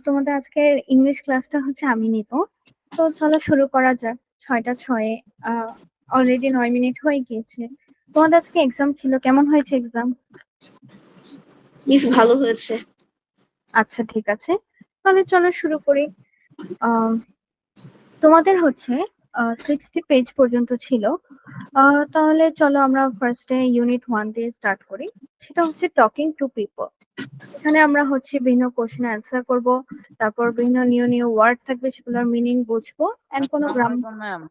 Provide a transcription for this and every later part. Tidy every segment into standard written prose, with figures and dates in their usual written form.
তোমাদের আজকের ইংলিশ ক্লাসটা হচ্ছে আমি নিব। তো চলো শুরু করা যাক। 6টা 6-এ অলরেডি 9 মিনিট হয়ে গিয়েছে। তোমাদের আজকে এক্সাম ছিল, কেমন হয়েছে এক্সাম? মিস ভালো হয়েছে। আচ্ছা, ঠিক আছে, তাহলে চলো শুরু করি। আহ তোমাদের হচ্ছে 60 পেজ পর্যন্ত ছিল। তাহলে চলো আমরা ফার্স্টে ইউনিট 1 দিয়ে স্টার্ট করি। সেটা হচ্ছে টকিং টু পিপল। এখানে আমরা হচ্ছে বিভিন্ন কোশ্চেন অ্যান্সার করব। তারপর বিভিন্ন নিউ নিউ ওয়ার্ড থাকবে, সেগুলোর মিনিং বুঝবো এন্ড কোনো আসসালামু গ্রাম। আলাইকুম ম্যাম।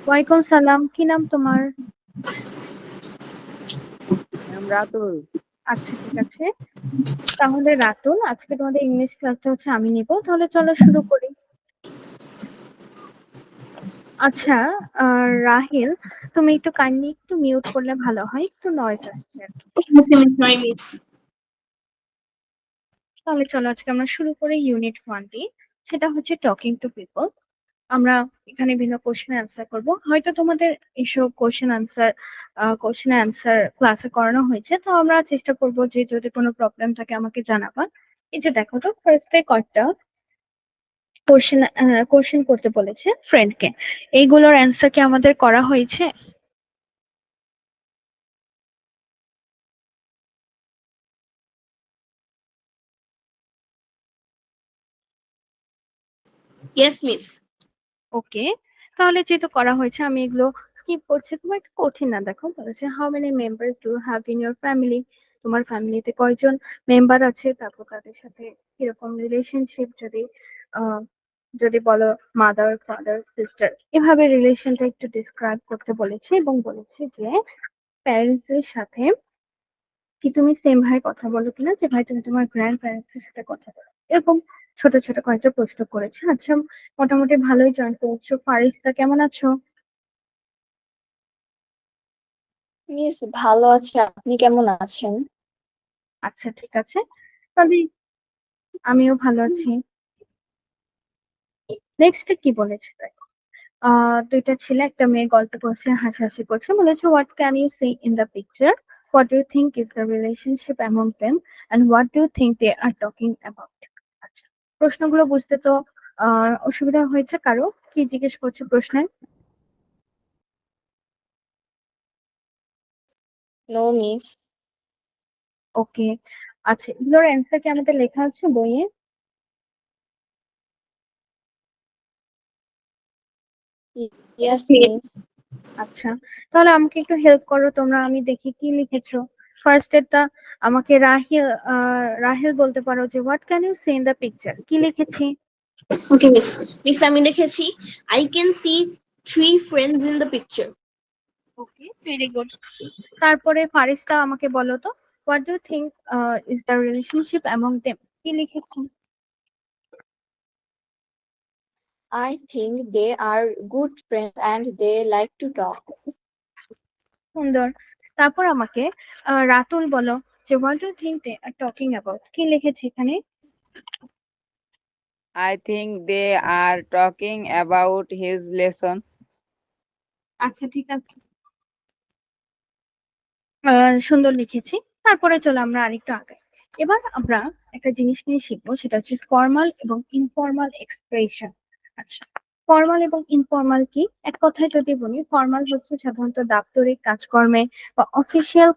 ওয়ালাইকুম সালাম, কি নাম তোমার? ম্যাম রাতুল। আচ্ছা, ঠিক আছে, তাহলে রাতুল, আজকে তোমাদের ইংলিশ ক্লাসটা হচ্ছে আমি নিব। তাহলে চলো শুরু করি। আচ্ছা, রাহিল, তুমি একটু কাইন্ডলি একটু মিউট করলে ভালো হয়, একটু নয়েজ আসছে আর কি। মিস তাহলে চলো আজকে আমরা শুরু করি ইউনিট 1 দিয়ে। সেটা হচ্ছে টকিং টু পিপল। আমরা এখানে বিভিন্ন কোশ্চেন অ্যান্সার করব। হয়তো তোমাদের এসব কোশ্চেন অ্যান্সার ক্লাসে করানো হয়েছে, তো আমরা চেষ্টা করব যে যদি কোনো প্রবলেম থাকে আমাকে জানাবা। এই যে দেখো তো, ফার্স্টে কয়েকটা কোশ্চেন করতে বলেছে ফ্রেন্ডকে। এইগুলোর অ্যান্সার কি আমাদের করা হয়েছে? Yes miss. ওকে, তাহলে যেহেতু করা হয়েছে আমি এগুলো স্কিপ করছি। তোমার একটু কঠিন না, দেখো বলেছে how many members do have in your family. তোমার ফ্যামিলিতে কয়জন মেম্বার আছে, তারপর তাদের সাথে কিরকম রিলেশনশিপ, আহ যদি বলো মাদার ফাদার সিস্টার, এভাবে রিলেশনটা একটু ডিসক্রাইব করতে বলেছে এবং বলেছে যে প্যারেন্টস এর সাথে কি তুমি সেম ভাবে কথা বলো কিনা, যে ভাই তুমি তোমার গ্র্যান্ড প্যারেন্টস এর সাথে কথা বলো, এরকম ছোট ছোট কয়েকটা প্রশ্ন করেছে। আচ্ছা, মোটামুটি ভালোই জয়েন করেছো। ফারিস্তা, কেমন আছো? মিস ভালো আছে, আপনি কেমন আছেন? আচ্ছা, ঠিক আছে, তাহলে আমিও ভালো আছি। নেক্সট কি বলেছে দেখো। দুইটা ছেলে একটা মেয়ে গল্প করছে, হাসাহাসি করছে। বলেছে what can you see in the picture, what do you think is the relationship among them, and what do you think they are talking about. আচ্ছা, প্রশ্নগুলো বুঝতে তো অসুবিধা হয়েছে কারো? কি জিজ্ঞেস করছে প্রশ্নে? No miss. ওকে, আচ্ছা, এগুলোর অ্যান্সার কি আমাদের লেখা আছে বইয়ে? Yes yes miss. মিস। আচ্ছা, তাহলে আমাকে একটু হেল্প করো তোমরা, আমি দেখি কি লিখেছো। ফার্স্ট এরটা আমাকে রাহেল বলতে পারো যে what can you see in the picture, কি লিখেছি? Okay miss. মিস আমি লিখেছি I can see three friends in the picture. Okay, very good. তারপরে ফারিস্তা, আমাকে বলো তো what do you think is the relationship among them, কি লিখেছি? I think they are good friends and they like to talk. সুন্দর। তারপর আমাকে রাতুল বলো যে what do you think they are talking about, কি লিখেছি এখানে? I think they are talking about his lesson. আচ্ছা, ঠিক আছে, সুন্দর লিখেছি। তারপরে চলো আমরা আরেকটু আগে। এবার আমরা একটা জিনিস নিয়ে শিখবো, সেটা হচ্ছে ফর্মাল এবং ইনফর্মাল এক্সপ্রেশন। আচ্ছা, ফর্মাল এবং ইনফর্মাল কি? এক কথায় যদি বলি, ফর্মাল হচ্ছে সাধারণত দাপ্তরিক কাজকর্মে বা অফিসিয়াল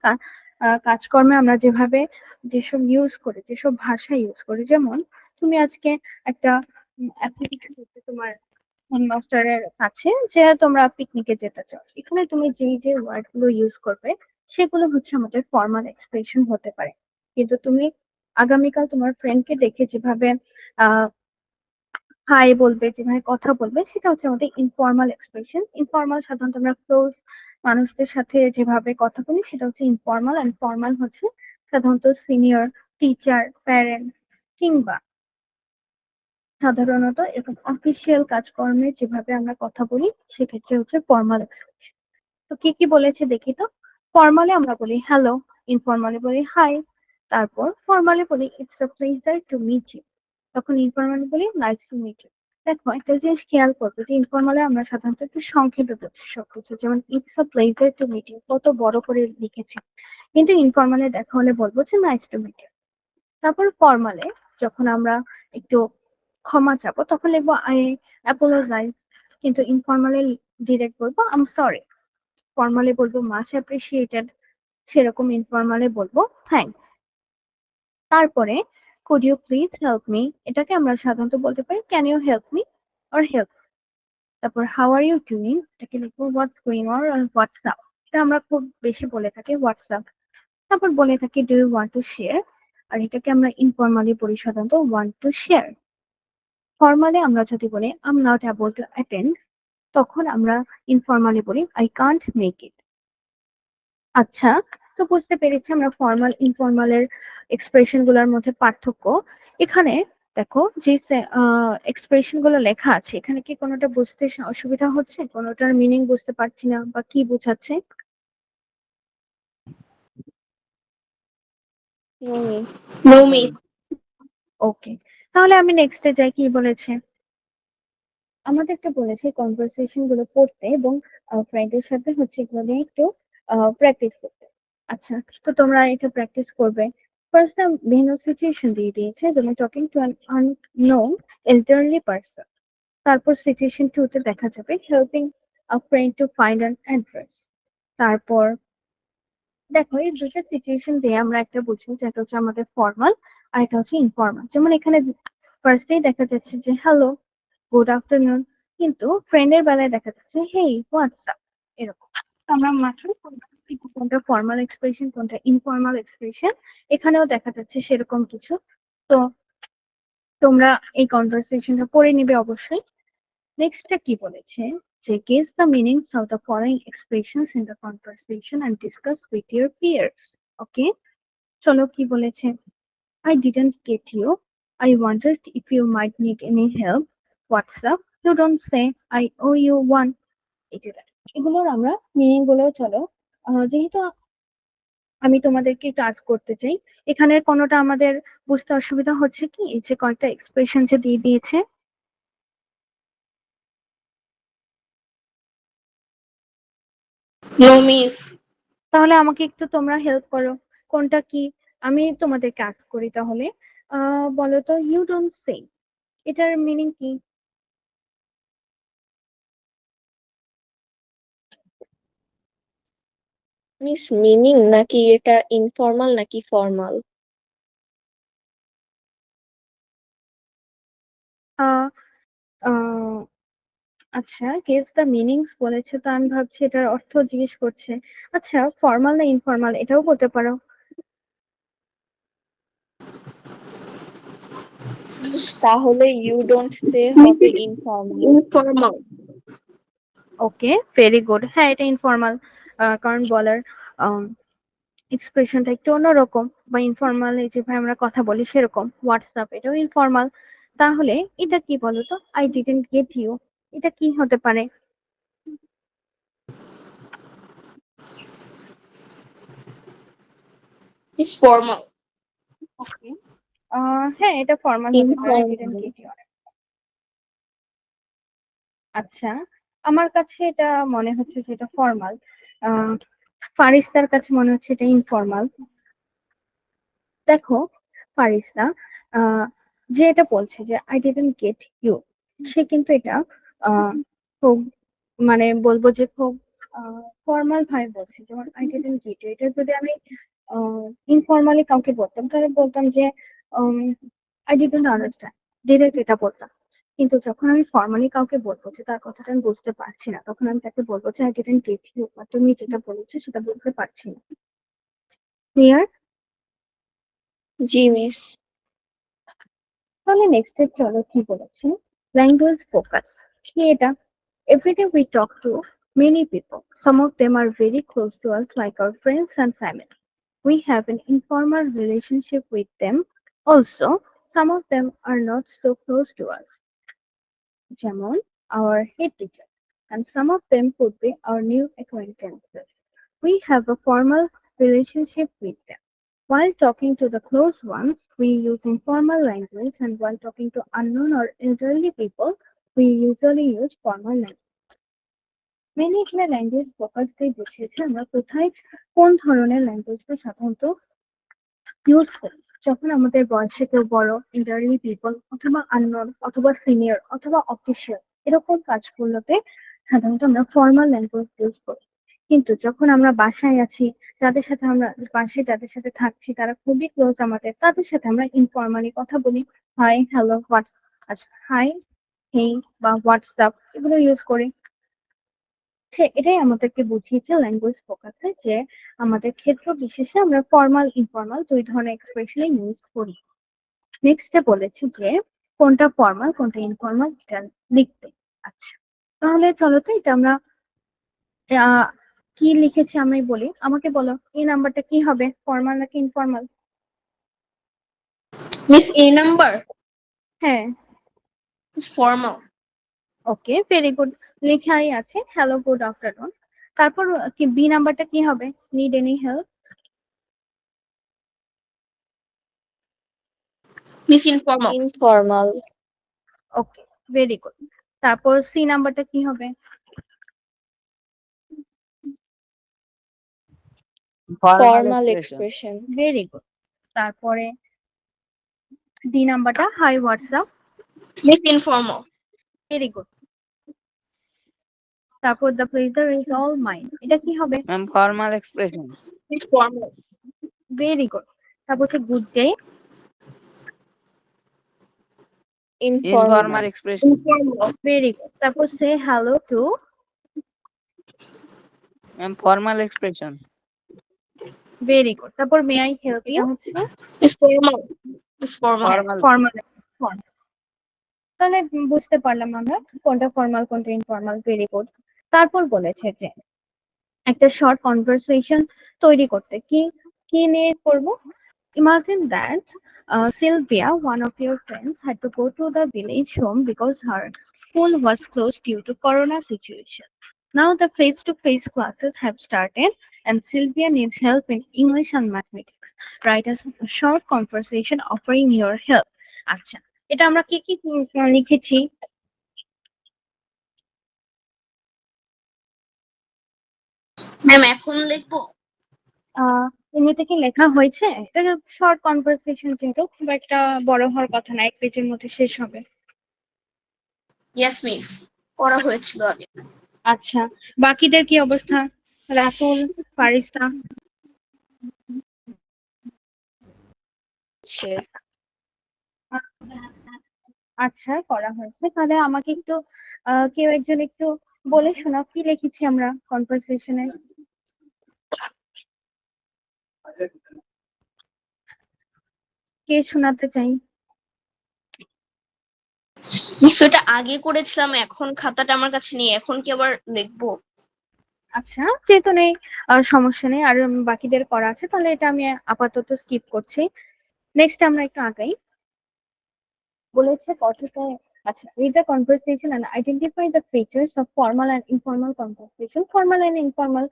কাজকর্মে আমরা যেভাবে যেসব ইউজ করি, যেসব ভাষা ইউজ করি। যেমন তুমি আজকে একটা অ্যাপ্লিকেশন করতে তোমার মাস্টারের কাছে, যে তোমরা পিকনিকে যেতে চাও, এখানে তুমি যেই যে ওয়ার্ড গুলো ইউজ করবে সেগুলো হচ্ছে আমাদের ফর্মাল এক্সপ্রেশন হতে পারে। কিন্তু তুমি আগামীকাল তোমার ফ্রেন্ডকে দেখে যেভাবে আহ হাই বলবে, যেভাবে কথা বলবে, সেটা হচ্ছে আমাদের ইনফর্মাল এক্সপ্রেশন। ইনফর্মাল সাধারণত আমরা ক্লোজ মানুষদের সাথে যেভাবে কথা বলি সেটা হচ্ছে ইনফর্মাল, এন্ড ফর্মাল হচ্ছে সাধারণত সিনিয়র, টিচার, প্যারেন্ট, কিংবা সাধারণত এরকম অফিসিয়াল কাজকর্মে যেভাবে আমরা কথা বলি সেক্ষেত্রে হচ্ছে ফর্মাল এক্সপ্রেশন। তো কি কি বলেছে দেখি তো। ফর্মালি আমরা বলি হ্যালো, ইনফর্মালি বলি হাই, তারপর ফর্মালি বলি it's a pleasure to meet you, তখন ইনফর্মালি বলি নাইস টু মিট ইউ। দেখো, একটা জিনিস খেয়াল করবে যে ইনফর্মালি আমরা সাধারণত একটু সংক্ষেপে বলছি সবকিছু, যেমন it's a pleasure to meet you কত বড় করে লিখেছি। কিন্তু ইনফর্মালি দেখা হলে বলবো যে নাইস টু মিট ইউ। তারপর ফর্মালে যখন আমরা একটু ক্ষমা চাবো তখন লিখবো আই অ্যাপোলোজাইজ, কিন্তু ইনফর্মালি ডিরেক্ট বলবো আই এম সরি। ফর্মালি বলবো মাচ অ্যাপ্রিসিয়েটেড, সেরকম ইনফর্মালি বলবো থ্যাঙ্কস। তারপরে could you please help me, এটাকে আমরা সাধারণত বলতে পারি can you help me or help. তারপর হাউ আর ইউ ডুইং, এটাকে লিখবো what's going on or WhatsApp, এটা আমরা খুব বেশি বলে থাকি হোয়াটসঅ্যাপ। তারপর বলে থাকি do you want to share, আর এটাকে আমরা ইনফর্মালি বলি সাধারণত ওয়ান্ট টু শেয়ার। ফর্মালি আমরা যদি বলি I am not able to attend, তখন আমরা ইনফর্মালি বলি আই কান্ট মেক ইট। আচ্ছা, তো বুঝতে পেরেছি আমরা ফর্মাল ইনফর্মালের এক্সপ্রেশন গুলোর মধ্যে পার্থক্য। এখানে দেখো যে এক্সপ্রেশন গুলো লেখা আছে, এখানে কি কোনোটা বুঝতে অসুবিধা হচ্ছে, কোনোটার মিনিং বুঝতে পারছি না বা কি বোঝাচ্ছে? No, miss. No, miss. ওকে, তাহলে আমি নেক্সটে যাই। কি বলেছে আমাদেরকে, বলেছে কনভারসেশন গুলো পড়তে এবং ফ্রেন্ডের সাথে হচ্ছে এগুলো নিয়ে একটু প্র্যাকটিস করতে। আচ্ছা, তো তোমরা এটা প্র্যাকটিস করবে। ফার্স্ট বিভিন্ন সিচুয়েশন দিয়ে দিয়েছে, যেমন talking to an unknown elderly person. তারপর সিচুয়েশন 2 তে দেখা যাবে helping a friend to find an address. তারপর দেখো এই দুটো সিচুয়েশন দিয়ে আমরা একটা বুঝবো যে এটা হচ্ছে আমাদের ফর্মাল আর এটা হচ্ছে ইনফর্মাল। যেমন এখানে ফার্স্টেই দেখা যাচ্ছে যে হ্যালো, গুড আফটারনুন, কিন্তু ফ্রেন্ডের বেলায় দেখা যাচ্ছে হেই হোয়াটসঅ্যাপ, এরকম। তো আমরা মাত্র কোনটা ফর্মাল এক্সপ্রেশন কোনটা ইনফর্মাল এক্সপ্রেশন এখানেও দেখা যাচ্ছে সেরকম কিছু। তো তোমরা এই কনভারসেশনটা পড়ে নিবে অবশ্যই। নেক্সটটা কি বলেছে যে guess the meanings of the following expressions in the conversation and discuss with your peers. Okay, চলো কি বলেছে। I didn't get you. I wondered if you might need any help. What's up? You don't say I owe you one. এটা এগুলোর আমরা meaning গুলো চলো যেহেতু আমি তোমাদেরকে টাস্ক করতে চাই, এখানের কোনোটা আমাদের বুঝতে অসুবিধা হচ্ছে কি, এই যে কয়েকটা এক্সপ্রেশন যে দিয়ে দিয়েছে? No, miss. তাহলে আমাকে একটু তোমরা হেল্প করো, কোনটা কি আমি তোমাদেরকে আস্ক করি তাহলে। বলো তো ইউ ডোন্ট সে, এটার মিনিং কি? মিস, মিনিং নাকি এটা ইনফর্মাল নাকি ফর্মাল? আহ আহ আচ্ছা, গেস দ্য মিনিংস বলেছে, তো আমি ভাবছি এটার অর্থ জিজ্ঞেস করছে। আচ্ছা, ফর্মাল না ইনফর্মাল এটাও বলতে পারো। তাহলে ইউ ডোন্ট সে হবে informal. Informal. Okay, very good. হ্যাঁ, এটা ইনফর্মাল, কারণ বলার এক্সপ্রেশনটা একটু অন্যরকম, বা ইনফর্মাল যেভাবে আমরা কথা বলি সেরকম। হোয়াটসঅ্যাপ এটাও ইনফর্মাল। তাহলে এটা কি বলো তো, আই ডিডন্ট গেট ইউ, এটা কি হতে পারে? It's formal. ওকে, হ্যাঁ এটা ফর্মাল হতে পারে, I didn't informal. Get you. আচ্ছা, আমার কাছে এটা মনে হচ্ছে যে এটা ফর্মাল। ফারিস্তার কাছে মনে হচ্ছে এটা ইনফর্মাল। দেখো ফারিস্তা আহ, যে এটা বলছে যে আই ডিডন্ট গেট ইউ, সে কিন্তু এটা আহ, খুব মানে বলবো যে খুব ফর্মাল ভাবে বলছে। যেমন আই ডিডন্ট গেট ইউ, এটা যদি আমি ইনফর্মালি কাউকে বলতাম তাহলে বলতাম যে আই ডিডন্ট আন্ডারস্ট্যান্ড, ডিরেক্ট এটা বলতাম। কিন্তু যখন আমি ফর্মালি কাউকে বলবো যে তার কথাটা আমি বুঝতে পারছি না, তখন আমি তাকে বলবো যে আই ডিডন্ট গেট ইউ, বা তুমি যেটা বলেছো সেটা বুঝতে পারছি না। ক্লিয়ার? জি মিস। তাহলে নেক্সট চলো কি বলেছে, ল্যাঙ্গুয়েজ ফোকাস কি এটা? Everyday we talk to many people. Some of them are very close to us, like our friends and family. We have an informal relationship with them. Also, some of them are not so close to us, যেমন our head teacher, and some of them could be our new acquaintances. We have a formal relationship with them. While talking to the close ones, we use informal language, and while talking to unknown or elderly people, we usually use formal language. Mainly এখানে language focus দিয়ে বুঝিয়েছে আমরা কোথায় কোন ধরনের ল্যাঙ্গুয়েজটা সাধারণত use করি। যখন আমাদের বয়সে কেউ বড়, এল্ডারলি পিপল অথবা আননোন অথবা সিনিয়র অথবা অফিসিয়াল এরকম কাজগুলোতে সাধারণত আমরা ফর্মাল ল্যাঙ্গুয়েজ ইউজ করি। কিন্তু যখন আমরা বাসায় আছি, যাদের সাথে থাকছি তারা খুবই ক্লোজ আমাদের, তাদের সাথে আমরা ইনফর্মালি কথা বলি। হাই, হ্যালো, আচ্ছা, হাই, হেই বা হোয়াটসঅ্যাপ এগুলো ইউজ করি। এটাই আমাদেরকে বুঝিয়েছে ল্যাঙ্গুয়েজ ফোকাসে যে আমাদের ক্ষেত্র বিশেষে আমরা ফর্মাল ইনফর্মাল দুই ধরনের এক্সপ্রেশন ইউজ করি। নেক্সটে বলেছি যে কোনটা ফর্মাল কোনটা ইনফর্মাল এটা লিখতে। আচ্ছা, তাহলে চলো তো এটা আমরা আহ, কি লিখেছি আমি বলি। আমাকে বলো এই নাম্বারটা কি হবে, ফর্মাল নাকি ইনফর্মাল? Miss, A number হ্যাঁ, is formal. Okay, very good. লেখাই আছে হ্যালো, গুড আফটারনুন। তারপর কি বি নাম্বারটা কি হবে? Need any help? Miss, informal. Informal. Okay, very good. তারপর সি নাম্বারটা কি হবে? Formal expression. expression. Very good. তারপরে ডি নাম্বারটা hi WhatsApp. Miss, informal. Very good. তারপর the pleasure is all mine, এটা কি হবে? Ma'am, formal expression. Miss, formal. Very good. তারপর হচ্ছে good day. Informal. Informal expression. Informal. Very good. তারপর say hello to. Ma'am, formal expression. Very good. তারপর may I help you হচ্ছে Miss, formal. Miss, formal. Formal. Formal. তাহলে বুঝতে পারলাম আমরা কোনটা ফর্মাল কোনটা ইনফর্মাল। Very good. তারপর বলেছে যে একটা শর্ট কনভারসেশন তৈরি করতে কি কি নিয়ে করব। Imagine that Sylvia, one of your friends, had to go to the village home because her school was closed due to corona situation. Now the face-to-face classes have started and Sylvia needs help in English and mathematics. Write a short conversation offering your help. আচ্ছা, এটা আমরা কি কি লিখেছি? Ma'am, এখন লিখবো? এমনিতে কি লেখা হয়েছে? এটা শর্ট কনভারসেশন, কিন্তু খুব একটা বড় হওয়ার কথা না, এক পেজের মধ্যে শেষ হবে। ইয়েস মিস, করা হয়েছিল আগে। আচ্ছা, বাকিদের কি অবস্থা? রাতুল, ফারিস্তা? আচ্ছা, করা হয়েছে। তাহলে আমাকে একটু কেউ একজন একটু বলে শোনাও কি লিখেছি আমরা কনভারসেশনে। কে শোনাতে চাই? মিস, ওটা আগে করেছিলাম, এখন খাতাটা আমার কাছে নেই, এখন কি আবার লিখবো? আচ্ছা, যেহেতু নেই সমস্যা নেই, আর বাকিদের করা আছে, তাহলে এটা আমি আপাতত স্কিপ করছি। নেক্সট আমরা একটু আগাই। বলেছে কথাটায়, আচ্ছা, read the conversation and identify the features of formal and informal conversation. Formal and informal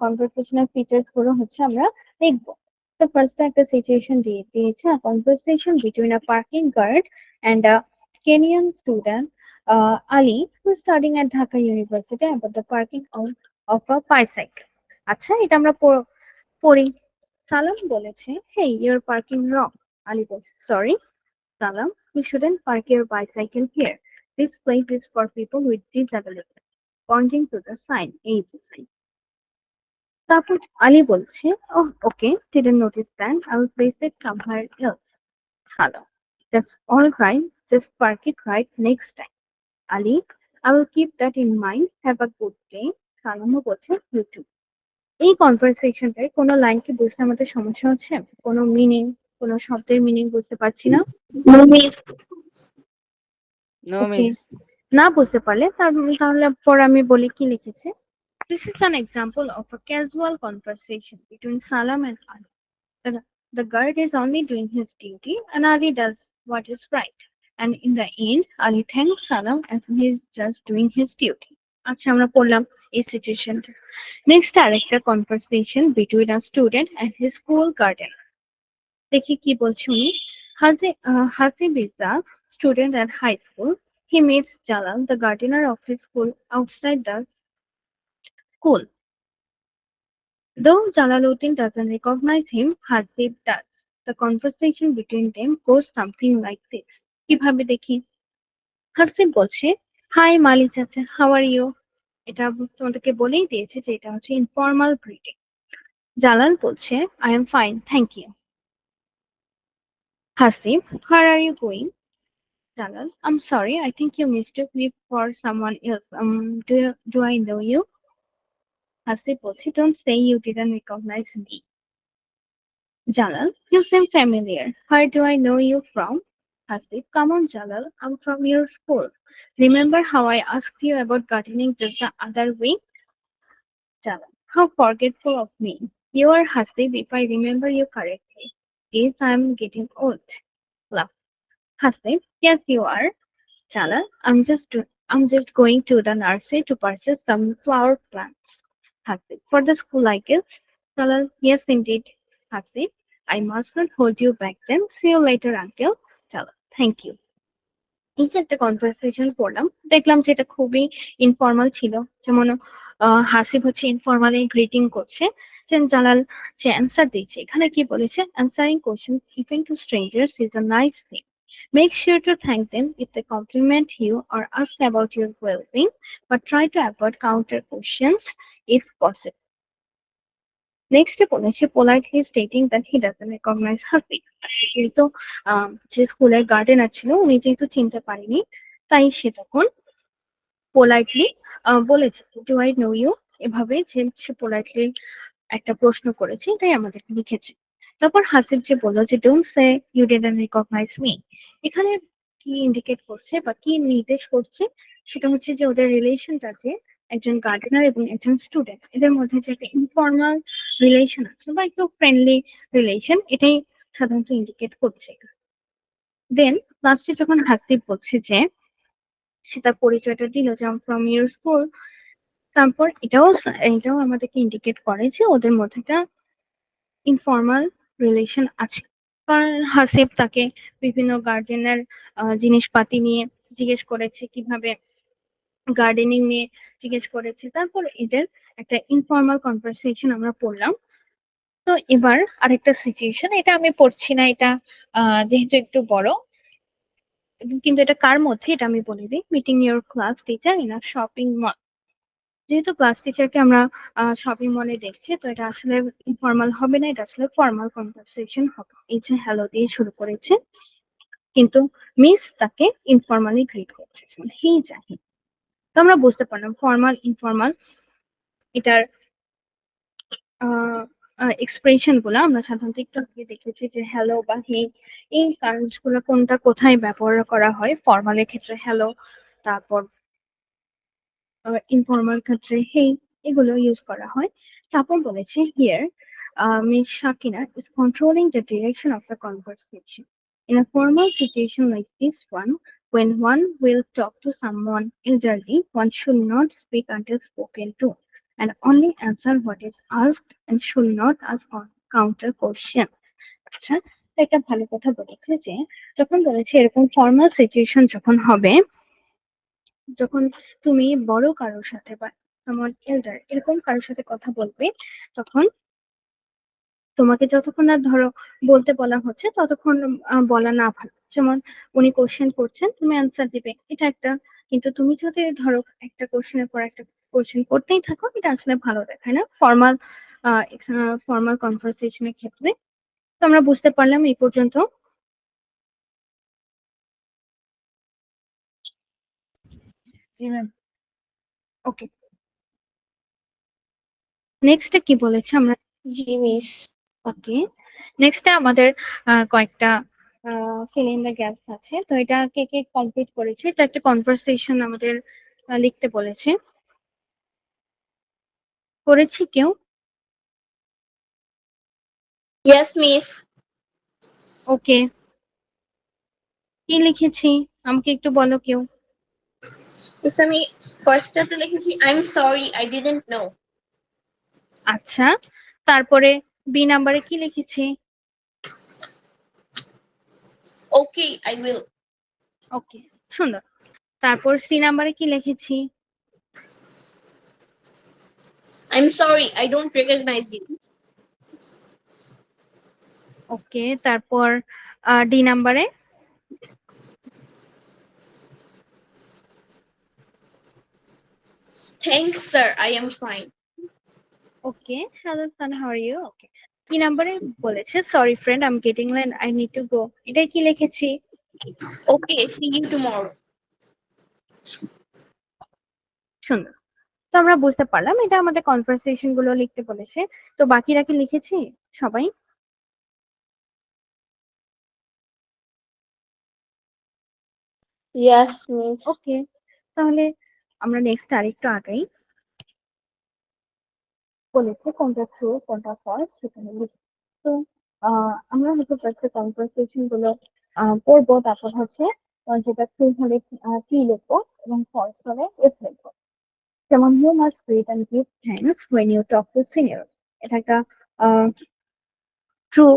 conversational features গুলো হচ্ছে আমরা দেখবো। তো ফার্স্ট একটা সিচুয়েশন দিয়েছে, a conversation between a parking guard and a Kenyan student, Ali, who is studying at Dhaka University about the parking of a bicycle. আচ্ছা, এটা আমরা পড়ি। সালাম বলেছে, hey, you're parking wrong. Ali বলছে, sorry Salam, you shouldn't park your bicycle here. This place is for people with disabilities. Pointing to the sign, এই যে sign. তারপর আলী বলছে, oh, okay, didn't notice that. I will place it somewhere else. Salam, that's all right. Just park it right next time. Ali, I will keep that in mind. Have a good day. সালামও বলছে, you too. এই কনভারসেশনটায় কোনো line কি বুঝতে আমাদের সমস্যা হচ্ছে? কোনো meaning, কোনো শব্দের মিনিং বুঝতে পারছি না? Miss, No, Okay. miss. না বুঝতে পারলে তাহলে পর আমি বলি কি লিখেছে। This is an example of a casual conversation between Salam and Ali. The guard is only doing his duty and Ali does what is right. And in the end, Ali thanks Salam as he is just doing his duty. আচ্ছা, আমরা পড়লাম এই সিচুয়েশনটা। Next আরেকটা conversation between a student and his school garden. দেখি কি বলছে উনি। Hasib is a student at high school. He meets Jalal, the gardener of his school, outside the school. Though Jalaluddin doesn't recognize him, Hasib does. The conversation between them goes something like this. কিভাবে দেখি? হাসিব বলছে, high মালি চাচা, how are you? এটা তোমাদেরকে বলেই দিয়েছে যে এটা হচ্ছে ইনফর্মাল গ্রিটিং। জালাল বলছে, I am fine, thank you. Hasib, where are you going? Jalal, I'm sorry, I think you mistook me for someone else. Do I know you? Hasib বলছে, don't say you didn't recognize me. Jalal, you seem familiar. Where do I know you from? Hasib, come on, Jalal, I'm from your school. Remember how I asked you about gardening just the other week? Jalal, how forgetful of me. You are Hasib, if I remember you correctly. Yes, I'm getting old. Laugh. Hasib, yes, you are. Jalal, I'm just going to the nursery to purchase some flower plants. Hasib, for the school, I guess. Jalal, yes, indeed. Hasib, I must not hold you back then. See you later, uncle. Jalal, thank you. এই যে একটা conversation করলাম, দেখলাম যে এটা খুবই informal ছিল। যেমন হাসিব হচ্ছে ইনফর্মালি গ্রিটিং করছে, যে জালাল যে অ্যান্সার দিচ্ছে, এখানে কি বলেছে, answering question even to strangers is a nice thing, make sure to thank them if they compliment you or ask about your wellbeing, but try to avoid counter questions if possible. Next বলেছে politely stating that he doesn't recognise Hasib. যেহেতু যে স্কুলের gardener ছিল উনি যেহেতু চিনতে পারেনি, তাই সে তখন পোলাইটলি বলেছে, ডু আই নো ইউ, এভাবে যে সে পোলাইটলি একটা প্রশ্ন করেছে, এটাই আমাদেরকে লিখেছে। তারপর হাসিব যে বললো যে don't say you didn't recognise me, এখানে কি ইন্ডিকেট করছে বা কি নির্দেশ করছে, সেটা হচ্ছে যে ওদের রিলেশনটা যে একজন গার্ডেনার এবং একজন স্টুডেন্ট, এদের মধ্যে যে একটা ইনফর্মাল রিলেশন আছে বা একটু ফ্রেন্ডলি রিলেশন, এটাই সাধারণত ইন্ডিকেট করছে। দেন লাস্টে যখন হাসিব বলছে যে সে তার পরিচয়টা দিল যে ফ্রম ইউর স্কুল, তারপর এটাও আমাদেরকে ইন্ডিকেট করে যে ওদের মধ্যে একটা ইনফর্মাল রিলেশন আছে। কারণ হাসিব তাকে বিভিন্ন গার্ডেনের জিনিসপাতি নিয়ে জিজ্ঞেস করেছে, কিভাবে গার্ডেনিং নিয়ে জিজ্ঞেস করেছে, তারপর এদের একটা ইনফর্মাল কনভারসেশন আমরা পড়লাম। তো এবার আরেকটা সিচুয়েশন, এটা আমি পড়ছি না, এটা যেহেতু একটু বড়, কিন্তু এটা কার মধ্যে এটা আমি বলে দিই। Meeting your class teacher in a shopping mall. যেহেতু ক্লাস টিচারকে আমরা শপিং মলে দেখছি, তো এটা আসলে ইনফর্মাল হবে না, এটা আসলে ফর্মাল কনভারসেশন হবে। এই যে হ্যালো দিয়ে শুরু করেছে, কিন্তু মিস তাকে ইনফর্মালি গ্রিট করছে, মানে হে জাহিদ। তো আমরা বুঝতে পারলাম ফর্মাল ইনফর্মাল এটার এক্সপ্রেশন গুলো আমরা সাধারণত একটু আগে দেখেছি যে হ্যালো বা হে, এই কাজগুলো কোনটা কোথায় ব্যবহার করা হয়। ফর্মালের ক্ষেত্রে হ্যালো, তারপর ইনফর্মাল ক্ষেত্রে হেই, এগুলো ইউজ করা হয়। তারপর বলেছে here Miss Shakina is controlling the direction of the conversation. In a formal situation like this one, when one will talk to someone elderly, one should not speak until spoken to, and only answer what is asked and should not ask counter question. আচ্ছা, একটা ভালো কথা বলেছে যে যখন বলেছে এরকম formal situation যখন হবে, যখন তুমি বড় কারোর সাথে বা সামওয়ান এল্ডার এরকম কারোর সাথে কথা বলবে, তখন তোমাকে যতক্ষণ না ধরো বলতে বলা হচ্ছে ততক্ষণ বলা না ভালো। যেমন উনি কোশ্চেন করছেন, তুমি অ্যান্সার দিবে, এটা একটা। কিন্তু তুমি যদি ধরো একটা কোশ্চেনের পর একটা কোশ্চেন করতেই থাকো, এটা আসলে ভালো দেখায় না ফর্মাল কনভারসেশনের ক্ষেত্রে। তো আমরা বুঝতে পারলাম এই পর্যন্ত। জি ম্যাম। ওকে, নেক্সট কি বলেছে আমরা। জি মিস। ওকে, নেক্সট আমাদের কয়েকটা ফিল ইন দ্য গ্যাপস আছে। তো এটা কে কে কমপ্লিট করেছে, এটা একটা কনভারসেশন আমাদের লিখতে বলেছে। করেছি কেউ? Yes miss. ওকে, কি লিখেছি আমাকে একটু বলো কেউ। মিস আমি ফার্স্টটাতে লিখেছি I am sorry I didn't know. আচ্ছা, তারপরে বি নাম্বারে কি লিখেছি? Okay I will. ওকে, সুন্দর। তারপর সি নাম্বারে কি লিখেছি? I am sorry I don't recognise you. Okay, তারপর ডি নাম্বারে Thanks, sir. I am fine. Okay, hello son, how are you? Okay, কি নাম্বারে বলেছে sorry friend I am getting late, I need to go, এটা কি লিখেছি? Okay, see you tomorrow. সুন্দর। তো আমরা বুঝতে পারলাম এটা আমাদের কনভারসেশন গুলো লিখতে বলেছে। তো বাকিরা কি লিখেছি সবাই? Yes, Miss. ওকে, তাহলে আমরা নেক্সট আরেকটু আগাই। বলেছে কোনটা ট্রু কোনটা ফলস সেখানে লিখি। তো আমরা হচ্ছে ফার্স্টে কনভারসেশন গুলো পড়বো, তারপর হচ্ছে যেটা ট্রু হলে কি লিখবো এবং ফলস হলে এফ লিখবো। যেমন you must greet and give thanks when you talk to senior, এটা একটা ট্রু।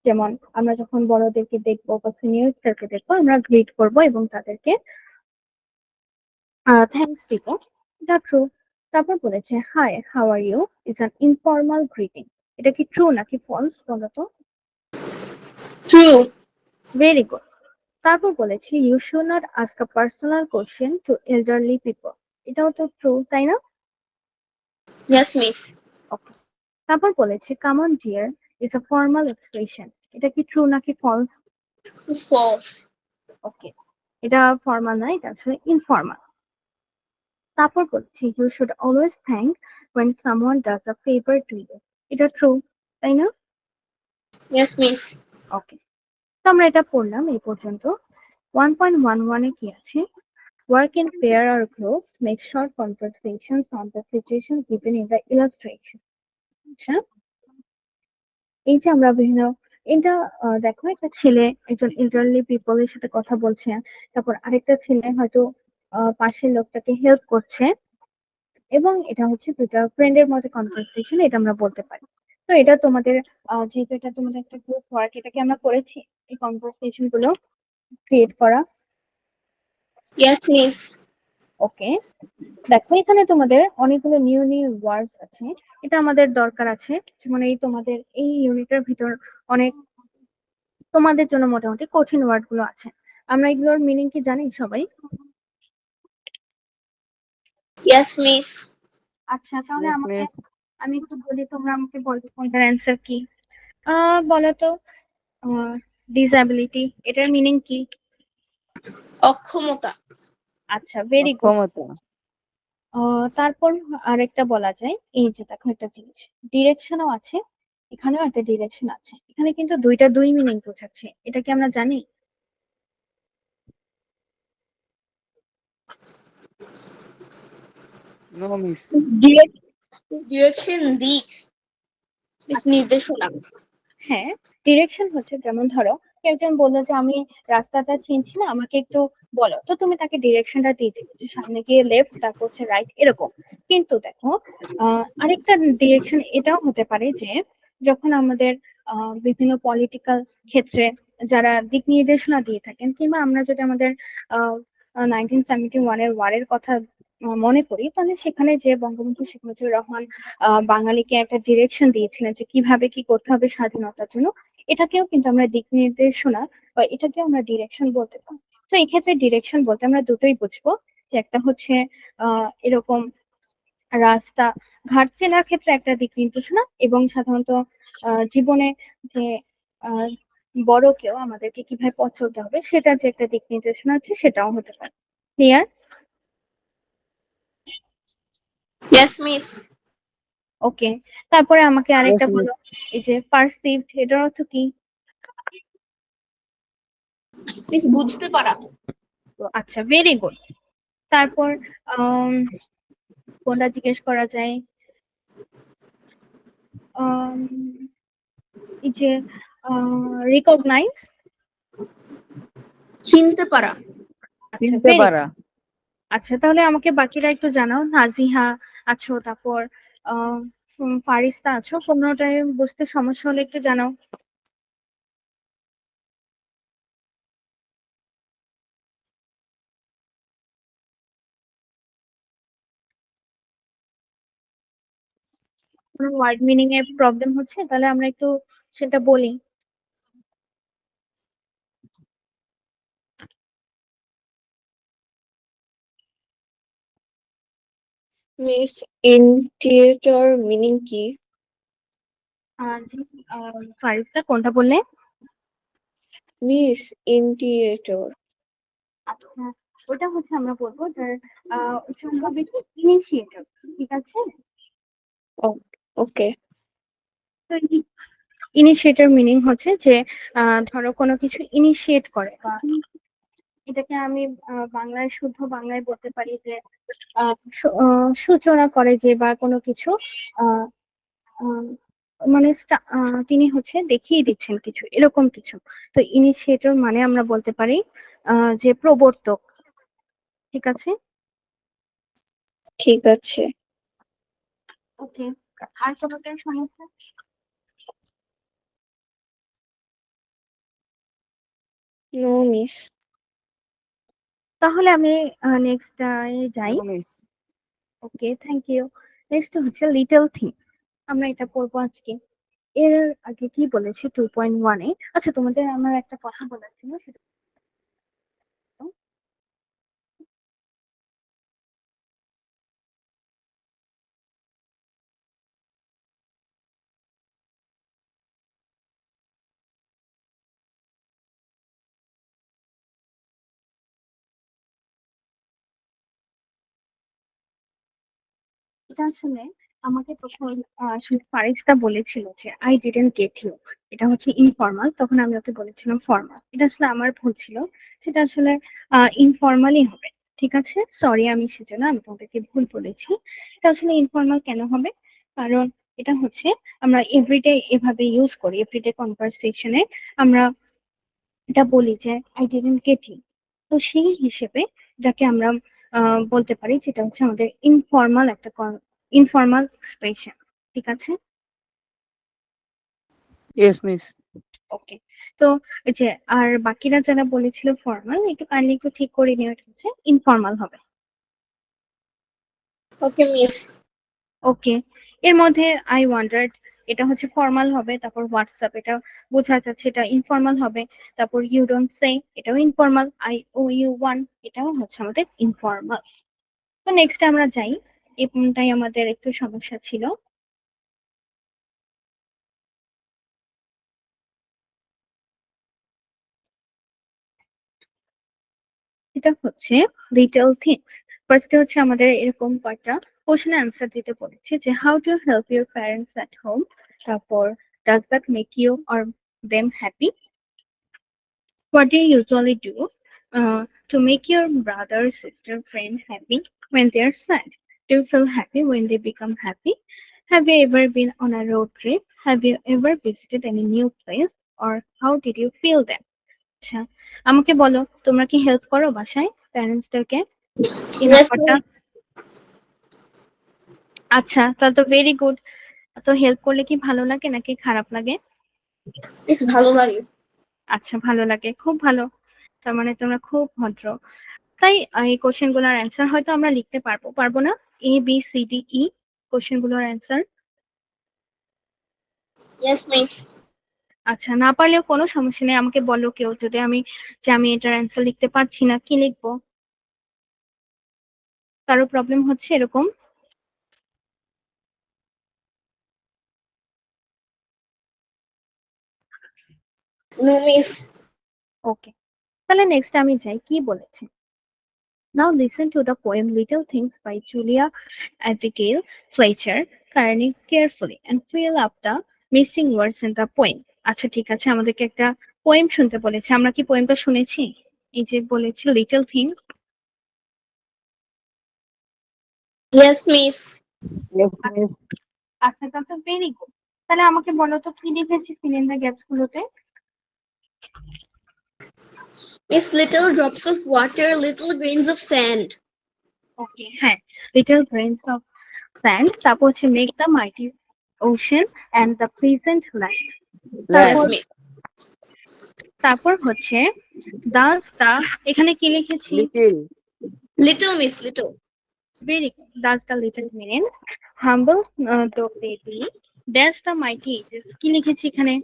যেমন আমরা যখন বড়দেরকে দেখবো বা সিনিয়রদেরকে দেখবো আমরা গ্রিট করবো এবং তাদেরকে থ্যাঙ্কস দিব, এটা ট্রু। তারপর বলেছে hi how are you is an informal greeting, এটা কি ট্রু নাকি ফলস বলো তো? True. Very good. তারপর বলেছে you should not ask a personal question to elderly people, এটাও তো ট্রু, তাই না? Yes, miss. ওকে। তারপর বলেছে come on dear is a formal expression, এটা কি ট্রু নাকি ফলস? It's false. ওকে, এটা ফর্মাল না, এটা আসলে ইনফর্মাল। তারপর বলছি you should always thank when someone does a favor to you, এটা ট্রু, তাই না? Yes, miss. ওকে, তো আমরা এটা পড়লাম এই পর্যন্ত। 1.11 এ কি আছে? Work in pair or groups, make short conversations on the situation given in the illustration. আচ্ছা, এই যে আমরা বিভিন্ন এটা দেখো একটা ছেলে একজন এল্ডারলি পিপলের সাথে কথা বলছে, তারপর আরেকটা ছেলে হয়তো পাশের লোকটাকে হেল্প করছে, এবং এটা হচ্ছে দুটা ফ্রেন্ডের মধ্যে কনভারসেশন, এটা আমরা বলতে পারি। তো এটা তোমাদের যেহেতু এটা তোমাদের একটা গ্রুপ ওয়ার্ক, এটাকে আমরা করেছি এই কনভারসেশন গুলো ক্রিয়েট করা। Yes, miss. ওকে, দেখো এখানে তোমাদের অনেকগুলো নিউ নিউ ওয়ার্ডস আছে, এটা আমাদের দরকার আছে। যেমন এই তোমাদের এই ইউনিটের ভিতর অনেক তোমাদের জন্য মোটামুটি কঠিন ওয়ার্ড গুলো আছে, আমরা এগুলোর মিনিং কি জানি সবাই? Yes, miss. আচ্ছা, তাহলে Yes, আমাকে miss. আমি একটু বলি, তোমরা আমাকে বলবে কোনটার অ্যান্সার কি। বলো তো, ডিসএবিলিটি এটার মিনিং কি? অক্ষমতা। আচ্ছা, ভেরি গুড। অক্ষমতা। তারপর আরেকটা বলা যায়, এই যে দেখো একটা জিনিস ডিরেকশনও আছে, এখানেও একটা ডিরেকশন আছে, এখানে কিন্তু দুইটা দুই মিনিং বোঝাচ্ছে, এটা কি আমরা জানি? No, miss. ডিরেকশন দিক, মিস নির্দেশনা। হ্যাঁ, ডিরেকশন হচ্ছে যেমন ধরো কেউ একজন বললো যে আমি রাস্তাটা চিনছি না, আমাকে একটু বলো, তো তুমি তাকে ডিরেকশনটা দিয়ে দিবে যে সামনে গিয়ে লেফট, তারপর হচ্ছে রাইট, এরকম। কিন্তু দেখো আরেকটা ডিরেকশন এটাও হতে পারে যে যখন আমাদের বিভিন্ন পলিটিক্যাল ক্ষেত্রে যারা দিক নির্দেশনা দিয়ে থাকেন, কিংবা আমরা যদি আমাদের 1971-এর ওয়ারের কথা মনে করি, তাহলে সেখানে যে বঙ্গবন্ধু শেখ মুজিবুর রহমান বাঙালিকে একটা ডিরেকশন দিয়েছিলেন যে কিভাবে কি করতে হবে স্বাধীনতার জন্য, এটাকেও কিন্তু আমরা দিক নির্দেশনা বা এটাকেও আমরা ডিরেকশন বলতে পারি। তো এই ক্ষেত্রে ডিরেকশন বলতে আমরা দুটোই বুঝবো, যে একটা হচ্ছে এরকম রাস্তা ঘাট চেনার ক্ষেত্রে একটা দিক নির্দেশনা, এবং সাধারণত জীবনে যে আহ বড় কেউ আমাদেরকে কিভাবে পথ চলতে হবে সেটার যে একটা দিক নির্দেশনা আছে, সেটাও হতে পারে। ক্লিয়ার? Yes, miss. ওকে, তারপরে আমাকে Yes, আরেকটা miss. বলো, এই যে পারসিভড এটার অর্থ কি? মিস বুঝতে পারা। আচ্ছা, ভেরি গুড। তারপর আম, কোনটা জিজ্ঞেস করা যায়? আম, এই যে রিকগনাইজ। চিনতে পারা। আচ্ছা, চিনতে ভেরি। পারা। আচ্ছা, তাহলে আমাকে বাকিরা একটু জানাও, নাজিহা আছো, তারপর আহ ফারিস্তা আছো, কোনোটায় বুঝতে সমস্যা হলে একটু জানাও। কোনো ওয়ার্ড মিনিং এ প্রবলেম হচ্ছে, তাহলে আমরা একটু সেটা বলি। মিস ইন্টিগ্রেটর মিনিং কি? জি, ফারিস্তা কোনটা বললে? Miss integrator. আচ্ছা, ওটা হচ্ছে আমরা বলবো যে ওটা হবে কি ইনিশিয়েটর, ঠিক আছে? ওকে। তো ইনিশিয়েটর মিনিং হচ্ছে যে ধরো কোনো কিছু ইনিশিয়েট করে, বা এটাকে আমি বাংলায় শুদ্ধ বাংলায় বলতে পারি যে সূচনা করে, যে বা কোনো কিছু আহ আহ, মানে তিনি হচ্ছে দেখিয়ে দিচ্ছেন কিছু, এরকম কিছু। তো ইনিশিয়েটর মানে আমরা বলতে পারি যে প্রবর্তক, ঠিক আছে? ঠিক আছে। ওকে, আর তোমাদের সমস্যা? No miss. তাহলে আমি নেক্সট যাই। No, miss. Okay, thank you. Next হচ্ছে লিটল থিং, আমরা এটা পড়বো আজকে। এর আগে কি বলেছি 2.1-এ? আচ্ছা, তোমাদের আমার একটা কথা বলার ছিল, সেটা এটা আসলে আমাকে তখন আসলে ফারিস্তা বলেছিল যে আই ডিডন্ট গেট ইউ, এটা হচ্ছে ইনফর্মাল, তখন আমি ওকে বলেছিলাম ফর্মাল। এটা আসলে আমার ভুল ছিল, সেটা আসলে ইনফর্মালই হবে, ঠিক আছে? সরি, আমি সেজন্য আমি তোমাদেরকে ভুল বলেছি। এটা আসলে ইনফর্মাল কেন হবে? কারণ এটা হচ্ছে আমরা এভরিডে এভাবে ইউজ করি, এভরিডে কনভারসেশনে আমরা এটা বলি যে আই ডিডন্ট গেট ইউ। তো সেই হিসেবে যাকে আমরা বলতে পারি যেটা হচ্ছে আমাদের ইনফর্মাল একটা ইনফর্মাল এক্সপ্রেশন, ঠিক আছে? Yes, miss. ওকে, তো এই যে আর বাকিরা যারা বলেছিল ফর্মাল, একটু কাইন্ডলি একটু ঠিক করে নিও, এটা হচ্ছে ইনফর্মাল হবে। Okay, miss. ওকে, এর মধ্যে আই ওয়ান্ডার্ড, এটা হচ্ছে ফর্মাল হবে। তারপর হোয়াটসঅ্যাপ, এটা বোঝা যাচ্ছে এটা ইনফর্মাল হবে। তারপর ইউ ডোন্ট সে, এটাও informal. I owe you one, এটাও হচ্ছে আমাদের ইনফর্মাল। তো নেক্সট আমরা যাই, এটাই আমাদের একটু সমস্যা ছিল। এটা হচ্ছে লিটল থিংস। ফার্স্টে হচ্ছে আমাদের এরকম কয়েকটা কোশ্চেন অ্যান্সার দিতে বলেছে যে how to help your parents at home, তারপর does that make you or them happy, what do you usually do to make your brother, sister, friend happy when they're sad, do you feel happy when they become happy, have you ever been on a road trip, have you ever visited any new place, or how did you feel them? আচ্ছা, আমাকে বলো, তোমরা কি help করো বাসায় প্যারেন্টসদেরকে এই Yes, ব্যাপারটা? miss. আচ্ছা, তাহলে তো ভেরি গুড। তো হেল্প করলে কি ভালো লাগে নাকি খারাপ লাগে? Miss ভালো লাগে। আচ্ছা, ভালো লাগে, খুব ভালো। তার মানে তোমরা খুব ভদ্র। তাই এই কোশ্চেন গুলোর অ্যান্সার হয়তো আমরা লিখতে পারবো, পারবো না? A B C D E question গুলোর অ্যান্সার। Yes, miss. আচ্ছা, না পারলেও কোনো সমস্যা নেই, আমাকে বলো কেউ যদি আমি যে আমি এটার অ্যান্সার লিখতে পারছি না, কি লিখবো? কারো প্রবলেম হচ্ছে এরকম? No, miss. ওকে, তাহলে নেক্সট আমি যাই, কি বলেছে। Now listen to the poem Little Things by Julia Abigail Fletcher carefully and fill up the missing words in the poem. আচ্ছা, ঠিক আছে, আমাদেরকে একটা পোয়েম শুনতে বলেছে। আমরা কি পোয়েমটা শুনেছি? এই যে বলেছে little things. Yes, miss. Yes, miss. আচ্ছা, তা তো ভেরি গুড। তাহলে আমাকে বলো তো কি লিখেছি ফিল ইন দ্য গ্যাপস গুলোতে? Miss, little drops of water, little grains of sand. ওকে, হ্যাঁ, লিটল গ্রেনস অফ স্যান্ড। তারপর হচ্ছে make the মাইটি ocean and the pleasant land. Yes, তারপর miss. তারপর হচ্ছে দাস দা, এখানে কি লিখেছি? Little. Little, miss, little. Very good. Thus the little minion humble the baby, dash the mighty ages, কি লিখেছি এখানে?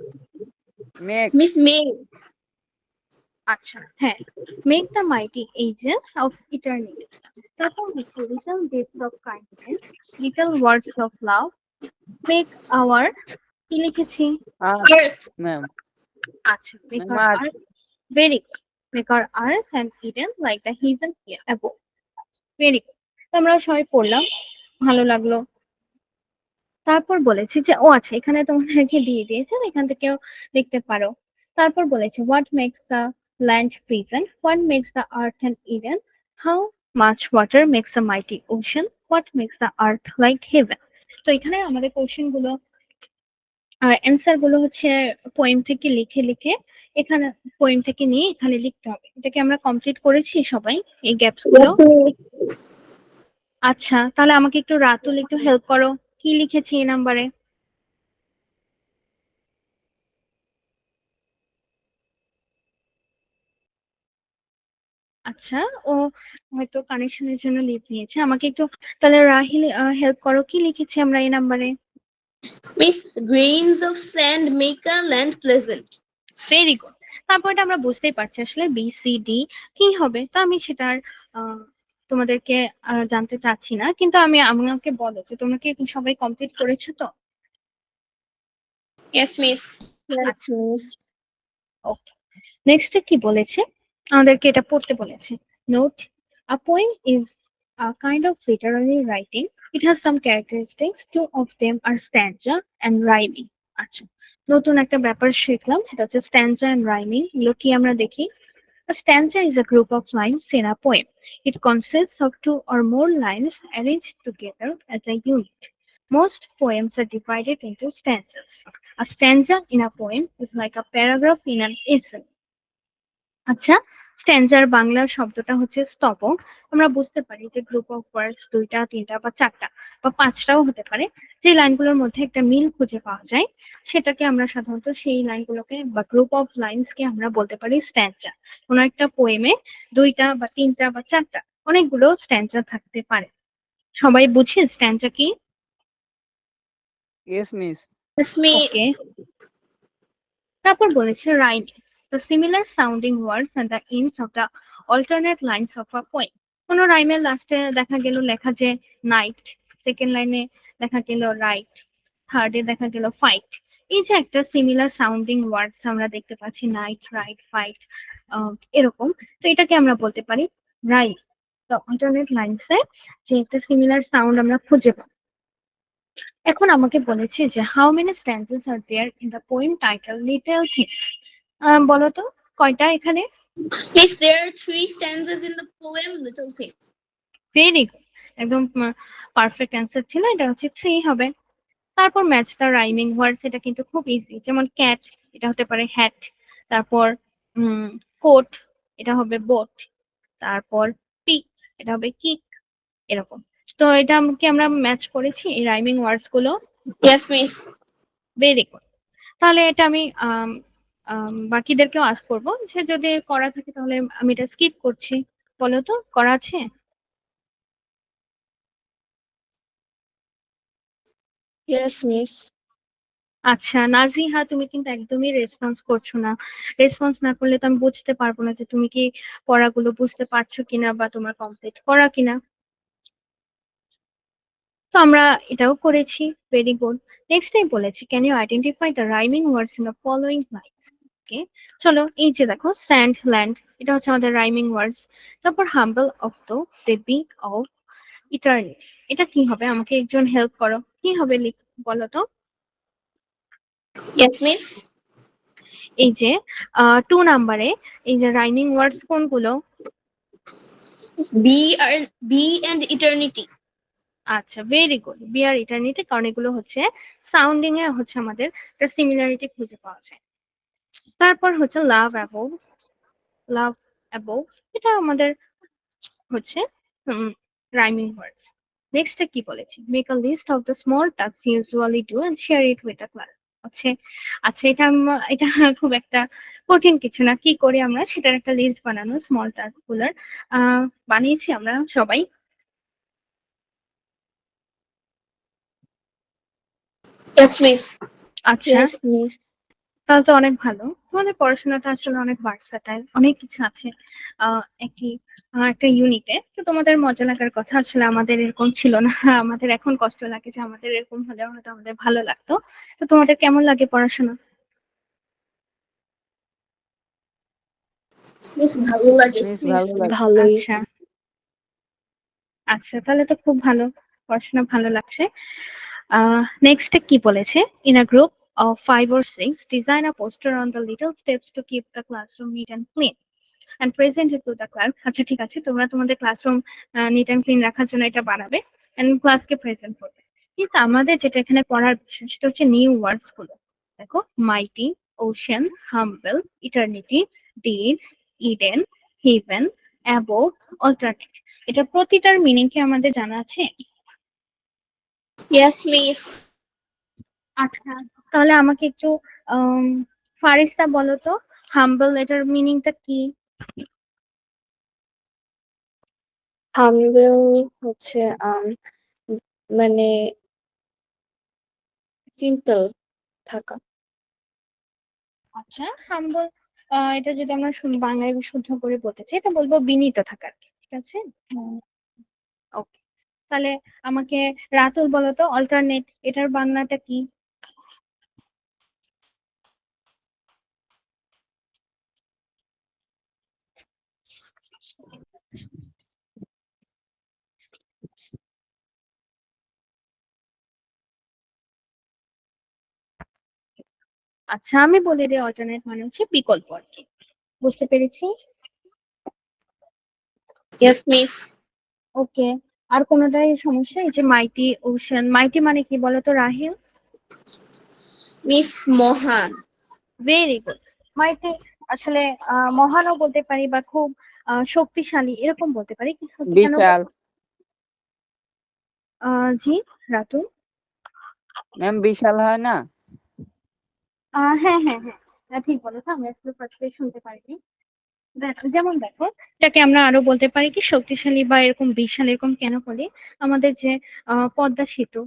Make. Miss, May. আচ্ছা হ্যাঁ, make the mighty ages of eternity. তারপর হচ্ছে little deeds of kindness, little words of love, make our, কি লিখেছি? Earth. Ma'am আচ্ছা, make ma'am our our earth, very good, make our earth and Eden like the heaven above. Very good, তো আমরা সবাই পড়লাম, ভালো লাগলো। তারপর বলেছে যে ও আচ্ছা, এখানে তোমাদেরকে দিয়ে দিয়েছে, এখান থেকেও লিখতে পারো। তারপর বলেছে what makes the land present, what makes the earth and Eden, how much water makes a mighty ocean, what makes the earth like heaven. তো এখানে আমাদের কোশ্চেন গুলো, অ্যান্সার গুলো হচ্ছে পোয়েম থেকে লিখে লিখে এখানে, পোয়েম থেকে নিয়ে এখানে লিখতে হবে। এটাকে আমরা কমপ্লিট করেছি সবাই, এই গ্যাপস গুলো। আচ্ছা, তাহলে আমাকে একটু রাতুল একটু হেল্প করো, কি লিখেছি এই নাম্বারে? আচ্ছা, ও হয়তো কানেকশনের জন্য লিভ নিয়েছে। আমাকে একটু তাহলে রাহিল হেল্প করো, কি লিখেছি আমরা এই নাম্বারে? Miss, grains of sand make a land pleasant. Very good. তারপর এটা আমরা বুঝতেই পারছি আসলে বি সি ডি কি হবে, তো আমি সেটার আহ, তোমাদেরকে জানতে চাচ্ছি না, কিন্তু আমি আমাকে বলো যে তোমরা কি সবাই কমপ্লিট করেছো তো? Yes, Miss. Yes, আচ্ছা, Miss. ওকে। নেক্সট কি বলেছে, আমাদেরকে এটা পড়তে বলেছে। Note, a poem is a kind of literary writing. It has some characteristics. Two of them are stanza and rhyming. আচ্ছা, নতুন একটা ব্যাপার শিখলাম, সেটা হচ্ছে stanza and rhyming। এগুলো কি আমরা দেখি। A stanza is a group of lines in a poem. It consists of two or more lines arranged together as a unit. Most poems are divided into stanzas. A stanza in a poem is like a paragraph in an essay. আচ্ছা, স্ট্যান্জার বাংলার শব্দটা হচ্ছে স্তবক। আমরা বুঝতে পারি যে group of words দুইটা, তিনটা বা চারটা বা পাঁচটাও হতে পারে, যে লাইনগুলোর মধ্যে একটা মিল খুঁজে পাওয়া যায়, সেটাকে আমরা সাধারণত সেই লাইনগুলোকে বা গ্রুপ অফ লাইন্স কে আমরা বলতে পারি স্ট্যান্জা। কোনো একটা পোয়েমে দুইটা বা তিনটা বা চারটা, অনেকগুলো স্ট্যান্জা থাকতে পারে। সবাই বুঝে স্ট্যান্জা কি? Yes miss Yes, Miss. Okay. তারপর বলেছে rhyming, the similar sounding words and the ends of the alternate lines of a poem. কোনো রাইমের লাস্টে দেখা গেল লেখা যে নাইট, সেকেন্ড লাইনে দেখা গেল রাইট, থার্ডে দেখা গেল ফাইট। এই যে একটা সিমিলার সাউন্ডিং ওয়ার্ডস আমরা দেখতে পাচ্ছি, নাইট, রাইট, ফাইট, এরকম, তো এটাকে আমরা বলতে পারি রাইম। দ্য অল্টারনেট লাইনসে যে একটা সিমিলার সাউন্ড আমরা খুঁজে পাবো। এখন আমাকে বলেছে যে how many stanzas are there in the poem title little things. বলো তো কয়টা এখানে? Miss, there are three stanzas in the poem Little Things. Very good, একদম পারফেক্ট অ্যান্সার ছিল, এটা হচ্ছে 3 হবে। তারপর ম্যাচ দ্য রাইমিং ওয়ার্ডস, এটা কিন্তু খুব ইজি, যেমন ক্যাট, এটা হতে পারে হ্যাট। তারপর কোট, এটা হবে বোট। তারপর পিক, এটা হবে কিক, এরকম। তো এটা কি আমরা ম্যাচ করেছি এই রাইমিং ওয়ার্ডস গুলো? Yes, Miss. Very good. তাহলে এটা আমি বাকিদেরকেও আস্ক করবো, যে যদি করা থাকে তাহলে আমি এটা স্কিপ করছি। বলো তো করা আছে? Yes, Miss. আচ্ছা নাজিহা, তুমি কিন্তু একদমই রেসপন্স করছো না। রেসপন্স না করলে তো আমি বুঝতে পারবো না যে তুমি কি পড়াগুলো বুঝতে পারছো কিনা বা তোমার কমপ্লিট করা কিনা। তো আমরা এটাও করেছি, ভেরি গুড। নেক্সট টাইম বলেছি can you identify the rhyming words in the following lines. Okay, চলো এই যে দেখো স্যান্ড, ল্যান্ড, এটা হচ্ছে আমাদের রাইমিং ওয়ার্ডস। তারপর humble of the big of eternity, এটা কি হবে? আমাকে একজন হেল্প করো, কি হবে বলো তো? Yes, Miss. এই যে 2 নাম্বারে এই যে রাইমিং ওয়ার্ডস কোনগুলো? B and eternity. আচ্ছা, ভেরি গুড, বি আর ইটার্নিটি, কারণ এগুলো হচ্ছে সাউন্ডিং এ হচ্ছে আমাদের একটা সিমিলারিটি খুঁজে পাওয়া যায়। তারপর হচ্ছে লাভ অ্যাবোভ, লাভ অ্যাবোভ, এটা আমাদের হচ্ছে রাইমিং ওয়ার্ডস। নেক্সট কি বলেছি, make a list of the small task usually do and share it with the class. হচ্ছে আচ্ছা, এটা খুব একটা কঠিন কিছু না, কি করি আমরা সেটার একটা লিস্ট বানানো, স্মল টাস্ক গুলার বানিয়েছি আমরা সবাই। Yes, Miss. আচ্ছা, Yes, Miss. তাহলে তো অনেক ভালো। তোমাদের পড়াশোনাটা আসলে অনেক ভার্সেটাইল, অনেক কিছু আছে একই একটা ইউনিটে। তো তোমাদের মজা লাগার কথা, আসলে আমাদের এরকম ছিল না। আমাদের এখন কষ্ট লাগে যে আমাদের এরকম হলে হয়তো আমাদের ভালো লাগতো। তো তোমাদের কেমন লাগে পড়াশোনা? মিস ভালো লাগে। মিস মিস ভালো লাগে। ভালোই। আচ্ছা আচ্ছা, তাহলে তো খুব ভালো, পড়াশোনা ভালো লাগছে। নেক্সট কি বলেছে, in a group of 5 or 6 design a poster on the little steps to keep the classroom neat and clean and present it to the class. আচ্ছা ঠিক আছে, তোমরা তোমাদের ক্লাসরুম নিট অ্যান্ড ক্লিন রাখার জন্য এটা বানাবে এন্ড ক্লাসকে প্রেজেন্ট করবে। কিন্তু আমাদের যেটা এখানে পড়ার বিষয় সেটা হচ্ছে নিউ ওয়ার্ডস গুলো। দেখো, mighty, ocean, humble, eternity, deeds, Eden, heaven, above, alternate. এটা প্রতিটার মিনিং কি আমাদের জানা আছে? Yes, miss. আচ্ছা, তাহলে আমাকে একটু আম, ফারিস্তা বলো তো, হাম্বল এটার মিনিংটা কি? হাম্বল হচ্ছে মানে সিম্পল থাকা। আচ্ছা, হাম্বল এটা যদি আমরা বাংলায় শুদ্ধ করে বলতে চাই, এটা বলবো বিনীত থাকা আর কি। ঠিক আছে, ওকে। তাহলে আমাকে রাতুল বলো তো, অল্টারনেট এটার বাংলাটা কি? আচ্ছা, আমি বলে দিই, অল্টারনেট মানে হচ্ছে বিকল্প আর কি। বুঝতে পেরেছি। Yes, miss. ওকে, আর কোনোটাই সমস্যা? এই যে মাইটি, ওশান, মাইটি মানে কি বলো তো Rahil? Miss Mohan. Very good. Mighty আসলে মহানও বলতে পারি বা খুব শক্তিশালী এরকম বলতে পারি, কিন্তু কেন বিশাল। জি রাতুল? ম্যাম বিশাল হয় না? হ্যাঁ হ্যাঁ হ্যাঁ, ঠিক বলেছো, আমি আসলে ফার্স্টে শুনতে পারিনি। দেখো, যেমন দেখো, এটাকে আমরা আরো বলতে পারি কি শক্তিশালী বা এরকম বিশাল, এরকম কেন বলি? আমাদের যে পদ্মা সেতু,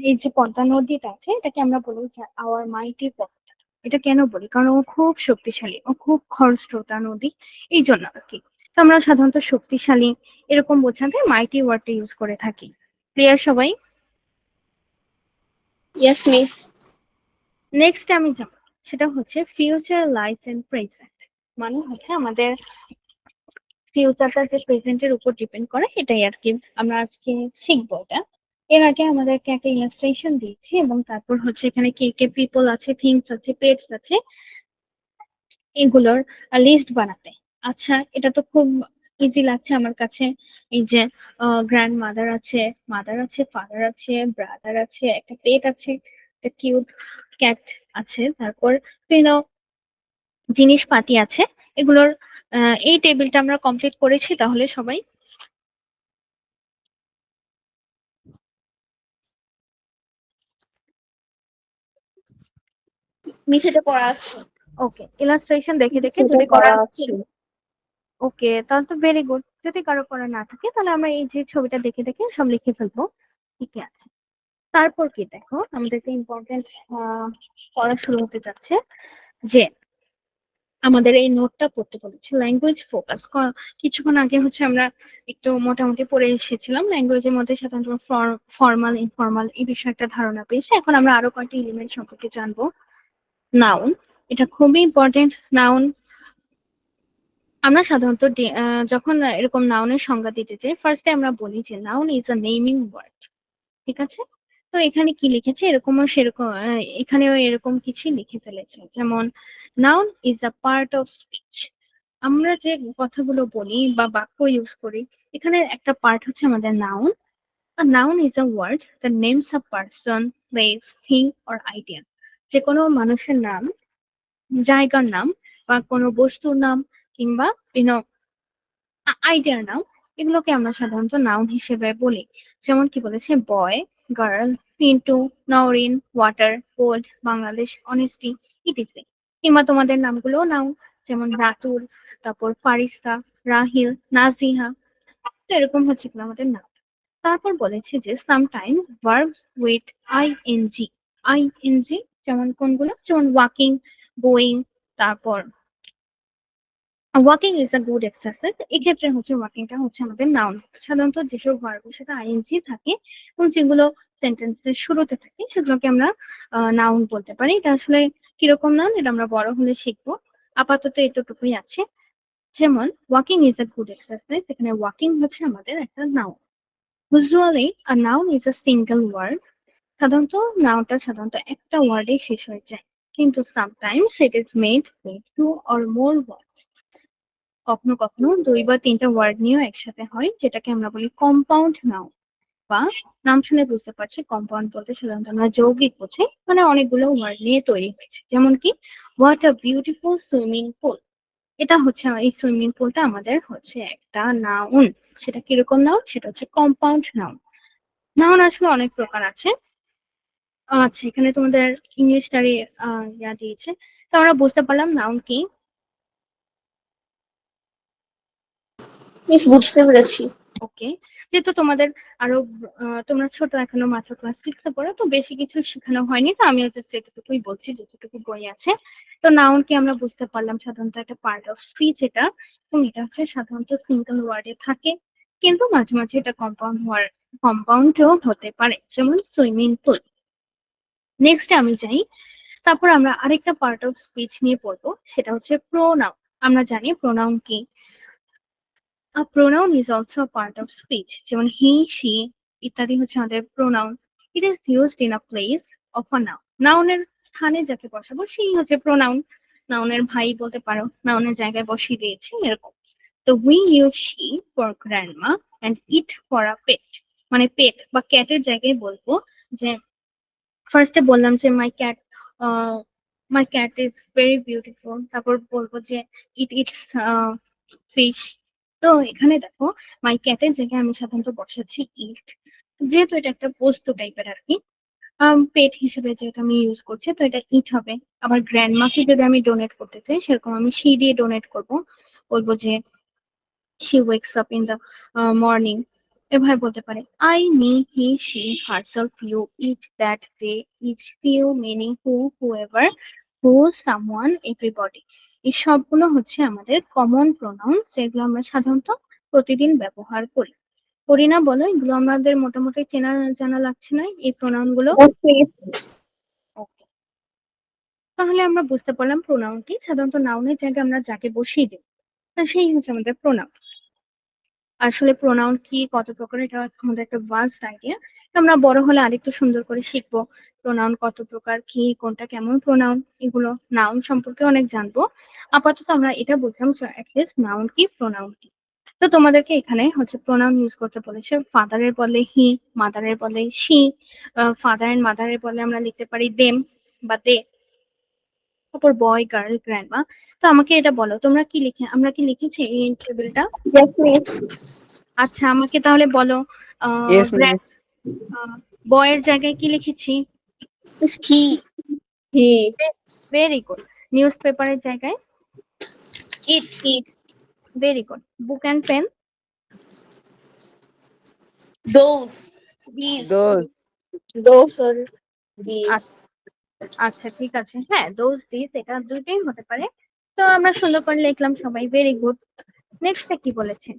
এই যে পদ্মা নদীটা আছে, এটাকে আমরা বলি যে আওয়ার মাইটি পদ্মা। এটা কেন বলি? কারণ ও খুব শক্তিশালী, ও খুব খরস্রোতা নদী, এই জন্য আর কি। তো আমরা সাধারণত শক্তিশালী এরকম বোঝাতে মাইটি ওয়ার্ডটা ইউজ করে থাকি। ক্লিয়ার সবাই? Yes, miss. নেক্সট আমি যাব, সেটা হচ্ছে ফিউচার লাইফ এন্ড প্রেজেন্ট। মানে হচ্ছে আমাদের ফিউচারটা যে প্রেজেন্টের উপর ডিপেন্ড করে, এটাই আর কি আমরা আজকে শিখবো এটা। এর আগে আমাদেরকে একটা ইলাস্ট্রেশন দিয়েছি, এবং তারপর হচ্ছে এখানে কে কে পিপল আছে, থিংস আছে, পেটস আছে, এগুলোর লিস্ট বানাতে। আচ্ছা, এটা তো খুব ইজি লাগছে আমার কাছে। এই যে গ্র্যান্ড মাদার আছে, মাদার আছে, ফাদার আছে, ব্রাদার আছে, একটা পেট আছে, একটা কিউট ক্যাট আছে, তারপর বিভিন্ন জিনিসপাতি আছে। এগুলোর এই টেবিলটা আমরা কমপ্লিট করেছি তাহলে সবাই? Miss এটা পড়া আছে। ওকে, ইলাস্ট্রেশন দেখে দেখে সেটা যদি করা করা আছে। ওকে, তাহলে তো ভেরি গুড। যদি কারো করা না থাকে তাহলে আমরা এই যে ছবিটা দেখে দেখে সব লিখে ফেলবো। ঠিক আছে, তারপর কি দেখো, আমাদেরকে ইম্পর্টেন্ট পড়া শুরু হতে যাচ্ছে, যে আমাদের এই নোটটা পড়তে বলেছে ল্যাঙ্গুয়েজ ফোকাস। কিছুক্ষণ আগে হচ্ছে আমরা একটু মোটামুটি পড়ে এসেছিলাম, ল্যাঙ্গুয়েজের মধ্যে সাধারণত ফর্মাল, ইনফর্মাল এই বিষয়ে একটা ধারণা পেয়েছি। এখন আমরা আরো কয়েকটি এলিমেন্ট সম্পর্কে জানবো। নাউন, এটা খুবই ইম্পর্টেন্ট। নাউন আমরা সাধারণত যখন এরকম নাউনের সংজ্ঞা দিতে চাই, ফার্স্টে আমরা বলি যে noun is a naming word. ঠিক আছে, তো এখানে কি লিখেছে, এরকমও সেরকম এখানেও এরকম কিছুই লিখে ফেলেছে, যেমন noun is a part of speech. আমরা যে কথাগুলো বলি বা বাক্য ইউজ করি, এখানে একটা পার্ট হচ্ছে আমাদের noun. A noun is a word that names a person, place, thing or idea. যে কোনো মানুষের নাম, জায়গার নাম, বা কোনো বস্তুর নাম, কিংবা আইডিয়ার নাম, এগুলোকে আমরা সাধারণত নাউন হিসেবে বলি। যেমন কি বলেছে, boy, girl, Pintu, Nowrin, water, gold, Bangladesh, honesty, ETC. কিংবা তোমাদের নামগুলো নাউন, যেমন রাতুল, তারপর ফারিস্তা, রাহিল, নাজিহা। তো এরকম হচ্ছে কি আমাদের নাম। তারপর বলেছে যে sometimes verbs with I N G. I N G যেমন কোনগুলো, যেমন ওয়াকিং, গোয়িং, তারপর walking is a good exercise. এক্ষেত্রে হচ্ছে ওয়াকিংটা হচ্ছে আমাদের নাউন। সাধারণত যেসব ভার্বের সাথে আইএনজি থাকে এবং যেগুলো সেন্টেন্সের শুরুতে থাকে সেগুলোকে আমরা নাউন বলতে পারি। এটা আসলে কিরকম নাউন এটা আমরা বড় হলে শিখবো। আপাতত এতটুকুই আছে। যেমন walking is a good exercise, এখানে ওয়াকিং হচ্ছে আমাদের একটা noun. Usually a noun is a single word. সাধারণত নাউনটা সাধারণত একটা ওয়ার্ডে শেষ হয়ে যায়, কিন্তু sometimes it is made with two or more word. কখনো কখনো 2 বা 3টা ওয়ার্ড নিয়েও একসাথে হয়, যেটাকে আমরা বলি কম্পাউন্ড নাউন। বা নাম শুনে বুঝতে পারছি কম্পাউন্ড বলতে সাধারণত আমরা যৌগিক বোঝাই, মানে অনেকগুলো ওয়ার্ড নিয়ে তৈরি হয়েছে। যেমন কি what a beautiful swimming pool, এটা হচ্ছে এই সুইমিং পুলটা আমাদের হচ্ছে একটা নাউন। সেটা কিরকম নাউন? সেটা হচ্ছে কম্পাউন্ড নাউন। নাউন আসলে অনেক প্রকার আছে। আচ্ছা, এখানে তোমাদের ইংলিশটারই ইয়া দিয়েছে, তো আমরা বুঝতে পারলাম নাউন কি। মিস বুঝতে পেরেছি। ওকে, যেহেতু তোমাদের আরো তোমরা ছোট, এখনো মাত্র ক্লাস 6 এ পড়ো, তো বেশি কিছু শেখানো হয়নি, তো আমিও জাস্ট এতটুকুই বলছি যতটুকু বই আছে। তো নাউন কি আমরা বুঝতে পারলাম সাধারণত একটা পার্ট অফ স্পিচ এটা, এবং এটা হচ্ছে সাধারণত সিঙ্গেল ওয়ার্ডে থাকে, কিন্তু মাঝে মাঝে এটা কম্পাউন্ডও হতে পারে, যেমন সুইমিং পুল। নেক্সট আমি যাই, তারপর আমরা আরেকটা পার্ট অফ স্পিচ নিয়ে পড়বো, সেটা হচ্ছে প্রোনাউন। আমরা জানি প্রোনাউন কি। A pronoun is also a part of speech. যেমন he, she ইত্যাদি হচ্ছে আমাদের pronoun. It is used in a place of a noun. নাউনের স্থানে যাকে বসাবো সেই হচ্ছে pronoun. নাউনের ভাই বলতে পারো, নাউনের জায়গায় বসিয়ে দিয়েছি এরকম। তো we use she for grandma and it for a pet. মানে পেট বা ক্যাটের জায়গায় বলবো যে, ফার্স্টে বললাম যে মাই ক্যাট ইজ ভেরি বিউটিফুল, তারপর বলবো যে ইট ইটস ফিশ। তো এখানে দেখো মাই ক্যাটের জায়গায় আমি সাধারণত বসাচ্ছি ইট, যেহেতু এটা একটা বস্তু টাইপের আর কি। পেট হিসেবে যেহেতু আমি ইউজ করছি, তো এটা ইট হবে। আবার গ্র্যান্ডমাকে যদি আমি ডোনেট করতে চাই, সেরকম আমি শি দিয়ে ডোনেট করবো, বলবো যে she wakes up in the morning. এভাবে বলতে পারে I, me, he, she, herself, you, it, that, they, each, few, many, who, whoever, who, someone, everybody. এই সবগুলো হচ্ছে আমাদের কমন প্রোনাউন্স, যেগুলো আমরা সাধারণত প্রতিদিন ব্যবহার করি। করি না বলো? এগুলো আমাদের মোটামুটি চেনা জানা লাগছে না এই প্রোনাউন গুলো? ওকে, তাহলে আমরা বুঝতে পারলাম প্রোনাউন কি। সাধারণত নাউনের জায়গায় আমরা যাকে বসিয়ে দিই, তা সেই হচ্ছে আমাদের প্রোনাউন। আসলে প্রোনাউন কি, কত প্রকার, এটা আমাদের একটা ভাস্ট আইডিয়া। আমরা বড় হলে আরেকটু সুন্দর করে শিখবো প্রোনাউন কত প্রকার, কি কোনটা কেমন প্রোনাউন, এগুলো নাউন সম্পর্কে অনেক জানবো। আপাতত আমরা এটা বুঝলাম অ্যাটলিস্ট নাউন কি, প্রোনাউন কি। তো তোমাদেরকে এখানে হচ্ছে প্রোনাউন ইউজ করতে বলেছে। ফাদারের বলে হি, মাদারের বলে শি, ফাদার এন্ড মাদারের বলে আমরা লিখতে পারি দেম বা দে। তারপর বয়, গার্ল, গ্র্যান্ডমা। তো আমাকে এটা বলো, তোমরা কি লিখে, আমরা কি লিখেছি এই টেবিলটা? Yes, miss. আচ্ছা, আমাকে তাহলে বলো Yes, miss. বয়ের জায়গায় কি লিখেছি? Miss he. He. Very good. নিউজ পেপারের জায়গায়? It. It. Very good. Book and pen? Those. These. Those. Those or these. আচ্ছা ঠিক আছে, হ্যাঁ দোজ দিস, এটা দুইটাই হতে পারে। তো আমরা সুন্দর করে লিখলাম সবাই, ভেরি গুড। নেক্সটটা কি বলেছে?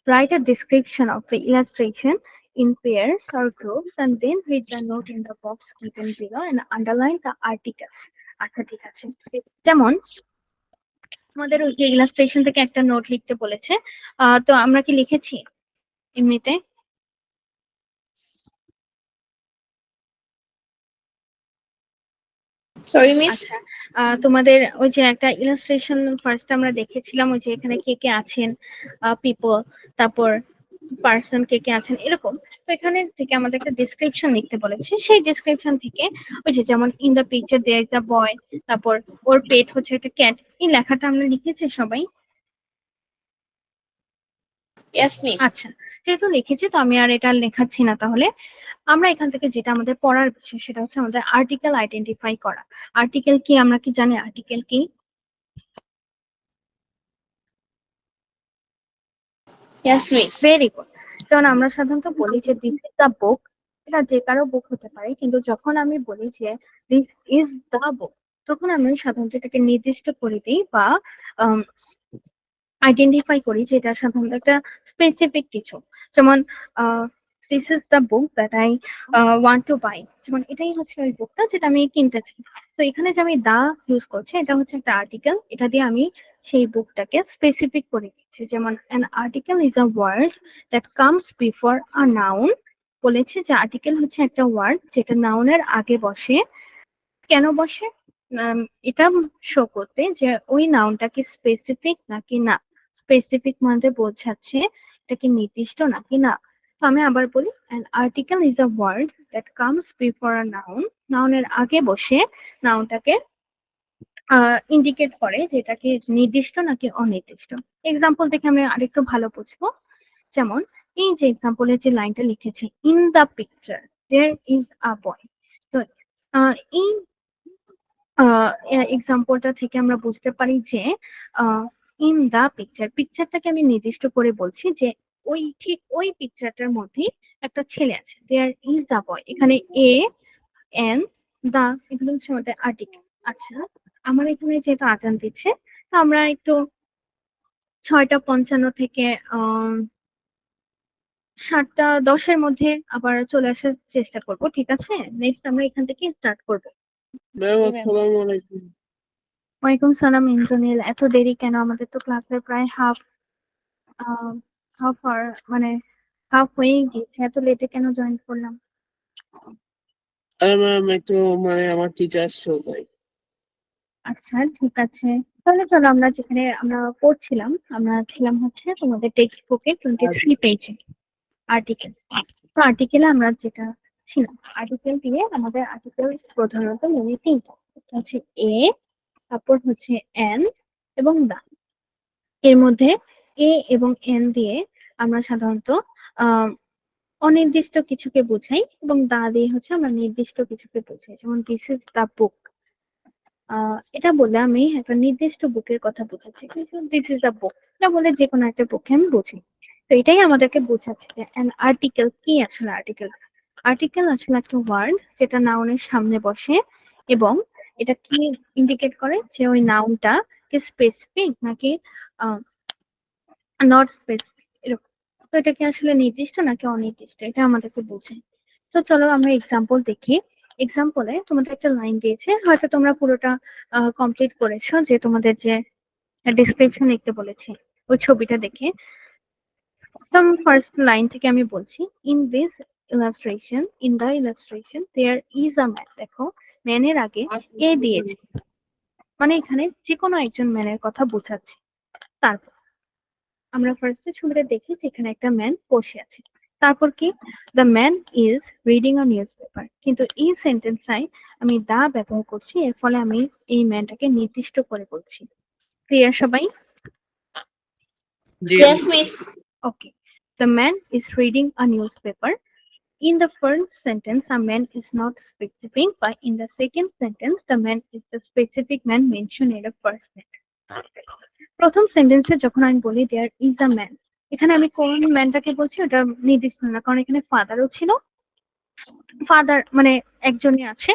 Write a description of the illustration in pairs or groups and then read the note in the box given below and underline the articles. আচ্ছা ঠিক আছে, যেমন আমাদের ওই যে ইলাস্ট্রেশন থেকে একটা নোট লিখতে বলেছে, তো আমরা কি লিখেছি এমনিতে? Sorry, miss. আচ্ছা, তোমাদের ওই যে একটা ইলাস্ট্রেশন ফার্স্ট আমরা দেখেছিলাম, ওই যে এখানে কে কে আছেন, পিপল, তারপর পার্সন, কে কে আছেন এরকম। তো এখানে থেকে আমাদের একটা ডেসক্রিপশন লিখতে বলেছে, সেই ডেসক্রিপশন থেকে ওই যে যেমন in the picture there is a boy, তারপর ওর পেট হচ্ছে একটা ক্যাট, এই লেখাটা আমরা লিখেছি সবাই? Yes, miss. আচ্ছা, যেহেতু লিখেছি তো আমি আর এটা লেখাচ্ছি না। তাহলে আমরা এখান থেকে যেটা আমাদের পড়ার বিষয়, সেটা হচ্ছে আমাদের আর্টিকেল আইডেন্টিফাই করা। আর্টিকেল কি আমরা কি জানি? আর্টিকেল কি? Yes, miss. Very good. কারণ আমরা সাধারণত বলি যে দিস ইজ দ্য বুক, এটা যে কারো বুক হতে পারে, কিন্তু যখন আমি বলি যে দিস ইজ দ্য বুক, তখন আমি সাধারণত এটাকে নির্দিষ্ট করে দিই বা আইডেন্টিফাই করি যে এটা সাধারণত একটা স্পেসিফিক কিছু। যেমন this is the book that I want to buy, যেমন এটাই হচ্ছে ওই বুকটা যেটা আমি কিনতে চাই। তো এখানে যে আমি দা ইউজ করছি এটা হচ্ছে একটা আর্টিকেল, এটা দিয়ে আমি সেই বুকটাকে স্পেসিফিক করে দিচ্ছি। যেমন an article is a word that comes before a noun, বলেছে যে আর্টিকেল হচ্ছে একটা ওয়ার্ড যেটা নাউনের আগে বসে। কেন বসে? এটা শো করতে যে ওই নাউনটা কি স্পেসিফিক নাকি না। স্পেসিফিক মানে বোঝাচ্ছে এটা কি নির্দিষ্ট নাকি না। তো আমি আবার বলি, an article is a word that comes before a noun, নাউনের আগে বসে নাউনটাকে ইন্ডিকেট করে যে এটা কি নির্দিষ্ট নাকি অনির্দিষ্ট। এক্সাম্পল দেখে আমরা আরেকটু ভালো বুঝবো। যেমন এই যে এক্সাম্পলের যে লাইনটা লিখেছি, in the picture there is a boy. তো এই এক্সাম্পলটা থেকে আমরা বুঝতে পারি যে ইন দা পিকচার, পিকচারটাকে আমি নির্দিষ্ট করে বলছি যে ওই ঠিক ওই পিকচারটার মধ্যে একটা ছেলে আছে। দেয়ার ইজ দা বয়, এখানে এ এন দা এগুলো হচ্ছে আমাদের আর্টিকেল। আচ্ছা, আমার এখানে যেহেতু আজান দিচ্ছে, তো আমরা একটু 6:55 থেকে 7:10 মধ্যে আবার চলে আসার চেষ্টা করব, ঠিক আছে? নেক্সট আমরা এখান থেকে স্টার্ট করবো। ম্যাম আসসালামু আলাইকুম। ওয়ালাইকুম সালাম ইন্দ্রনীল, এত দেরি কেন? আমাদের তো ক্লাসের প্রায় হাফ আর মানে হাফ হয়েই গিয়েছে, এত লেটে কেন জয়েন করলাম? আরে ম্যাম একটু আমার টিচার শো তাই। আচ্ছা ঠিক আছে, তাহলে চলো আমরা যেখানে আমরা পড়ছিলাম, আমরা ছিলাম হচ্ছে তোমাদের টেক্সট বুকে 23 পেজে আর্টিকেল। তো আর্টিকেলে আমরা যেটা ছিলাম, আর্টিকেল দিয়ে আমাদের আর্টিকেল প্রধানত মেনে তিনটা, একটা হচ্ছে এ, তারপর হচ্ছে এন এবং দা। এর মধ্যে এ এবং এন দিয়ে আমরা সাধারণত আহ অনির্দিষ্ট কিছুকে বোঝাই এবং দা দিয়ে হচ্ছে আমরা নির্দিষ্ট কিছুকে বোঝাই। যেমন দিস ইজ দা বুক, এটা বলে আমি একটা নির্দিষ্ট বুকের কথা বোঝাচ্ছি, কিন্তু দিস ইজ দা বুক এটা বলে যে কোনো একটা বুককে আমি বুঝি। তো এটাই আমাদেরকে বোঝাচ্ছে যে অ্যান আর্টিকেল কি। আসলে আর্টিকেল আর্টিকেল আসলে একটা ওয়ার্ড যেটা নাউনের সামনে বসে এবং এটা কি ইন্ডিকেট করে যে ওই নাউনটা কি স্পেসিফিক নাকি নট স্পেসিফিক, এরকম। তো এটা কি আসলে নির্দিষ্ট নাকি অনির্দিষ্ট, এটা আমাদেরকে বোঝায়। তো চলো আমরা এক্সাম্পল দেখি। এক্সাম্পলে তোমাদের একটা লাইন দিয়েছে, হয়তো তোমরা পুরোটা কমপ্লিট করেছো, যে তোমাদের যে ডিসক্রিপশন লিখতে বলেছি ওই ছবিটা দেখে। তো ফার্স্ট লাইন থেকে আমি বলছি, in this illustration, in the illustration there is a man. দেখো ম্যানের আগে এ দিয়েছে, মানে এখানে যে কোনো একজন ম্যানের কথা বোঝাচ্ছে। তারপর আমরা ফার্স্টে ছবিটা দেখি যেখানে একটা ম্যান বসে আছে। তারপর কি, the man is reading a news paper, কিন্তু এই সেন্টেন্সটাই আমি দা ব্যবহার করছি, এর ফলে আমি এই ম্যানটাকে নির্দিষ্ট করে বলছি। ক্লিয়ার সবাই? Yes, miss. Okay. The man is reading a newspaper. In the first sentence, a man is not specific, but in the second sentence, the man is the specific man mentioned in the first sentence. প্রথম সেন্টেন্সে যখন আমি বলি দেয়ার is a man, এখানে আমি কোন ম্যানটাকে বলছি ওটা নির্দিষ্ট না, কারণ এখানে ফাদারও ছিল, ফাদার মানে একজনই আছে।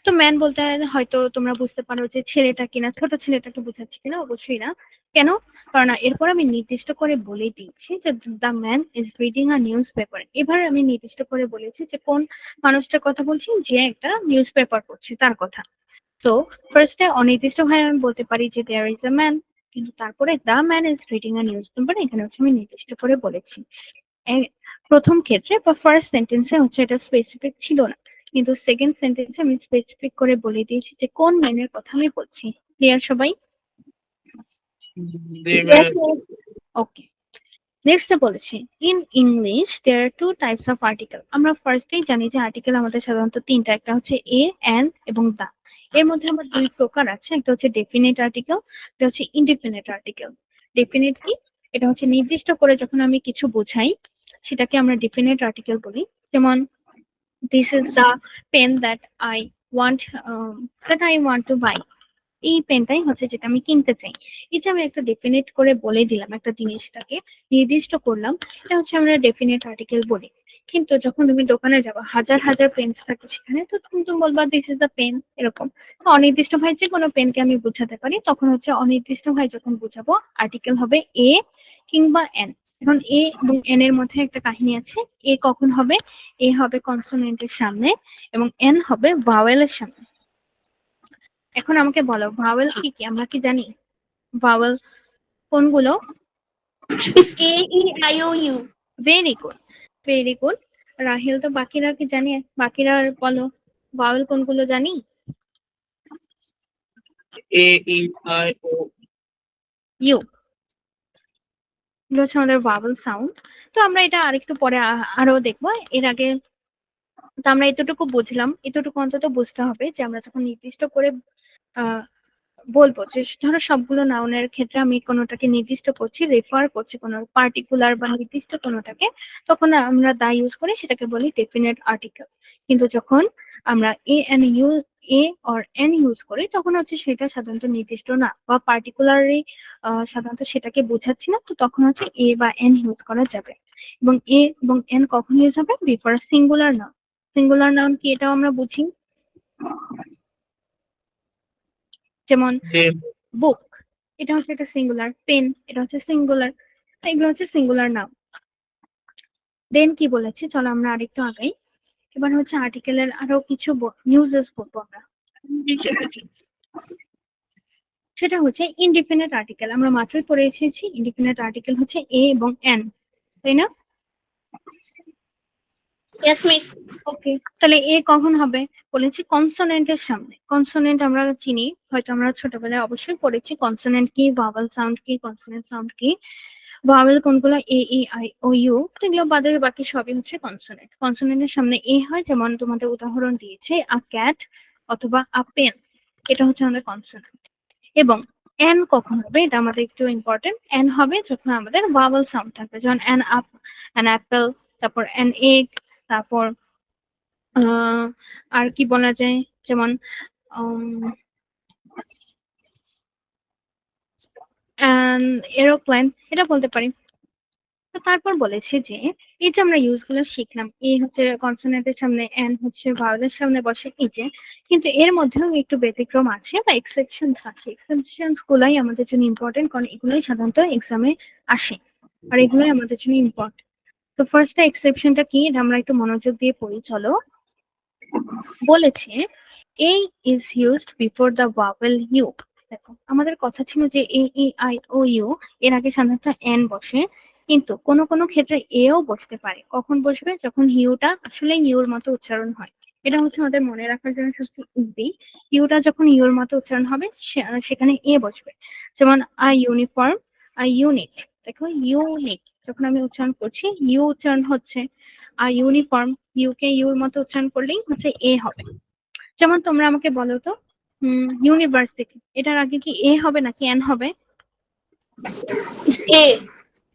তো ম্যান বলতে হয়তো তোমরা বুঝতে পারো যে ছেলেটা কিনা, ছোট ছেলেটাকে বোঝাচ্ছি কিনা, অবশ্যই না। কেন? কারণ এরপর আমি নির্দিষ্ট করে বলে দিচ্ছি যে the man is reading a news paper. এবার আমি নির্দিষ্ট করে বলেছি যে কোন মানুষটার কথা বলছি, যে একটা নিউজ পেপার পড়ছে তার কথা। তো ফার্স্টে অনির্দিষ্ট ভাবে আমি বলতে পারি যে দেয়ার ইজ আ ম্যান, কিন্তু তারপরে the man is reading a news paper এখানে হচ্ছে আমি নির্দিষ্ট করে বলেছি। প্রথম ক্ষেত্রে বা ফার্স্ট সেন্টেন্সে হচ্ছে এটা স্পেসিফিক ছিল না, কিন্তু সেকেন্ড সেন্টেন্সে আমি স্পেসিফিক করে বলে দিয়েছি যে কোন ম্যানের কথা আমি বলছি। ক্লিয়ার সবাই? ওকে, নেক্সট বলেছি, in English there are two types of article. আমরা ফার্স্টেই জানি যে আর্টিকেল আমাদের সাধারণত তিনটা, একটা হচ্ছে এ, এন এবং দা। এর মধ্যে আমার দুই প্রকার আছে, একটা হচ্ছে ডেফিনিট আর্টিকেল, একটা হচ্ছে ইনডিফিনিট আর্টিকেল। ডেফিনিট কি? এটা হচ্ছে নির্দিষ্ট করে যখন আমি কিছু বোঝাই সেটাকে আমরা ডেফিনিট আর্টিকেল বলি। যেমন this is the pen that I want to buy, এই পেনটাই হচ্ছে যেটা আমি কিনতে চাই। এই যে আমি একটা ডেফিনেট করে বলে দিলাম একটা জিনিসটাকে নির্দিষ্ট করলাম, এটা হচ্ছে আমরা ডেফিনেট আর্টিকেল বলি। কিন্তু যখন তুমি দোকানে যাবে হাজার হাজার পেন থাকে সেখানে, তো তুমি বলবা দিস ইজ দ্য পেন, এরকম। তো অনির্দিষ্ট ভাই যে কোনো পেনকে আমি বোঝাতে পারি, তখন হচ্ছে অনির্দিষ্ট ভাই যখন বোঝাবো আর্টিকেল হবে এ কিংবা এন। এখন এ এবং এন এর মধ্যে একটা কাহিনী আছে। এ কখন হবে? এ হবে কনসোনেন্টের সামনে এবং এন হবে ভাওয়েলের সামনে। এখন আমাকে বলো ভাওয়েল কি কি, আমরা কি জানি ভাওয়েল কোনগুলো? Miss A, E, I, O, U. Very good, very good. Rahil, তো বাকিরা কি জানি? বাকিরা বলো ভাওয়েল কোনগুলো জানি? A, E, I, O. U, এগুলো হচ্ছে আমাদের ভাওয়েল সাউন্ড। তো আমরা এটা আরেকটু পরে আরো দেখবো। এর আগে তো আমরা এতটুকু বুঝলাম, এতটুকু অন্তত বুঝতে হবে যে আমরা যখন নির্দিষ্ট করে আহ বলবো যে ধরো সবগুলো নাউনের ক্ষেত্রে আমি কোনোটাকে নির্দিষ্ট করছি, রেফার করছি কোনো পার্টিকুলার বা নির্দিষ্ট কোনোটাকে, তখন আমরা দা ইউজ করে সেটাকে বলি ডেফিনেট আর্টিকেল। কিন্তু যখন আমরা A N U, a or N use করি, তখন হচ্ছে সেটা সাধারণত নির্দিষ্ট না বা পার্টিকুলারলি সাধারণত সেটাকে বোঝাচ্ছি না, তো তখন হচ্ছে এ বা এন ইউজ করা যাবে। এবং এ এবং এন কখন ইউজ হবে? Before singular noun. Singular noun কি এটাও আমরা বুঝি, যেমন Them. বুক, এটা হচ্ছে একটা সিঙ্গুলার। পেন, এটা হচ্ছে সিঙ্গুলার। এগুলো হচ্ছে সিঙ্গুলার নাউন। দেন কি বলেছি, চলো আমরা আরেকটু আগাই। এবার হচ্ছে আর্টিকেলের আরো কিছু নিউজেস বলবো আমরা। সেটা হচ্ছে ইনডিফিনিট আর্টিকেল। আমরা মাত্রই পড়ে এসেছি ইনডিফিনিট আর্টিকেল হচ্ছে এ এবং এন, তাই না? Yes, Miss. ওকে, তাহলে এ কখন হবে? বলেছি কনসোনেন্টের সামনে। কনসোনেন্ট আমরা চিনি, হয়তো আমরা ছোটবেলায় অবশ্যই পড়েছি কনসোনেন্ট কি, ভাওয়েল সাউন্ড কি, কনসোনেন্ট সাউন্ড কি। ভাওয়েল কোনগুলো? এ, ই, আই, ও, ইউ। এগুলো বাদে বাকি সবই হচ্ছে কনসোনেন্ট। কনসোনেন্টের সামনে এ হয়, যেমন তোমাদের উদাহরণ দিয়েছে আ ক্যাট অথবা আ পেন, এটা হচ্ছে আমাদের কনসোনেন্ট। এবং এন কখন হবে? এটা আমাদের একটু ইম্পর্টেন্ট। এন হবে যখন আমাদের ভাওয়েল সাউন্ড থাকবে, যেমন অ্যান আপ, অ্যান অ্যাপেল, তারপর অ্যান এগ, তারপর আর কি বলা যায়, যেমন এরোপ্লেন, এটা বলতে পারি। তো তারপর বলেছে যে এই যে আমরা ইউজ গুলো শিখলাম, এ হচ্ছে কনসোনেন্টের সামনে, এন হচ্ছে ভাওয়েলের সামনে বসে, এই যে, কিন্তু এর মধ্যেও একটু ব্যতিক্রম আছে বা এক্সেপশন আছে। এক্সেপশন গুলাই আমাদের জন্য ইম্পর্টেন্ট, কারণ এগুলোই সাধারণত এক্সামে আসে আর এগুলোই আমাদের জন্য ইম্পর্টেন্ট। তো ফার্স্ট এক্সেপশনটা কি, এটা আমরা একটু মনোযোগ দিয়ে পড়ি চলো। বলেছে a is used before the vowel U. দেখো আমাদের কথা ছিল যে এ, ই, আই, ও, ইউ এর আগে সাধারণত এন বসে, কিন্তু কোনো কোনো ক্ষেত্রে এও বসতে পারে। কখন বসবে? যখন ইউটা আসলে ইউর মতো উচ্চারণ হয়। এটা হচ্ছে আমাদের মনে রাখার জন্য সবচেয়ে ইজি। ইউটা যখন ইউর মতো উচ্চারণ হবে সেখানে এ বসবে। যেমন আই ইউনিফর্ম, আই ইউনিট। দেখো ইউনিট যখন আমি উচ্চারণ করছি ইউ উচ্চারণ হচ্ছে, আর ইউনিফর্ম ইউকে ইউর মতো উচ্চারণ করলেই হচ্ছে এ হবে। যেমন তোমরা আমাকে বলো তো ইউনিভার্সিটি, এটার আগে কি এ হবে নাকি এন হবে? Miss A.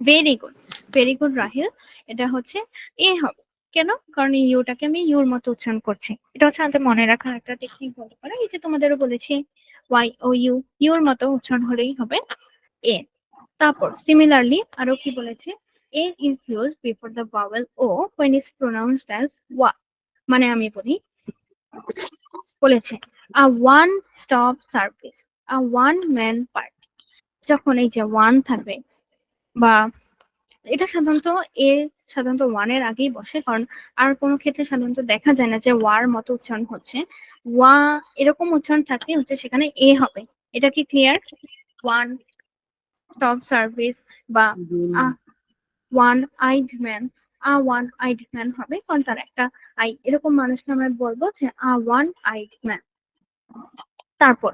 Very good, very good Rahil, এটা হচ্ছে এ হবে। কেন? কারণ এই ইউটাকে আমি ইউর মতো উচ্চারণ করছি। এটা হচ্ছে আমাদের মনে রাখার একটা টেকনিক বলতে পারো। এই যে তোমাদেরও বলেছি ওয়াই ও ইউ, ইউর মতো উচ্চারণ হলেই হবে এ। তারপর সিমিলারলি আরো কি বলেছে, a is used before the vowel O when is pronounced as ওয়া। মানে আমি বলি, বলেছে a one stop service, a one man party। যখন এই যে ওয়ান থাকবে বা এটা সাধারণত এ সাধারণত ওয়ান এর আগেই বসে, কারণ আর কোনো ক্ষেত্রে সাধারণত দেখা যায় না যে ওয়ার মতো উচ্চারণ হচ্ছে। ওয়া এরকম উচ্চারণ থাকলে হচ্ছে সেখানে এ হবে। এটা কি ক্লিয়ার? ওয়ান স্টপ সার্ভিস বা one eyed man, one eyed man হবে, কারণ তার একটা আই। এরকম মানুষকে আমরা বলবো যে ওয়ান আইড ম্যান। তারপর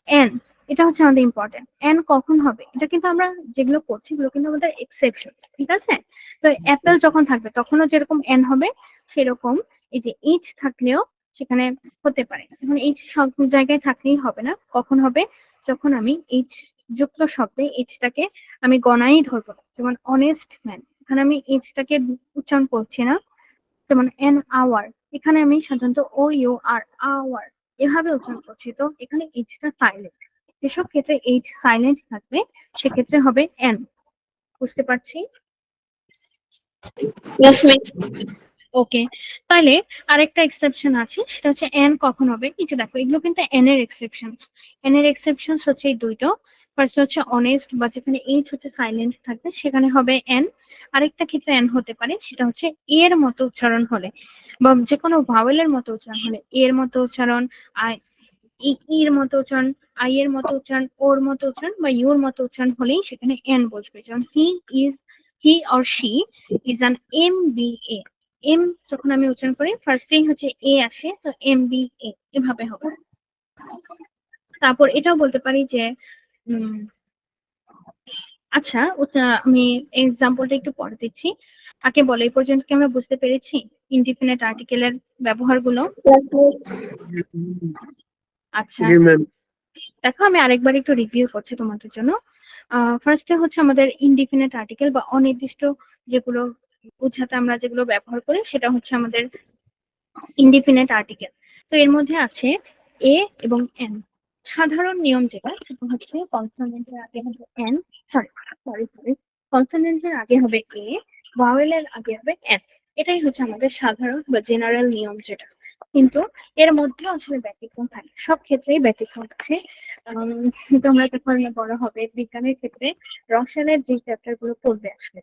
এন, এটা হচ্ছে আমাদের ইম্পর্টেন্ট। এন কখন হবে? এটা কিন্তু আমরা যেগুলো করছি এগুলো কিন্তু আমাদের এক্সেপশন, ঠিক আছে? তো অ্যাপেল যখন থাকবে তখনও যেরকম এন হবে, সেরকম এই যে ইচ থাকলেও সেখানে হতে পারে। এখন এইচ সব জায়গায় থাকলেই হবে না। কখন হবে? যখন আমি এইচ যুক্ত শব্দে এইচটাকে আমি গণাই ধরবো না। যেমন অনেস্ট ম্যান, এখানে আমি এইচটাকে উচ্চারণ করছি না। যেমন এন আওয়ার, এখানে আমি সাধারণত ও ইউ আর আওয়ার এভাবে উচ্চারণ করছি, তো এখানে এইচটা সাইলেন্ট। যেসব ক্ষেত্রে এইচ সাইলেন্ট থাকবে সেক্ষেত্রে হবে এন। বুঝতে পারছি? Yes, miss. ওকে, তাহলে আরেকটা এক্সেপশন আছে, সেটা হচ্ছে এন কখন হবে। এই যে দেখো, এগুলো কিন্তু এন এর এক্সেপশন। এন এর এক্সেপশন হচ্ছে এই দুইটা। ফার্স্ট হচ্ছে অনেস্ট, বা যেখানে এইচ হচ্ছে সাইলেন্ট থাকবে সেখানে হবে এন। আরেকটা ক্ষেত্রে এন হতে পারে, সেটা হচ্ছে এ এর মতো উচ্চারণ হলে, বা যে কোনো ভাওয়েলের মতো উচ্চারণ হলে, এ এর মতো উচ্চারণ, আই এর মতো উচ্চারণ, আই এর মতো উচ্চারণ, ওর মতো উচ্চারণ, বা ইউর মতো উচ্চারণ হলেই সেখানে এন বসবে। যেমন he or she is an M B A. M যখন আমি উচ্চারণ করি ফার্স্টেই হচ্ছে এ আসে, তো এম বি এ এভাবে হবে। তারপর এটাও বলতে পারি যে উম, আচ্ছা আমি এক্সাম্পলটা একটু পরে দিচ্ছি, আগে বলো এই পর্যন্ত কি আমরা বুঝতে পেরেছি ইনডিফিনিট আর্টিকেলের ব্যবহারগুলো? Yes, miss. আচ্ছা, জি ম্যাম। দেখো আমি আরেকবার একটু রিভিউ করছি তোমাদের জন্য। ফার্স্টে হচ্ছে আমাদের ইনডিফিনিট আর্টিকেল বা অনির্দিষ্ট যেগুলো বোঝাতে আমরা যেগুলো ব্যবহার করি সেটা হচ্ছে আমাদের ইনডিফিনিট আর্টিকেল। তো এর মধ্যে আছে এ এবং এন। সাধারণ নিয়ম যেটা সেটা হচ্ছে কনসোনেন্টের আগে হবে এন, সরি সরি সরি কনসোনেন্টের আগে হবে এ, ভাওয়েলের আগে হবে এন। এটাই হচ্ছে আমাদের সাধারণ বা জেনারেল নিয়ম যেটা। কিন্তু এর মধ্যে আসলে ব্যতিক্রম থাকে, সব ক্ষেত্রেই ব্যতিক্রম আছে। তোমরা যখন বড় হবে বিজ্ঞানের ক্ষেত্রে রসায়নের যে চ্যাপ্টার গুলো পড়বে আসলে,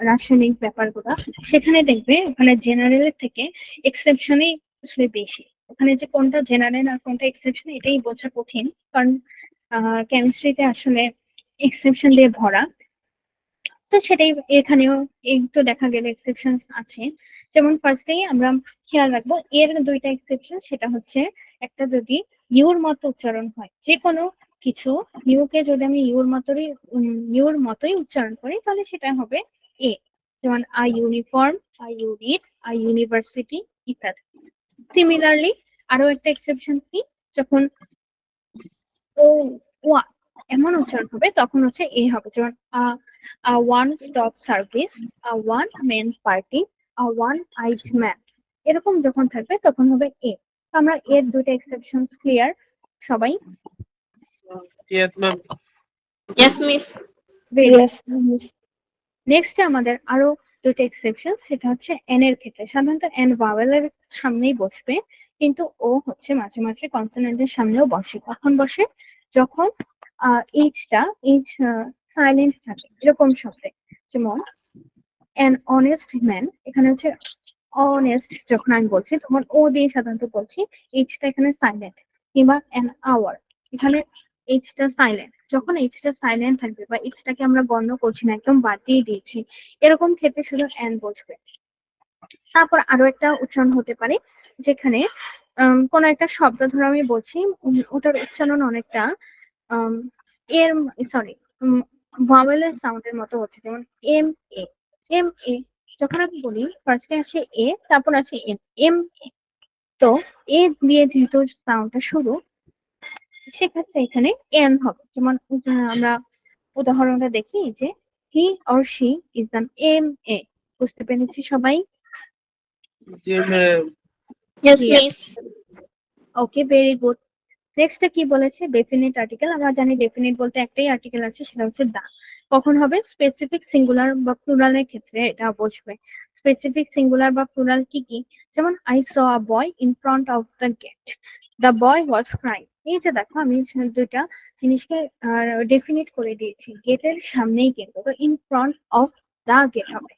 রাসায়নিক ব্যাপারগুলো, সেখানে দেখবে ওখানে জেনারেলের থেকে এক্সেপশনই আসলে বেশি। ওখানে যে কোনটা জেনারেল আর কোনটা এক্সেপশন এটাই বোঝা কঠিন, কারণ কেমিস্ট্রিতে আসলে এক্সেপশন দিয়ে ভরা। তো সেটাই এখানেও একটু দেখা গেলে এক্সেপশন আছে। যেমন ফার্স্টেই আমরা খেয়াল রাখবো এর দুইটা এক্সেপশন, সেটা হচ্ছে একটা যদি ইউর মতো উচ্চারণ হয়, যে কোনো কিছু ইউকে যদি আমি ইউর মতোই উচ্চারণ করি তাহলে সেটা হবে এ। যেমন I uniform, I unit, I university ইত্যাদি। সিমিলারলি আরো একটা এক্সেপশন কি, যখন ও ওয়া এমন উচ্চারণ হবে তখন হচ্ছে এ হবে। যেমন one stop service, one men party, one eyed man, এরকম যখন থাকবে তখন হবে এ। তো আমরা এর দুটো এক্সেপশন ক্লিয়ার সবাই? Yes ma'am. Yes, miss. Very. Yes, miss. Next আমাদের আরো দুটো এক্সেপশন, সেটা হচ্ছে এন এর ক্ষেত্রে। সাধারণত এন ভাওয়েলের সামনেই বসবে, কিন্তু ও হচ্ছে মাঝে মাঝে কনসোনেন্টের সামনেও বসে। কখন বসে? যখন এইচ সাইলেন্ট থাকে এরকম শব্দে। যেমন অ্যান অনেস্ট ম্যান, এখানে হচ্ছে অনেস্ট যখন আমি বলছি তখন ও দিয়ে সাধারণত বলছি, এইচটা এখানে সাইলেন্ট। কিংবা অ্যান আওয়ার, এখানে এইচটা সাইলেন্ট। যখন এইচটা সাইলেন্ট থাকবে বা এইচটাকে আমরা গণ্য করছি না, একদম বাদ দিয়ে দিয়েছি, এরকম ক্ষেত্রে শুধু অ্যান বসবে। তারপর আরো একটা উচ্চারণ হতে পারে, যেখানে কোন একটা শব্দ ধরো আমি বলছি, ওটার উচ্চারণ অনেকটা আম, এর সরি ভাওয়েলের সাউন্ডের মতো হচ্ছে। যেমন এম এ, এম এ যখন আমি বলি ফার্স্টে আসে এ, তারপর আসে এম, এম এ। তো এ দিয়ে যেহেতু সাউন্ডটা শুরু, সেক্ষেত্রে এখানে এন হবে। যেমন আমরা উদাহরণটা দেখি যে he or she is an M A. বুঝতে পেরেছি সবাই? জি ma'am. Yes, clear? miss. Okay, very good. Next কি বলেছে? Definite article. আমরা জানি ডেফিনিট বলতে একটাই আর্টিকেল আছে, সেটা হচ্ছে দা। কখন হবে? স্পেসিফিক, সিঙ্গুলার বা প্লুরালের ক্ষেত্রে এটা বসবে। স্পেসিফিক, সিঙ্গুলার বা প্লুরাল কি কি? যেমন I saw a boy in front of the gate, the boy was crying. এই যে দেখো আমি দুইটা জিনিসকে ডেফিনিট করে দিয়েছি, গেটের সামনেই কিন্তু, তো in front of the gate হবে।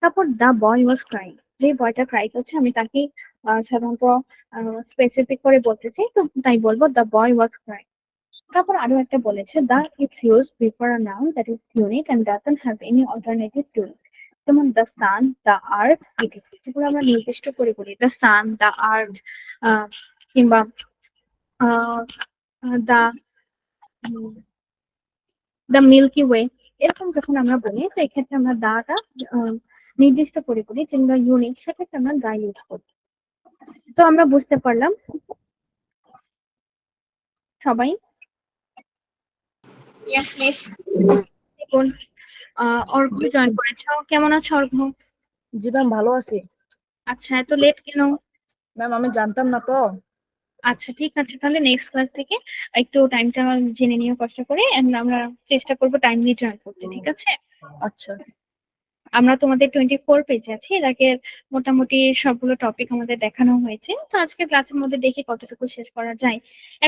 তারপর দ্য বয় ওয়াজ ক্রাইং, যে বয়টা ক্রাই করছে আমি তাকে সাধারণত স্পেসিফিক করে বলতে চাই, তো তাই বলবো দ্য বয় ওয়াজ ক্রাইং। তারপর আরো একটা বলেছে the is use before a noun that is unique and doesn't have any alternative to it. যেমন দ্য সান, দ্য আর্থ ইত্যাদি, যেগুলো আমরা নির্দিষ্ট করে বলি, দ্য সান, দ্য আর্থ, কিংবা দ্য দ্য মিল্কি ওয়ে, এরকম যখন আমরা বলি তো এক্ষেত্রে আমরা দাটা নির্দিষ্ট করে বলি, যেগুলো ইউনিক সেক্ষেত্রে আমরা দা ইউজ করি। তো আমরা বুঝতে পারলাম সবাই? Yes, miss. দেখুন অর্ঘ্য জয়েন করেছো, কেমন আছো অর্ঘ্য? জি ম্যাম, ভালো আছি। আচ্ছা, এত লেট কেন? ম্যাম আমি জানতাম না তো। আচ্ছা ঠিক আছে, তাহলে নেক্সট ক্লাস থেকে একটু টাইমটা জেনে নিও কষ্ট করে, and আমরা চেষ্টা করবো টাইমলি জয়েন করতে, ঠিক আছে? আচ্ছা। আমরা তোমাদের 24 পেজে আছি, এর আগে মোটামুটি সবগুলো টপিক আমাদের দেখানো হয়েছে। তো আজকে ক্লাসের মধ্যে দেখি কতটুকু শেষ করা যায়।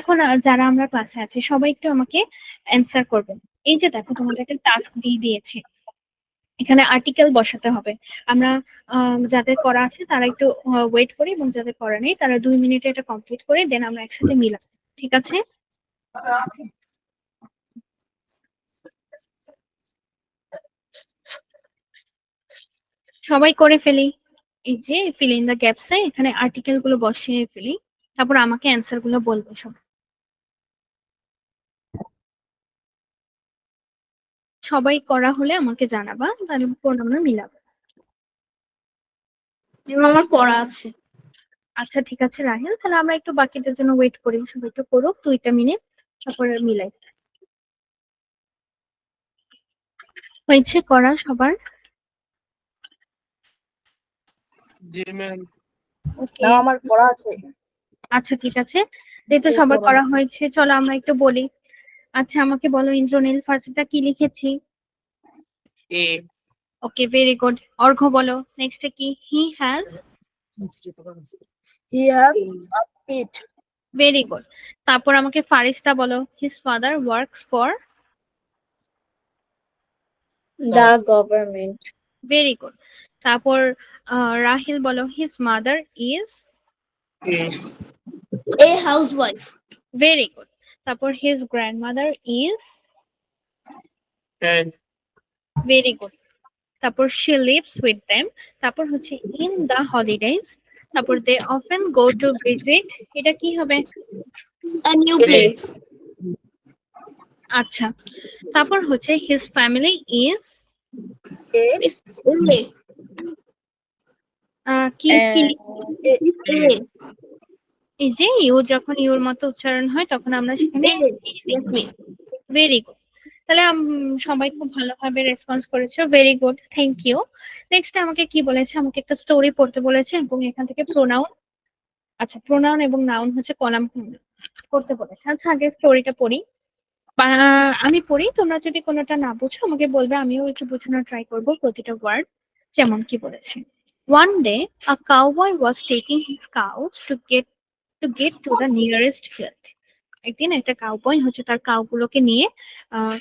এখন যারা আমরা ক্লাসে আছি সবাই একটু আমাকে অ্যান্সার করবেন। এই যে দেখো তোমাদের একটা টাস্ক দিয়ে দিয়েছি, এখানে আর্টিকেল বসাতে হবে। আমরা যাদের করা আছে তারা একটু ওয়েট করি, এবং যাদের করা নেই তারা 2 মিনিটে এটা কমপ্লিট করে দেন আমরা একসাথে মিলাম, ঠিক আছে? সবাই করে ফেলি। এই যে ফিল ইন দ্য গ্যাপসে এখানে আর্টিকেল গুলো বসিয়ে ফেলি, তারপর আমাকে অ্যান্সার গুলো বলবে সব। সবাই করা হলে আমাকে জানাবা, তাহলে পর আমরা মিলাবো। আমার করা আছে। আচ্ছা ঠিক আছে রাহেল, তাহলে আমরা একটু বাকিদের জন্য ওয়েট করি, সবাই একটু করুক 2টা মিনিট, তারপরে মিলাই। হয়েছে করা সবার? জি ম্যাম। ওকে, ম্যাম আমার পড়া আছে। আচ্ছা ঠিক আছে, যেহেতু সবার করা হয়েছে চলো আমরা একটু বলি। আচ্ছা আমাকে বলো ইন্দ্রনীল, ফার্স্টটা কি লিখেছি? এ। ওকে ভেরি গুড। অর্ঘ্য বলো নেক্সটে কি? He has. He has a pet. Very good. তারপর আমাকে ফারিস্তা বলো, his father works for. The government. Very good. তারপর রাহিল বলো, his mother is. A housewife. Very good. তারপর his grandmother is. And very good. তারপর she lives with them। তারপর হচ্ছে in the holidays। তারপর they often go to visit। এটা কি হবে? A new place. আচ্ছা, তারপর হচ্ছে his family is। Is A. কি কি A. এই যে ইউ যখন ইউর মতো উচ্চারণ হয় তখন আমরা সেখানে Yes, miss. Very good. তাহলে সবাই খুব ভালোভাবে রেসপন্স করেছো, very good, thank you. Next আমাকে কি বলেছে, আমাকে একটা স্টোরি পড়তে বলেছে এবং এখান থেকে প্রোনাউন, আচ্ছা প্রোনাউন এবং নাউন হচ্ছে কলাম করতে বলেছে। আচ্ছা আগে স্টোরিটা পড়ি, আমি পড়ি, তোমরা যদি কোনোটা না বুঝো আমাকে বলবে, আমিও একটু বোঝানোর ট্রাই করবো প্রতিটা ওয়ার্ড। যেমন কি বলেছে, one day a cowboy was taking his cows to the nearest field। একদিন একটা কাউবয় হচ্ছে তার কাউগুলোকে নিয়ে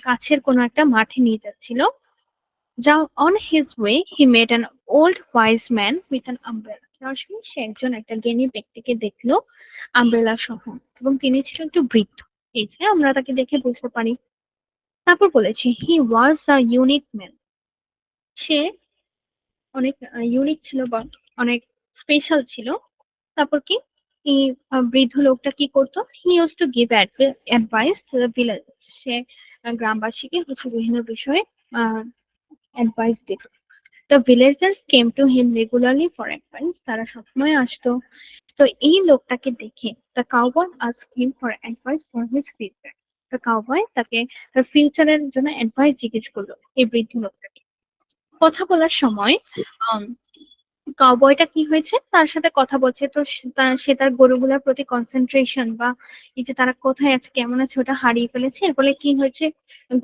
কাছের কোনো একটা মাঠে নিয়ে যাচ্ছিল। যা on his way he met an old wise man with an umbrella। যাওয়ার সময় সে একটা জ্ঞানী ব্যক্তিকে দেখলো আমব্রেলা সহ, এবং তিনি ছিলেন একটু বৃদ্ধ। এই যে আমরা তাকে দেখে বুঝতে পারি। তারপর বলেছি হি ওয়াজ আ ইউনিক ম্যান। সে অনেক ইউনিক ছিল বা অনেক স্পেশাল ছিল। তারপর কি, এই বৃদ্ধ লোকটা কি করতো, he use to give advice to the village. সে গ্রামবাসীকে হচ্ছে বিভিন্ন বিষয়ে অ্যাডভাইস দিত। The villagers came to him regularly for advice. তারা সবসময় আসতো। তো এই লোকটাকে দেখে the cowboy asked him for advice for his future. The cowboy তাকে তার ফিউচারের জন্য অ্যাডভাইস জিজ্ঞেস করলো এই বৃদ্ধ লোকটাকে। কথা বলার সময় কাউবয়টা কি হয়েছে, তার সাথে কথা বলছে। তো সে তার গরুগুলোর প্রতি কনসেন্ট্রেশন বা এই যে তারা কোথায় আছে কেমন আছে ওটা হারিয়ে ফেলেছে। এর ফলে কি হয়েছে,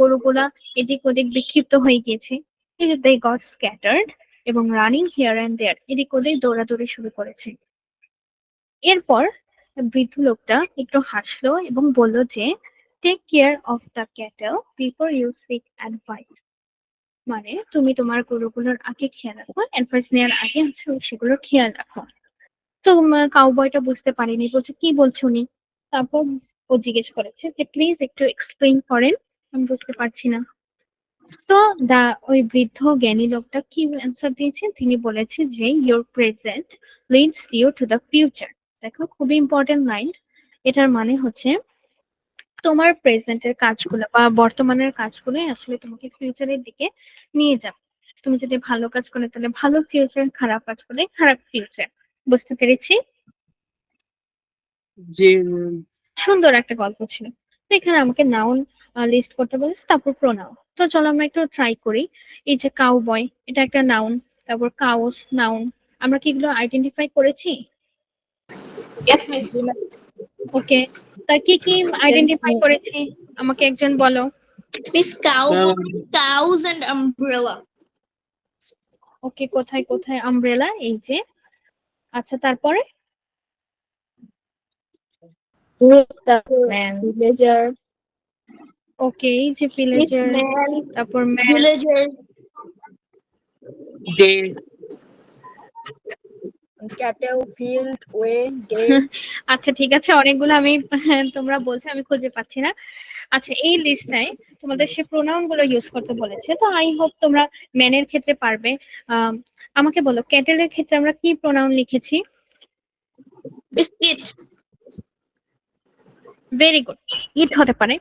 গরুগুলা এদিক ওদিক বিক্ষিপ্ত হয়ে গিয়েছে। এই যে দে গট স্ক্যাটার্ড, এবং রানিং হিয়ার অ্যান্ড দেয়ার, এদিক ওদিক দৌড়াদৌড়ি শুরু করেছে। এরপর বৃদ্ধ লোকটা একটু হাসলো এবং বলল যে take care of the cattle before you seek advice. মানে তুমি তোমার গরুগুলোর আগে খেয়াল রাখো, অ্যাডভাইস নেওয়ার আগে হচ্ছে সেগুলোর খেয়াল রাখো। তো কাউবয়টা বুঝতে পারেনি, বলছে কি বলছো উনি। তারপর ও জিজ্ঞেস করেছে যে প্লিজ একটু এক্সপ্লেইন করেন, আমি বুঝতে পারছি না। তো ওই বৃদ্ধ জ্ঞানী লোকটা কি অ্যান্সার দিয়েছে, তিনি বলেছে যে your present leads you to the future. দেখো খুবই ইম্পর্টেন্ট লাইন। এটার মানে হচ্ছে তোমার প্রেজেন্টের কাজগুলো বা বর্তমানের কাজগুলো আসলে তোমাকে ফিউচারের দিকে নিয়ে যাবে। তুমি যদি ভালো কাজ করো তাহলে ভালো ফিউচার, খারাপ কাজ করলে খারাপ ফিউচার। বুঝতে পেরেছি? জি ম্যাম। সুন্দর একটা গল্প ছিল। তো এখানে আমাকে নাউন লিস্ট করতে বলেছে, তারপর প্রোনাউন। তো চলো আমরা একটু ট্রাই করি। এই যে কাউবয়, এটা একটা নাউন। তারপর কাউস নাউন। আমরা কি এগুলো আইডেন্টিফাই করেছি? Yes, miss. ওকে, তা কি কি আইডেন্টিফাই করেছি আমাকে একজন বলো। Miss, Ma'am, cows and umbrella. ওকে, কোথায় কোথায় আমব্রেলা? এই যে। আচ্ছা, তারপরে? Meet the man. villager. ওকে, এই যে Miss ভিলেজার, Man, তারপর man. Villager, day Cattle, field, way, day. আচ্ছা, ঠিক আছে, অনেকগুলো আমি তোমরা বলছো আমি খুঁজে পাচ্ছি না। আচ্ছা, এই লিস্টটায় তোমাদের সে প্রোনাউন গুলো ইউজ করতে বলেছে, তো আই হোপ তোমরা ম্যানের ক্ষেত্রে পারবে। আম, আমাকে বলো, ক্যাটেলের ক্ষেত্রে আমরা কি প্রোনাউন লিখেছি? Biscuit, very good. ইট হতে পারে,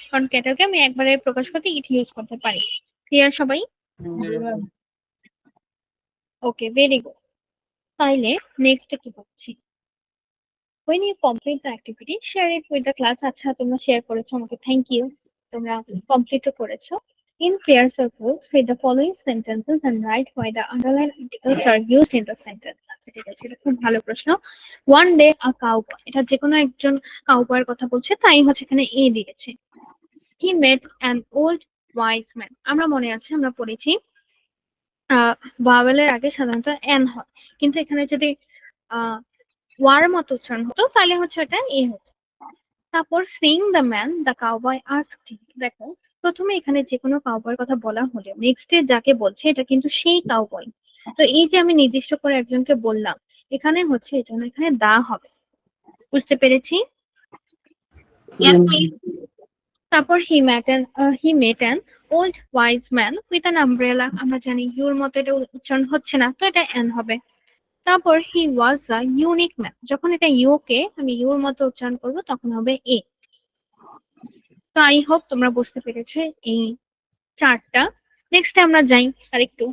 কারণ ক্যাটেলকে আমি একবারে প্রকাশ করতে ইট ইউজ করতে পারি। ক্লিয়ার সবাই? জি ম্যাম। ওকে, ভেরি গুড। তাইলে নেক্সট কি করছি? When you complete the activity, share it with the class. আচ্ছা, তোমরা শেয়ার করেছো, আমাকে থ্যাংক ইউ। তোমরা কমপ্লিটও করেছো। In pair circles, with the following sentences and write why the underlined articles are used in the sentence. আচ্ছা, ঠিক আছে, এটা খুব ভালো প্রশ্ন। One day a cowboy, এটা যে কোনো একজন কাউবয়ের কথা বলছে, তাই হচ্ছে এখানে এ দিয়েছে। He met an old wise man. আমরা মনে আছে, আমরা পড়েছি ভাওয়েলের আগে সাধারণত এন হয়, কিন্তু এখানে যদি ওয়ার মতো উচ্চারণ হতো তাহলে হচ্ছে এটা এ হতো। তারপর Singh the man the cowboy asked হিম। দেখো, প্রথমে এখানে যে কোনো কাউবয়ের কথা বলা হলে নেক্সট যাকে বলছে এটা কিন্তু সেই কাউবয়। তো এই যে আমি নির্দিষ্ট করে একজনকে বললাম, এখানে হচ্ছে এই জন্য এখানে দা হবে। বুঝতে পেরেছি? yes, please. তারপর he met an old wise man with an umbrella. আমরা জানি ইউর মতো এটা উচ্চারণ হচ্ছে না, তো এটা এন হবে। তারপর he was a unique man, যখন এটা ইউ কে আমি ইউর মতো উচ্চারণ করবো তখন হবে এ। তো আই হোপ তোমরা বুঝতে পেরেছো এই চারটা। নেক্সট আমরা যাই আরেকটু।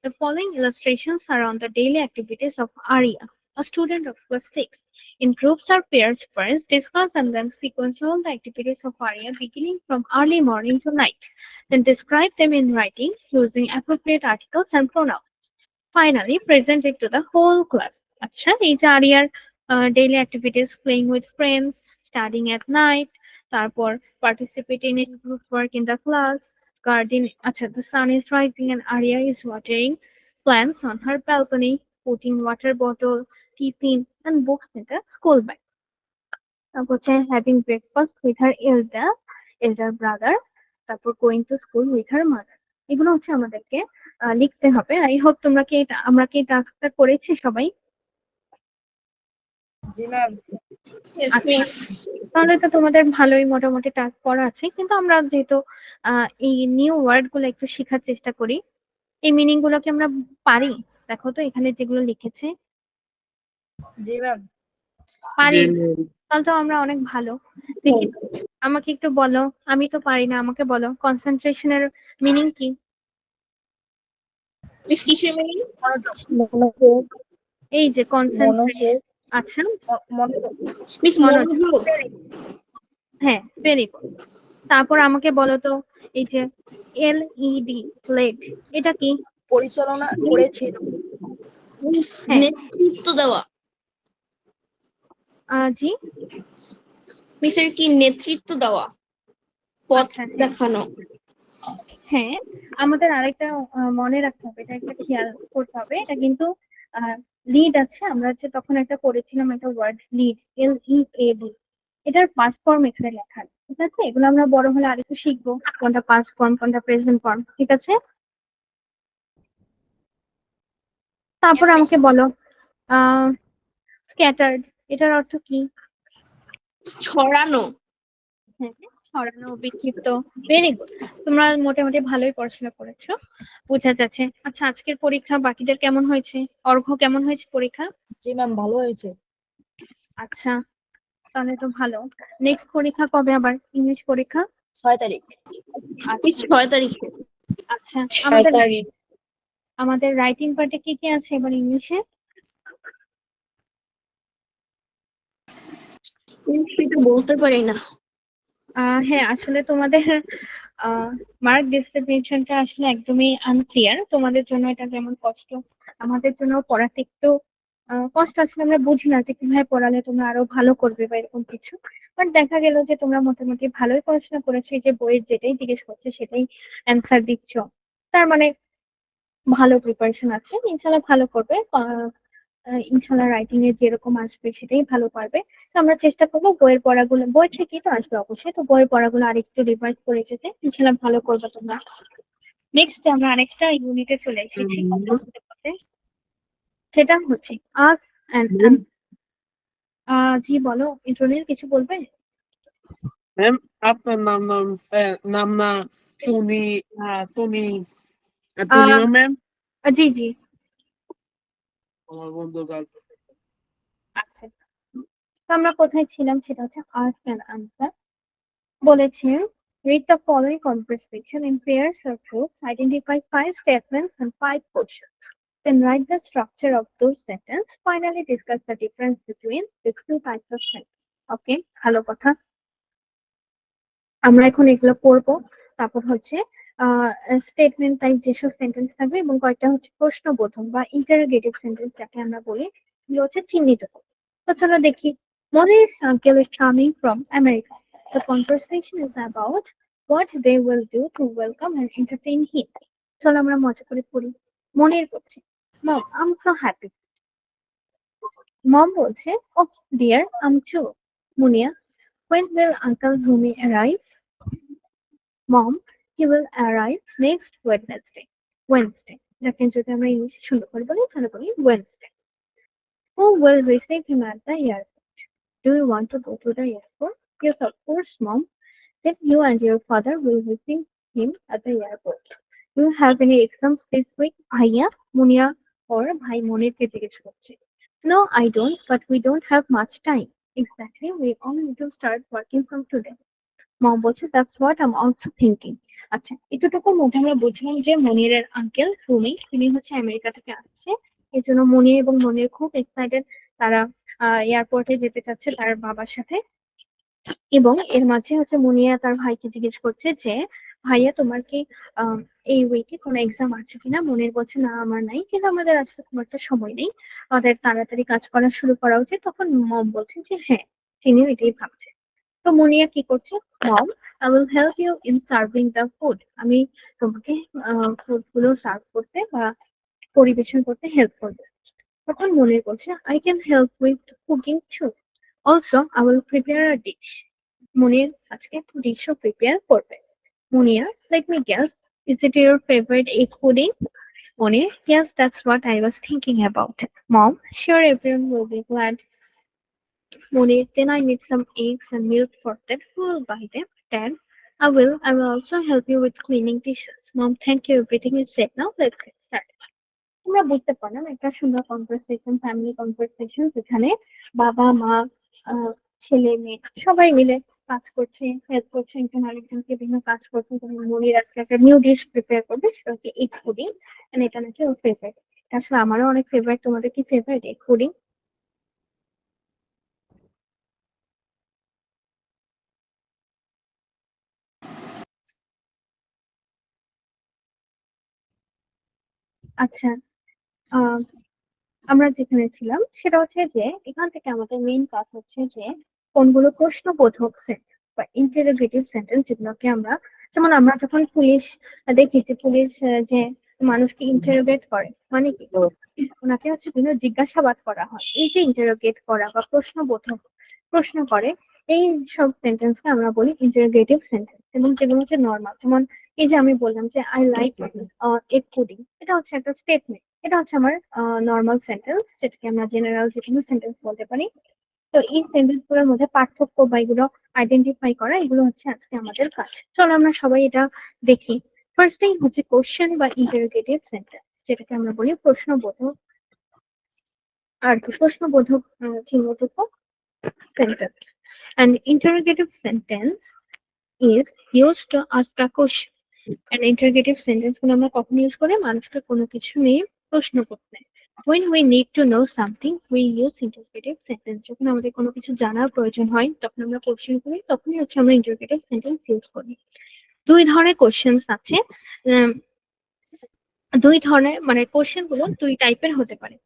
The following illustrations are on the daily activities of Arya, a student of class 6. In groups or pairs, first discuss and then sequence all the activities of Arya beginning from early morning to night. Then describe them in writing using appropriate articles and pronouns. Finally, present it to the whole class. আচ্ছা, এই যে আরিয়ার daily activities, playing with friends, studying at night, তারপর participating in group work in the class, garden. আচ্ছা, the sun is rising and Arya is watering plants on her balcony, putting water bottle, tiffin and books in the school bag. তারপর হচ্ছে having breakfast with her elder brother, তারপর going to school with her mother. এগুলো হচ্ছে আমাদেরকে লিখতে হবে। I hope তোমরা কি আমরা কি টাস্কটা করেছি সবাই? জি ম্যাম। Yes, আচ্ছা, miss. তাহলে তো তোমাদের ভালোই মোটামুটি টাস্ক করা আছে, কিন্তু আমরা যেহেতু এই নিউ ওয়ার্ড গুলো একটু শেখার চেষ্টা করি, এই মিনিং গুলো কি আমরা পারি? দেখো তো এখানে যেগুলো লিখেছে, জি ম্যাম। পারি? তাহলে তো আমরা অনেক ভালো। দেখি, আমাকে একটু বলো, আমি তো পারি না, আমাকে বলো কনসেন্ট্রেশনের মিনিং কি? Miss কিসের meaning? মনোযোগ, এই যে কনসেন্ট্রেশন। মনোযোগ, আচ্ছা, মনোযোগ। Miss মনোযোগ। মনোযোগ। হ্যাঁ, ভেরি গুড। তারপর আমাকে বলো তো, এই যে LED লেড, এটা কি? পরিচালনা করেছিল। Miss হ্যাঁ। নেতৃত্ব দেওয়া। জি। মিসের কি নেতৃত্ব দেওয়া, পথ আচ্ছা, হ্যাঁ। দেখানো। হ্যাঁ, আমাদের আরেকটা মনে রাখতে হবে, এটা একটা খেয়াল করতে হবে, এটা কিন্তু লিড আছে, আমরা হচ্ছে তখন একটা করেছিলাম একটা ওয়ার্ড লিড, LEAD, এটার পাস্ট ফর্ম এখানে লেখা আছে, ঠিক আছে? এগুলো আমরা বড় হলে আরেকটু শিখবো, কোনটা পাস্ট ফর্ম কোনটা প্রেজেন্ট ফর্ম, ঠিক আছে? তারপর Yes, miss. আমাকে বলো স্ক্যাটার্ড, এটার অর্থ কি? ছড়ানো। হ্যাঁ, ছড়ানো, বিক্ষিপ্ত। ভেরি গুড, তোমরা মোটামুটি ভালোই পড়াশোনা করেছো, বোঝা যাচ্ছে। আচ্ছা, আজকের পরীক্ষা বাকিদের কেমন হয়েছে? অর্ঘ্য কেমন হয়েছে পরীক্ষা? জি ম্যাম, ভালো হয়েছে। আচ্ছা, তাহলে তো ভালো। নেক্সট পরীক্ষা কবে আবার? ইংলিশ পরীক্ষা? 6 তারিখ। আচ্ছা 6 তারিখে। আচ্ছা, 6 তারিখ। আমাদের রাইটিং পার্টে কি কি আছে এবার ইংলিশে? সেটা বলতে পারি না। হ্যাঁ, আসলে তোমাদের মার্ক ডিস্ট্রিবিউশনটা আসলে একদমই আনক্লিয়ার। তোমাদের জন্য এটা যেমন কষ্ট, আমাদের জন্য পড়াতে একটু কষ্ট। আসলে আমরা বুঝি না যে কিভাবে পড়ালে তোমরা আরো ভালো করবে বা এরকম কিছু। বাট দেখা গেল যে তোমরা মোটামুটি ভালোই পড়াশোনা করেছো, এই যে বইয়ের যেটাই জিজ্ঞেস করছে সেটাই অ্যান্সার দিচ্ছ, তার মানে ভালো প্রিপারেশন আছে, ইনশাল্লাহ ভালো করবে। ইনশাল্লাহ রাইটিং এ যেরকম আসবে সেটাই ভালো পারবে। তো আমরা চেষ্টা করবো বইয়ের পড়াগুলো, বই থেকেই তো আসবে অবশ্যই, তো বইয়ের পড়াগুলো আরেকটু রিভাইজ করে যেতে, ইনশাল্লাহ ভালো করবে তোমরা। নেক্সট আমরা আরেকটা ইউনিটে চলে এসেছি কথা বলতে বলতে, সেটা হচ্ছে আস অ্যান্ড জি বলো ইন্দ্রনীল, কিছু বলবে? ম্যাম, আপনার নাম নাম নাম না টুনি, টুনি, টুনিমা ম্যাম, জি জি। আমার বন্ধু গার্লফ্রেন্ড। আচ্ছা, তো আমরা কোথায় ছিলাম, সেটা হচ্ছে আস্ক অ্যান্ড আনসার। বলেছেন read the following conversation in pairs or groups, identify 5 statements and 5 questions, then write the structure of those sentences, finally discuss the difference between these two types of sentence. ওকে, ভালো কথা। আমরা এখন এগুলো পড়বো। তারপর হচ্ছে statement type যেসব sentence থাকবে এবং কয়েকটা হচ্ছে প্রশ্নবোধক বা ইন্টারোগেটিভ সেন্টেন্স যাকে আমরা বলি, এগুলো হচ্ছে চিহ্নিত করবো। তো চলো দেখি। Moni's uncle is coming from America. The conversation is about what they will do to welcome and entertain him. চলো আমরা মজা করে পড়ি। মনির বলছে, Mom, I'm so happy. মম বলছে, Oh dear, I'm too. Muniya, When will Uncle Rumi arrive? Mom, he will arrive next Wednesday. Wednesday. যাকে যদি আমরা ইংলিশে সুন্দর করে বলি তাহলে বলি Wednesday. Who will receive him at the airport? Do you want to go to the airport? Yes, of course, Mom. Then you and your father will receive him at the airport. Do you have any exams this week? ভাইয়া, মুনিয়া or ভাই মনিরকে জিজ্ঞেস করছে। No, I don't, but we don't have much time. Exactly, we all need to start working from today. মম বলছে, that's what I am also thinking. আচ্ছা, এতটুকুর মধ্যে আমরা বুঝলাম যে মনিরের আঙ্কেল রুমি তিনি হচ্ছে আমেরিকা থেকে আসছে, এই জন্য মনির এবং মনির খুব এক্সাইটেড। তারা এয়ারপোর্টে যেতে চাচ্ছে তার বাবার সাথে। এবং এর মাঝে হচ্ছে মুনিয়া তার ভাইকে জিজ্ঞেস করছে যে, ভাইয়া তোমার কি এই উইকে কোনো এক্সাম আছে কিনা? মনির বলছে, না আমার নাই, কিন্তু আমাদের আজকে খুব একটা সময় নেই, আমাদের তাড়াতাড়ি কাজ করা শুরু করা উচিত। তখন মম বলছে যে হ্যাঁ, তিনিও এটাই ভাবছে। তো মুনিয়া কি করছে, mom, I will help you in serving the food, আমি তোমাকে ফুড গুলো সার্ভ করতে বা পরিবেশন করতে হেল্প করবে। তখন মনির বলছে, I can help with cooking too, also I will prepare a dish. Monir আজকে ডিশও প্রিপেয়ার করবে। Muniya, let me guess, is it your favourite egg pudding? Monir, yes, that's what I was thinking about. Mom, sure, everyone will be glad. Monir, then I need some eggs and milk for that. Who will buy them? Dad, I will. I will also help you with cleaning dishes. Mom, thank you. Everything is set now. Let's get started. তোমরা বুঝতে পারলাম একটা সুন্দর conversation, family conversation, যেখানে বাবা মা আহ, ছেলে মেয়ে সবাই মিলে কাজ করছে, হেল্প করছে একজন আরেকজনকে, বিভিন্ন কাজ করছে। যেমন মনির আজকে একটা নিউ ডিশ প্রিপেয়ার করবে, সেটা হচ্ছে এগ পুডিং, এটা নাকি ওর ফেভারিট। আসলে আমারও অনেক ফেভারিট। তোমাদের কি ফেভারিট এগ পুডিং? আচ্ছা, আহ আমরা যেখানে ছিলাম সেটা হচ্ছে যে এখান থেকে আমাদের মেইন কাজ হচ্ছে যে কোনগুলো প্রশ্নবোধক সেন্টেন্স বা ইন্টারোগেটিভ সেন্টেন্স, যেগুলোকে আমরা, যেমন আমরা যখন পুলিশ দেখি যে পুলিশ যে মানুষকে ইন্টারোগেট করে, মানে কি, ওনাকে হচ্ছে বিভিন্ন জিজ্ঞাসাবাদ করা হয়, এই যে ইন্টারোগেট করা বা প্রশ্নবোধক প্রশ্ন করে, এই সব সেন্টেন্সকে আমরা বলি ইন্টারোগেটিভ সেন্টেন্স। এবং যেগুলো হচ্ছে নর্মাল, যেমন এই যে আমি বললাম যে আই লাইক এগ পুডিং, এটা হচ্ছে একটা স্টেটমেন্ট, এটা হচ্ছে আমার নর্মাল সেন্টেন্স, যেটাকে আমরা জেনারেল যে কোনো সেন্টেন্স বলতে পারি। তো এই সেন্টেন্স গুলোর মধ্যে পার্থক্য বা এগুলো আইডেন্টিফাই করা, এগুলো হচ্ছে আজকে আমাদের কাজ। চলো আমরা সবাই এটা দেখি। ফার্স্ট থিং হচ্ছে কোশ্চেন বা ইন্টারোগেটিভ সেন্টেন্স, যেটাকে আমরা বলি প্রশ্নবোধক, আর কি প্রশ্নবোধক চিহ্নবোধক sentence. An interrogative sentence is used to ask a question. An interrogative sentence গুলো আমরা কখন ইউজ করি? মানুষকে কোনো কিছু নিয়ে প্রশ্ন করতে। When we need to know something, we use interrogative sentence. যখন আমাদের কোনো কিছু জানার প্রয়োজন হয় তখন আমরা কোশ্চেন করি, তখনই হচ্ছে আমরা interrogative sentence ইউজ করি। দুই ধরনের কোশ্চেন্স আছে। উম, দুই ধরনের মানে কোশ্চেন গুলো দুই টাইপের হতে পারে।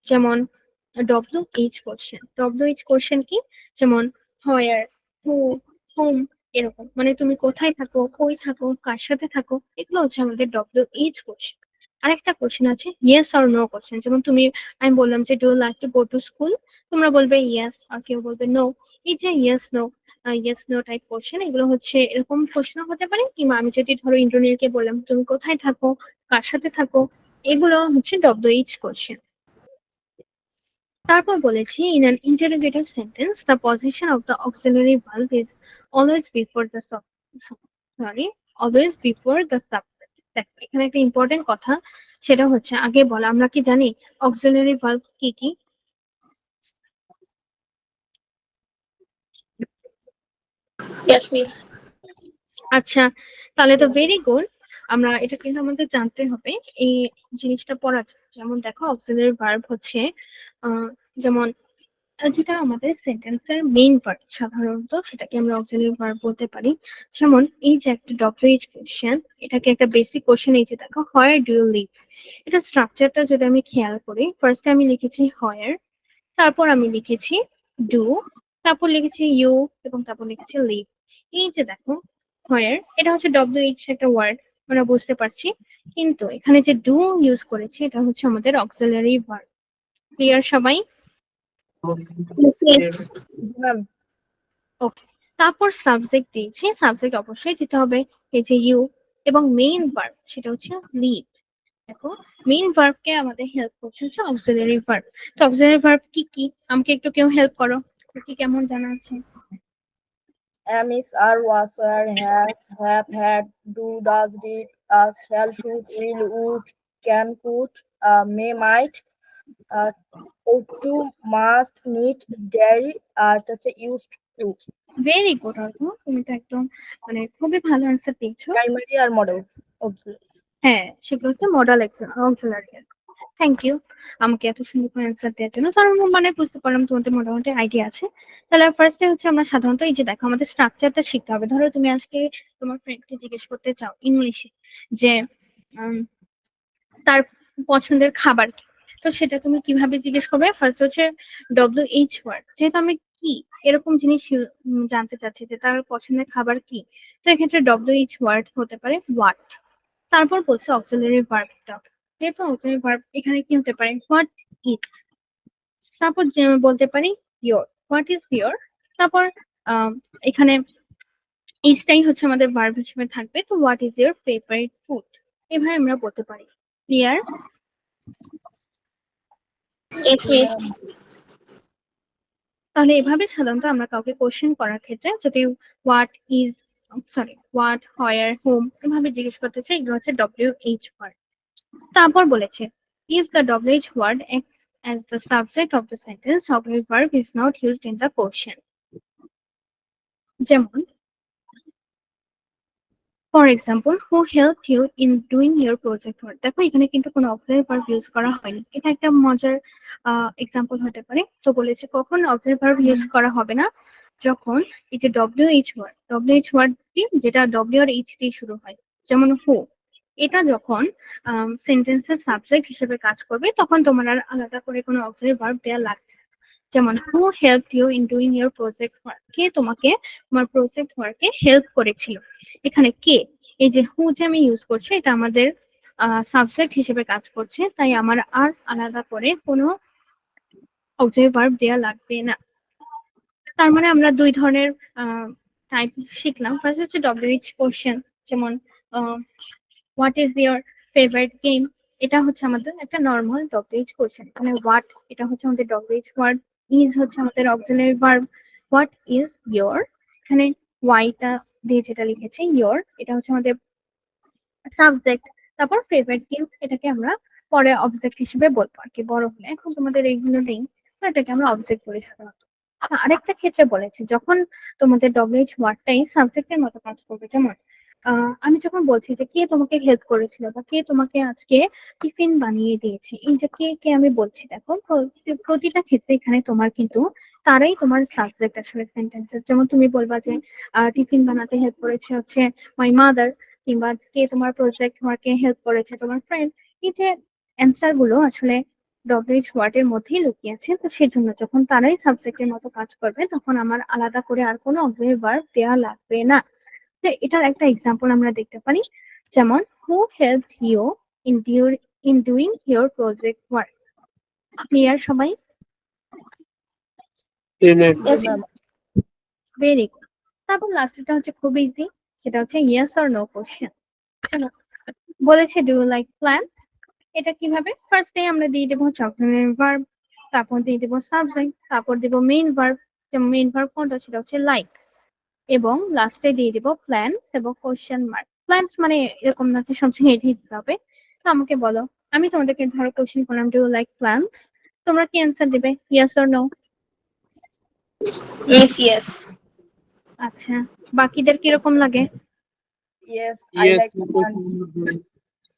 যেমন WH কোশ্চেন। WH কোশ্চেন কি? যেমন হোয়ার, হু, হোম, এরকম, মানে তুমি কোথায় থাকো, কই থাকো, কার সাথে থাকো, এগুলো হচ্ছে আমাদের WH কোশ্চেন। আরেকটা কোশ্চেন আছে ইয়েস অর নো কোশ্চেন, যেমন আমি বললাম যে do like to go to school, তোমরা বলবে ইয়েস আর কেউ বলবে নো। এই যে ইয়েস নো টাইপ কোশ্চেন, এগুলো হচ্ছে এরকম প্রশ্ন হতে পারে, কিংবা আমি যদি ধরো ইন্দ্রনীলকে বললাম তুমি কোথায় থাকো, কার সাথে থাকো, এগুলো হচ্ছে ডব্লিউএইচ কোশ্চেন। তারপর বলেছি in an interrogative sentence the position of the auxiliary verb is always before the always before the subject. এখানে একটা ইম্পর্টেন্ট কথা, সেটা হচ্ছে আগে বলা। আমরা কি জানি অক্সিলারি ভার্ব কি কি? Yes, miss. আচ্ছা, তাহলে তো ভেরি গুড। আমরা এটা কিন্তু আমাদের জানতে হবে এই জিনিসটা পড়ার জন্য। যেমন দেখো অক্সিলারি ভার্ব হচ্ছে যেমন যেটা আমাদের সেন্টেন্সের মেইন পার্ট, সাধারণত সেটাকে আমরা অক্সিলারি ভার্ব বলতে পারি। যেমন এই যে একটা ডব্লিউএইচ কোশ্চেন, এটাকে একটা বেসিক কোশ্চেন, এই যে দেখো হোয়ার ডু ইউ লিভ, এটা স্ট্রাকচারটা যদি আমি খেয়াল করি, ফার্স্টে আমি লিখেছি হোয়ার, তারপর আমি লিখেছি ডু, তারপর লিখেছি ইউ, এবং তারপর লিখেছি লিভ। এই যে দেখো হোয়ার, এটা হচ্ছে ডব্লিউএইচ একটা ওয়ার্ড, আমরা বুঝতে পারছি, কিন্তু এখানে যে ডু ইউজ করেছি এটা হচ্ছে আমাদের অক্সিলারি ভার্ব। ক্লিয়ার সবাই? Yes, ম্যাম ওকে, তারপর সাবজেক্ট দিয়েছি, সাবজেক্ট অবশ্যই দিতে হবে, এই যে ইউ, এবং মেইন ভার্ব সেটা হচ্ছে লিভ। দেখো মেইন ভার্বকে আমাদের হেল্প করছে হচ্ছে অক্সিলারি ভার্ব। তো অক্সিলারি ভার্ব কি কি, আমাকে একটু কেউ হেল্প করো, কি কেমন জানা আছে? am is are was were has have had do does did shall should will would can could may might ought to must need dare এটা হচ্ছে used to ভেরি গুড অর্ঘ, তুমি তো একদম মানে খুবই ভালো অ্যান্সার পেয়েছো। প্রাইমারি আর মডেল। ওকে হ্যাঁ, সেগুলো হচ্ছে মডাল অক্সিলারি। থ্যাংক ইউ আমাকে এত সুন্দর করে অ্যান্সার দেওয়ার জন্য, কারণ মানে বুঝতে পারলাম তোমাদের মোটামুটি আইডিয়া আছে। তাহলে ফার্স্টে হচ্ছে আমরা সাধারণত এই যে দেখো আমাদের স্ট্রাকচারটা শিখতে হবে। ধরো তুমি আজকে তোমার ফ্রেন্ডকে জিজ্ঞেস করতে চাও ইংলিশে যে তার পছন্দের খাবার কি, তো সেটা তুমি কিভাবে জিজ্ঞেস করবে? ফার্স্ট হচ্ছে ডব্লিউএইচ ওয়ার্ড, যেহেতু আমি কি এরকম জিনিস জানতে চাচ্ছি যে তার পছন্দের খাবার কি, তো এক্ষেত্রে ডব্লিউএইচ ওয়ার্ড হতে পারে হোয়াট। তারপর বলছে অক্সিলারি ভার্বটা, যেহেতু অক্সিলারি ভার্ব এখানে কি হতে পারে হোয়াট ইজ। তারপর বলতে পারি ইয়োর, হোয়াট ইজ ইয়োর। তারপর এখানে ইজটাই হচ্ছে আমাদের ভার্ব হিসেবে থাকবে, তো what is your favourite food, এভাবে আমরা বলতে পারি। ক্লিয়ার? yes, miss. তাহলে এভাবে সাধারণত আমরা কাউকে কোশ্চেন করার ক্ষেত্রে যদি what is what where home এভাবে জিজ্ঞেস করতে চাই, এগুলো হচ্ছে ডব্লিউএইচ ওয়ার্ড। তারপর বলেছে if the WH word acts as the subject of the sentence, auxiliary verb is not used in the question. যেমন for example who helped you in doing your project work, দেখো এখানে কিন্তু কোনো auxiliary verb use করা হয়নি। এটা একটা মজার এক্সাম্পল হতে পারে। তো বলেছে কখন অক্সিলারি ভার্ব ইউজ করা হবে না, যখন এই যে ডব্লিউএইচ ওয়ার্ডটি যেটা ডব্লিউ আর এইচ দিয়ে শুরু হয়, যেমন হু, এটা যখন সেন্টেন্সের সাবজেক্ট হিসেবে কাজ করবে তখন তোমার আর আলাদা করে কোনো অক্সিলারি ভার্ব দেওয়া লাগবে না। যেমন who helped you in doing your project work, কে তোমাকে তোমার প্রজেক্ট ওয়ার্কে হেল্প করেছিল। এখানে কে, এই যে হু যে আমি ইউজ করছি এটা আমাদের সাবজেক্ট হিসেবে কাজ করছে, তাই আমার আর আলাদা করে কোনো অক্সিলারি ভার্ব দেওয়া লাগবে না। তার মানে আমরা দুই ধরনের টাইপ শিখলাম। ফার্স্ট হচ্ছে ডব্লিউএইচ কোশ্চেন, যেমন what is your favourite game, এটা হচ্ছে আমাদের একটা নর্মাল ডব্লিউএইচ কোশ্চেন। মানে হোয়াট এটা হচ্ছে আমাদের ডব্লিউএইচ ওয়ার্ড, ইজ হচ্ছে আমাদের auxiliary verb, what is your এখানে ওয়াইটা দিয়ে যেটা লিখেছে ইয়োর, এটা হচ্ছে আমাদের সাবজেক্ট। তারপর ফেভারিট গেম, এটাকে আমরা পরে অবজেক্ট হিসেবে বলবো আর কি বড় হলে, এখন তোমাদের এইগুলো নেই, তো এটাকে আমরা অবজেক্ট বলি সাধারণত। আরেকটা ক্ষেত্রে বলেছি যখন তোমাদের ডব্লিউএইচ ওয়ার্ডটাই সাবজেক্টের মতো কাজ করবে, যেমন আমি যখন বলছি যে কে তোমাকে হেল্প করেছিল বা কে তোমাকে আজকে টিফিন বানিয়ে দিয়েছে, এই যে কে কে আমি বলছি, দেখো প্রতিটা ক্ষেত্রে এখানে তোমার কিন্তু তারাই তোমার সাবজেক্ট আসলে সেন্টেন্সের। যেমন তুমি বলবা যে টিফিন বানাতে হেল্প করেছে হচ্ছে মাই মাদার, কিংবা কে তোমার প্রজেক্ট ওয়ার্কে হেল্প করেছে তোমার ফ্রেন্ড। এই যে অ্যান্সার গুলো আসলে ডব্লিউএইচ ওয়ার্ডের মধ্যেই লুকিয়ে আছে, তো সেজন্য যখন তারাই সাবজেক্টের মতো কাজ করবে তখন আমার আলাদা করে আর কোনো অক্সিলারি ভার্ব দেওয়া লাগবে না। এটার একটা এক্সাম্পল আমরা দেখতে পারি, যেমন who helped you in in doing your project work? Clear সবাই? Yes, ma'am. Very good. তারপর লাস্টটা হচ্ছে খুব ইজি, সেটা হচ্ছে ইয়েস অর নো কোশ্চেন। চলো, বলেছে ডু ইউ লাইক প্ল্যান্টস, এটা কিভাবে? ফার্স্টে আমরা দিয়ে দেবো হচ্ছে অক্সিলারি ভার্ব, তারপর দিয়ে দেবো সাবজেক্ট, তারপর দেবো মেইন ভার্ব। মেইন ভার্ব কোনটা? সেটা হচ্ছে লাইক, এবং লাস্টে দিয়ে দেবো প্ল্যান্টস এবং কোশ্চেন মার্ক। প্ল্যান্টস মানে এরকম না যে সবসময় এটাই দিতে হবে। তো আমাকে বলো, আমি তোমাদেরকে ধরো কোশ্চেন করলাম ডু ইউ লাইক প্ল্যান্টস, তোমরা কি অ্যান্সার দেবে? Yes or no? Miss, yes. আচ্ছা, বাকিদের কিরকম লাগে? Yes, I Yes, like plants.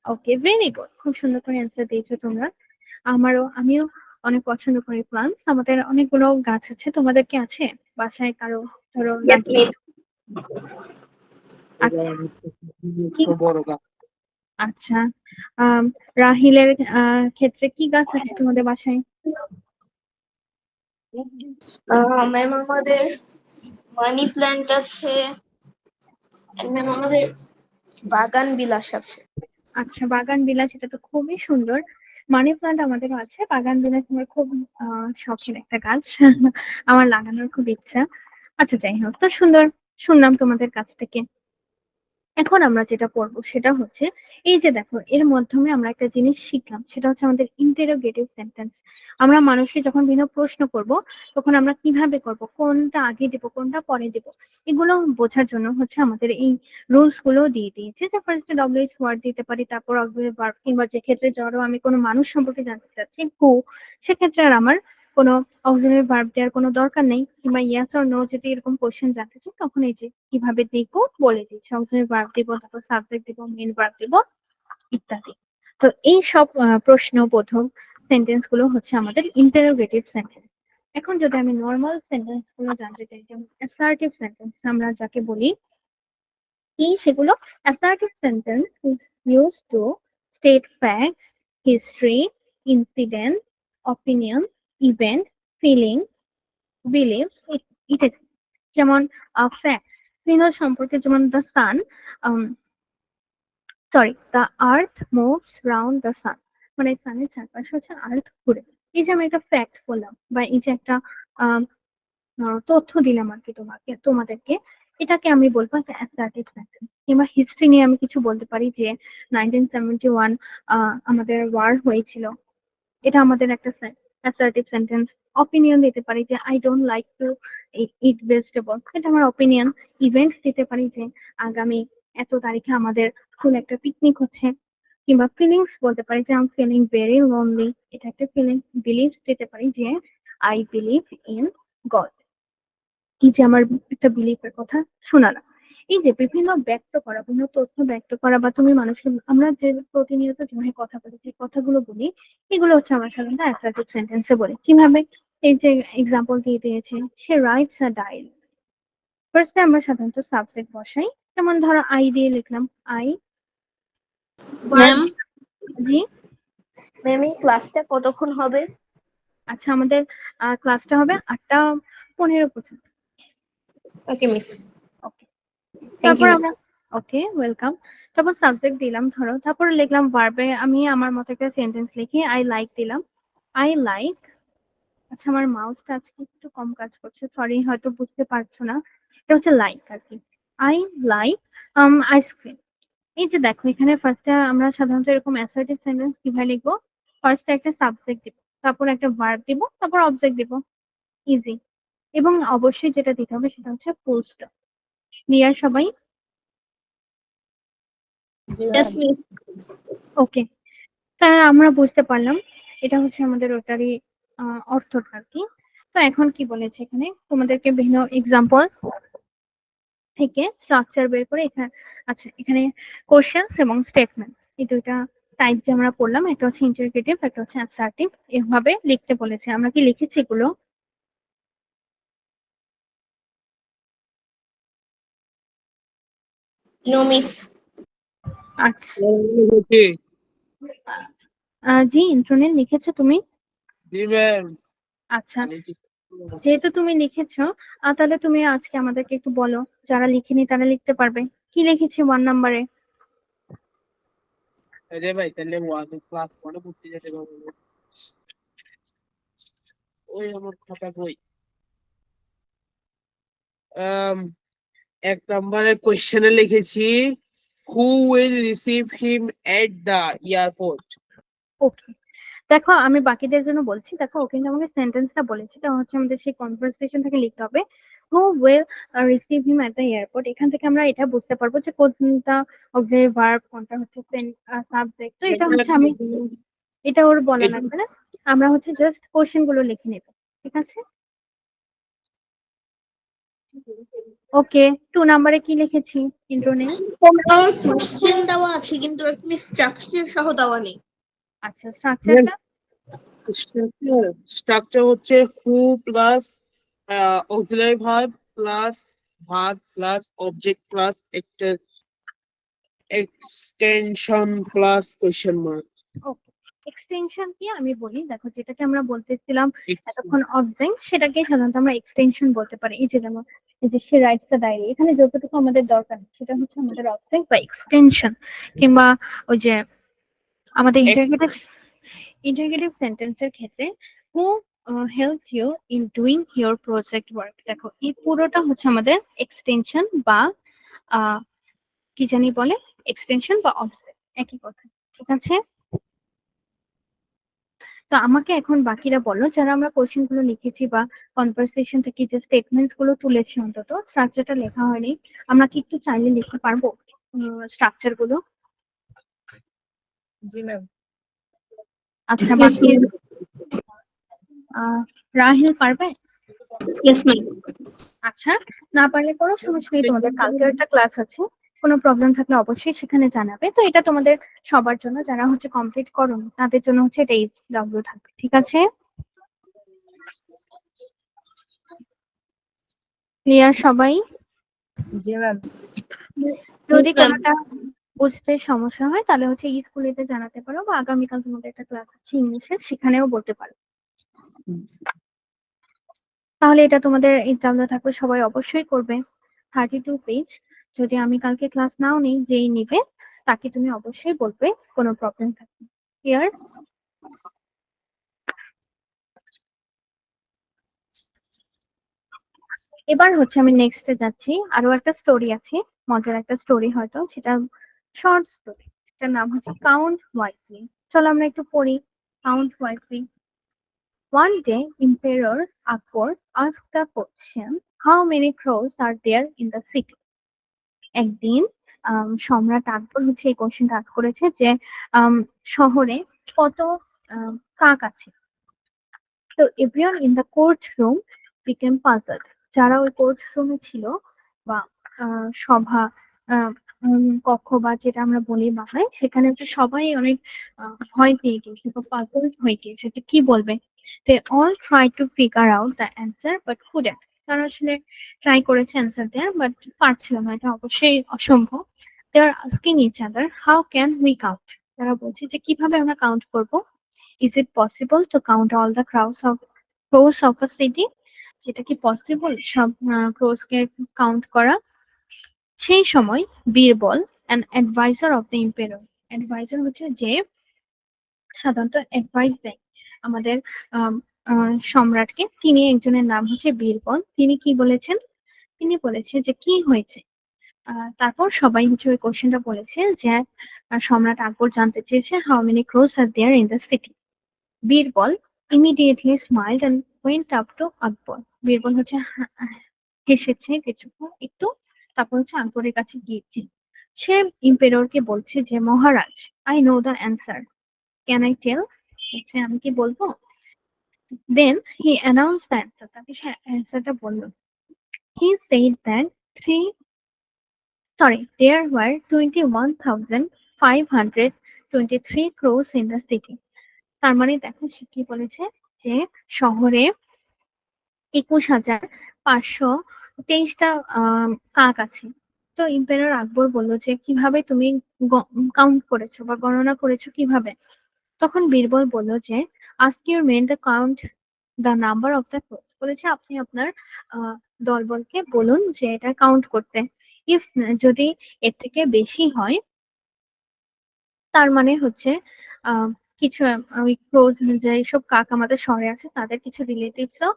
Okay, very good, খুব সুন্দর করে অ্যান্সার দিয়েছো তোমরা। আমিও অনেক পছন্দ করি প্লান্টস। আমাদের অনেকগুলো গাছ আছে, তোমাদের কি আছে বাসায় কারো? ধরো Yes, লাগিয়ে। miss. আচ্ছা তো বড় গাছ। আচ্ছা, রাহিলের ক্ষেত্রে কি গাছ আছে তোমাদের বাসায়? ম্যাম আমাদের মানি প্ল্যান্ট আছে, ম্যাম আমাদের বাগান বিলাস আছে। আচ্ছা, বাগান বিলাস, এটা তো খুবই সুন্দর। মানি প্লান্ট আমাদেরও আছে, বাগান বিলাস আমার খুব শখের একটা গাছ। আমার লাগানোর খুব ইচ্ছা। আচ্ছা, যাই হোক, তো সুন্দর শুনলাম তোমাদের কাছ থেকে। এখন আমরা যেটা পড়বো সেটা হচ্ছে, এই যে দেখো, এর মাধ্যমে আমরা একটা জিনিস শিখলাম, সেটা হচ্ছে আমাদের ইন্টারোগেটিভ সেন্টেন্স। আমরা মানুষকে যখন বিভিন্ন প্রশ্ন করব, তখন আমরা কিভাবে করব, কোনটা আগে দেব কোনটা পরে দেব, এগুলো বোঝার জন্য হচ্ছে আমাদের এই রুলস গুলো দিয়ে দিয়েছে। যে ফার্স্টে ডব্লিউএইচ ওয়ার্ড দিতে পারি, তারপর অক্সিলারি ভার্ব, কিংবা যে ক্ষেত্রে ধরো আমি কোনো মানুষ সম্পর্কে জানতে চাচ্ছি হু, সেক্ষেত্রে আর আমার কোনো অক্সিলারি ভার্ব দেওয়ার কোনো দরকার নেই। কিংবা ইয়েস অর নো যদি এরকম কোশ্চেন জানতে চাই, তখন এই যে কিভাবে দিব বলে দিচ্ছি, অক্সিলারি ভার্ব দিব, তারপর সাবজেক্ট দিব, মেইন ভার্ব দিব, ইত্যাদি। তো এই সব প্রশ্নবোধক সেন্টেন্স গুলো হচ্ছে আমাদের ইন্টারোগেটিভ সেন্টেন্স। এখন যদি আমি নর্মাল সেন্টেন্স গুলো জানতে চাই, যেমন অ্যাসার্টিভ সেন্টেন্স আমরা যাকে বলি, কি সেগুলো? Assertive sentence is use to state facts, history, incident, opinion, event, feeling, beliefs, ইত্যাদি। যেমন ফ্যাক্ট, ফিনোল সম্পর্কে, যেমন the sun, the earth moves round the sun, মানে সানের চারপাশে হচ্ছে আর্থ ঘুরে। এই যে আমি একটা ফ্যাক্ট বললাম, বা এই যে একটা আম, তথ্য দিলাম আর কি তোমাদেরকে, এটাকে আমি বলবো একটা অ্যাসার্টিভ সেন্টেন্স। কিংবা হিস্ট্রি নিয়ে আমি কিছু বলতে পারি যে 1971 আমাদের ওয়ার হয়েছিল, এটা আমাদের একটা অ্যাসার্টিভ সেন্টেন্স। অপিনিয়ন দিতে পারি যে I don't like to it vegetable, এটা আমার অপিনিয়ন। ইভেন্ট দিতে পারি যে আগামী এত তারিখে আমাদের স্কুল একটা পিকনিক হচ্ছে। কিংবা ফিলিংস বলতে পারি যে I am feeling very lonely, এটা একটা ফিলিং। বিলিভস দিতে পারি যে আই বিলিভ ইন গড, এই যে আমার একটা বিলিফের কথা শোনালাম। এই যে বিভিন্ন ব্যক্ত করা, বিভিন্ন তথ্য ব্যক্ত করা, বা তুমি মানুষকে, আমরা যে প্রতিনিয়ত যেভাবে কথা বলি, যে কথাগুলো বলি, এগুলো হচ্ছে আমরা সাধারণত অ্যাসার্টিভ সেন্টেন্সে বলি। কিভাবে? এই যে এক্সাম্পল দিয়ে দিয়েছে, সে রাইটস আ ডায়েরি। ফার্স্টে আমরা সাধারণত সাবজেক্ট বসাই, যেমন ধরো আই দিয়ে লিখলাম, আই। Ma'am, G. ম্যাম এই ক্লাসটা কতক্ষণ হবে? আচ্ছা, আমাদের ক্লাসটা হবে 8:15 পর্যন্ত। ওকে মিস, ওকে, থ্যাংক তারপর ইউ মিস। আমরা, ওকে, ওয়েলকাম। তারপর সাবজেক্ট দিলাম ধরো, তারপর লিখলাম ভার্বে, আমি আমার মতো একটা সেন্টেন্স লিখি, আই লাইক দিলাম, আই লাইক। আচ্ছা, আমার মাউসটা আজকে একটু কম কাজ করছে, সরি, হয়তো বুঝতে পারছো না, এটা হচ্ছে লাইক আর কি। I like ice cream. এই যে দেখো, এখানে ফার্স্টে আমরা সাধারণত এরকম অ্যাসার্টিভ সেন্টেন্স কিভাবে লিখবো? ফার্স্টে একটা সাবজেক্ট দিব, তারপর একটা ভার্ব দিব, তারপর অবজেক্ট দিব, ইজি। এবং অবশ্যই যেটা দিতে হবে সেটা হচ্ছে ফুল স্টপ। ক্লিয়ার সবাই? জি ইয়েস ম্যাম। মিস। ওকে, তা আমরা বুঝতে পারলাম এটা হচ্ছে আমাদের ওটারই অর্থটা আর কি। তো এখন কি বলেছে এখানে, তোমাদেরকে বিভিন্ন এক্সাম্পল থেকে স্ট্রাকচার বের করে এখানে, আচ্ছা, এখানে কোশ্চেন্স এবং স্টেটমেন্ট, এই দুইটা টাইপ যে আমরা পড়লাম, একটা হচ্ছে ইন্টারোগেটিভ, একটা হচ্ছে অ্যাসার্টিভ, এভাবে লিখতে বলেছে। আমরা কি লিখেছি এগুলো? No miss. আচ্ছা, জি ইন্দ্রনীল, লিখেছো তুমি? জি ম্যাম। আচ্ছা, যেহেতু তুমি লিখেছো, তাহলে তুমি আজকে আমাদেরকে একটু বলো, যারা লিখেনি তারা লিখতে পারবে। কি লিখেছি 1 নম্বরে? রে ভাই তাহলে ওয়ান ক্লাস ওয়ানে পড়তে যেতে পারবো না। ওই আমার খাতা বই। আম, 1 নম্বরের কোয়েশ্চেনে লিখেছি who will receive him at the airport. Okay, দেখো আমি বাকিদের জন্য বলছি। দেখো ও কিন্তু আমাকে সেন্টেন্সটা বলেছে, এটা হচ্ছে আমাদের সেই কনভারসেশন থেকে লিখতে হবে। হু will receive him at the airport. এখান থেকে আমরা এটা বুঝতে পারবো যে কোনটা অক্সিলারি ভার্ব, কোনটা হচ্ছে সাবজেক্ট। তো এটা হচ্ছে আমি, এটা ওর বলা লাগবে না, আমরা হচ্ছে জাস্ট কোশ্চেন গুলো লিখে নেব। ঠিক আছে, ওকে। 2 নম্বরে কি লিখেছি? ইন্ট্রো নেই। কোশ্চেন দেওয়া আছে কিন্তু এখানে স্ট্রাকচার সহ দেওয়া নেই। আচ্ছা, স্ট্রাকচারটা স্ট্রাকচার হচ্ছে who plus auxiliary verb plus verb plus object plus extension plus question mark. Okay, extension কি আমি বলি। দেখো যেটাকে আমরা বলতেছিলাম এতক্ষণ অবজেক্ট, সেটাকে সাধারণত আমরা এক্সটেনশন বলতে পারি। এই যে যেমন এই যে সে রাইটস দ্য ডায়েরি, এখানে যতটুকু আমাদের দরকার সেটা হচ্ছে আমাদের অবজেক্ট বা এক্সটেনশন। কিংবা ওই যে আমাদের ইন্টারগেটিভ সেন্টেন্সের ক্ষেত্রে who help you in doing your project work. দেখো এই পুরোটা হচ্ছে আমাদের এক্সটেনশন বা কি জানি বলে, এক্সটেনশন বা অবজেক্ট, একই কথা। ঠিক আছে, তো আমাকে এখন বাকিরা বলো, যারা আমরা কোশ্চেন গুলো লিখেছি বা কনভারসেশন থেকে যে স্টেটমেন্টস গুলো তুলেছি, অন্তত স্ট্রাকচারটা লেখা হয়নি, আমরা কি একটু চাইলে লিখতে পারবো স্ট্রাকচার গুলো? জি ম্যাম। আচ্ছা, বাকি রাহিল পারবে? Yes ma'am. আচ্ছা, না পারলে কোনো সমস্যা নেই, তোমাদের কালকে একটা ক্লাস আছে, কোনো প্রবলেম থাকলে অবশ্যই সেখানে জানাবে। তো এটা তোমাদের সবার জন্য, যারা হচ্ছে কমপ্লিট করো তাদের জন্য হচ্ছে এটা ডাব্লিউ থাকবে। ঠিক আছে, ক্লিয়ার সবাই? জি ম্যাম। যদি কোনোটা বুঝতে সমস্যা হয় তাহলে হচ্ছে স্কুলেতে জানাতে পারো, বা আগামীকাল তোমাদের একটা ক্লাস আছে ইংলিশের, সেখানেও বলতে পারো। তাহলে এটা তোমাদের এক্সামটা থাকবে, সবাই অবশ্যই করবে। 32 পেজ। যদি আমি কালকে ক্লাস নাও নেই, যেই নিবে তাকে তুমি অবশ্যই বলবে কোনো প্রবলেম থাকবে। ক্লিয়ার? এবার হচ্ছে আমি নেক্সটে যাচ্ছি। আরো একটা স্টোরি আছে, মজার একটা স্টোরি, হয়তো সেটা শর্ট স্টোরি, সেটার নাম হচ্ছে কাউন্ট ওয়াইজলি। চলো আমরা একটু পড়ি। Count wisely. One day, Emperor Akbar asked the question, how many crows are there in the city? একদিন সম্রাট আকবর হচ্ছে এই কোশ্চেনটা আস্ক করেছে যে শহরে কত কাক আছে। তো everyone in the court room became puzzled. যারা ওই কোর্ট রুমে ছিল বা সভা কক্ষ বা যেটা আমরা বলি বাংলায়, সেখানে হচ্ছে সবাই অনেক ভয় পেয়ে গিয়েছে বা পাজলড হয়ে গিয়েছে যে কি বলবে। They all try to figure out the answer but couldn't. তারা আসলে ট্রাই করেছে অ্যান্সার দেওয়ার, বাট পারছিল না, এটা অবশ্যই অসম্ভব। They are asking each other, how can we count? তারা বলছে যে কিভাবে আমরা কাউন্ট করব? Is it possible to count all the crows of a city? যেটা কি পসিবল সব ক্রোস কে কাউন্ট করা? সেই সময় Birbal, an advisor of the empire, advisor হচ্ছে যে সাধারণত অ্যাডভাইস দেয় আমাদের সম্রাটকে, তিনি একজনের নাম হচ্ছে বীরবল। তিনি কি বলেছেন? তিনি বলেছে যে কি হয়েছে। তারপর সবাই হচ্ছে ওই কোশ্চেনটা বলেছে যে সম্রাট আকবর জানতে চেয়েছে how many crows are there in the city. Birbal immediately smiled and went up to Akbar. Birbal হচ্ছে হেসেছে কিছুক্ষণ একটু, তারপর হচ্ছে আকবরের কাছে গিয়েছে। সে ইম্পেররকে বলছে যে মহারাজ, I know the answer, can I tell? হচ্ছে আমি কি বলবো? Then he announce the answer, তাকে সে অ্যান্সারটা বলল। He said that there were 21,523 crores in the city. তার মানে দেখো সে কি বলেছে, যে শহরে 21,523টা কাক আছে। তো ইম্পেরার আকবর বলল যে কিভাবে তুমি কাউন্ট করেছো বা গণনা করেছো কিভাবে? তখন বীরবল বলল যে ask your men the count the number of the crows. বলেছে আপনি আপনার দলবলকে বলুন যে এটা কাউন্ট করতে। ইফ যদি এর থেকে বেশি হয় তার মানে হচ্ছে আহ কিছু ওই ক্লোজ যে সব কাক আমাদের শহরে আছে তাদের কিছু রিলেটিভসও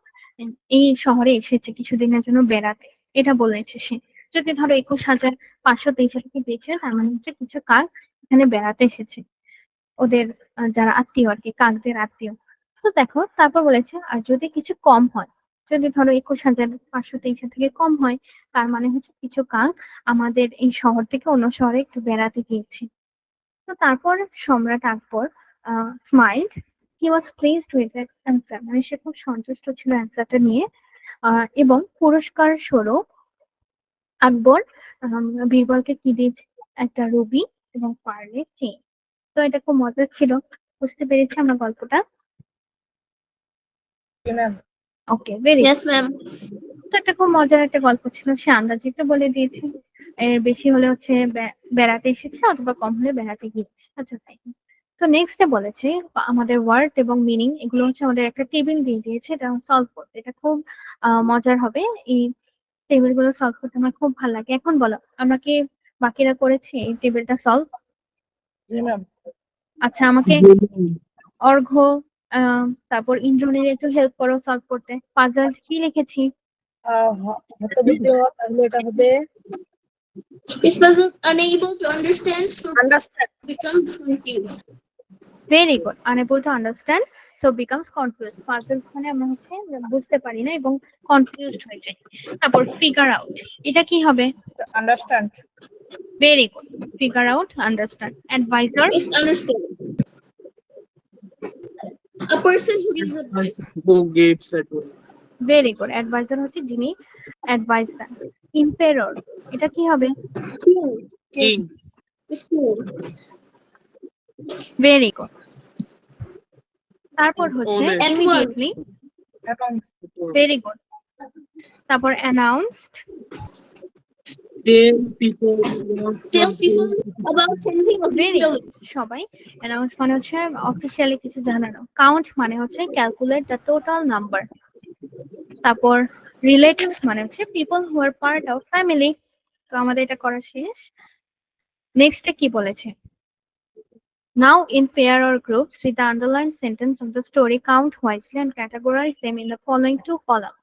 এই শহরে এসেছে কিছুদিনের জন্য বেড়াতে, এটা বলেছে সে। যদি ধরো 21,523 থেকে পেয়েছে, তার মানে হচ্ছে কিছু কাক এখানে বেড়াতে এসেছে, ওদের যারা আত্মীয় আর কি, কাকদের আত্মীয়। তো দেখো তারপর বলেছে আর যদি কিছু কম হয়, যদি ধরো 21,523 থেকে কম হয়, তার মানে হচ্ছে কিছু কাক আমাদের এই শহর থেকে অন্য শহরে একটু বেড়াতে গিয়েছে। তো তারপর সম্রাট Akbar smiled, he was placed with that answer, মানে সে খুব সন্তুষ্ট ছিল অ্যান্সারটা নিয়ে। এবং পুরস্কার স্বরূপ আকবর বীরবলকে কি দিয়েছে, একটা রুবি এবং পার্লের চেইন। তো এটা খুব মজার ছিল, বুঝতে পেরেছি আমরা গল্পটা? ম্যাম। ওকে, ভেরি Yes, ma'am. তো একটা খুব মজার একটা গল্প ছিল, সে আন্দাজে বলে দিয়েছে। এর বেশি হলে হচ্ছে বেড়াতে এসেছে, অথবা কম হলে বেড়াতে গিয়েছে। আচ্ছা তাই। তো নেক্সটে বলেছে আমাদের ওয়ার্ড এবং মিনিং এগুলো হচ্ছে আমাদের একটা টেবিল দিয়ে দিয়েছে, এটা সলভ করতে। এটা খুব মজার হবে, এই টেবিল গুলো সলভ করতে আমার খুব ভালো লাগে। এখন বলো, আমরা কি বাকিরা করেছি এই টেবিলটা সলভ? জি ম্যাম। আচ্ছা, আমাকে অর্ঘ্য তারপর ইন্দ্রনীল একটু হেল্প করো সলভ করতে। পাজল কি লিখেছি? হতবিদ্যা, তাহলে এটা হবে This person unable to understand, so understand. becomes confused. Very good, unable to understand so becomes confuse. Puzzle মানে আমরা হচ্ছে বুঝতে পারি না এবং কনফিউজড হয়ে যাই। তারপর ফিগার আউট, এটা কি হবে? Understand. Very good, figure out, understand. Advisor, Misunderstand. A person who gives advice. Who gives advice? Very good, advisor হচ্ছে যিনি অ্যাডভাইস দেন। ইম্পেরর, এটা কি হবে? King. King. Is king. Very good. তারপর হচ্ছে Honest. Immediately, accounts. Very good. তারপর announced, Tell people about Tell people something. about something very officially. সবাই। Announce মানে হচ্ছে অফিসিয়ালি কিছু জানানো। কাউন্ট মানে হচ্ছে ক্যালকুলেট দ্য টোটাল নাম্বার। তারপর রিলেটিভস মানে হচ্ছে people who are part of family. তো আমাদের এটা করা শেষ। নেক্সটে কি বলেছে? Now in pair or groups read the underline sentence of the story, count wisely and categorize them in the following two column.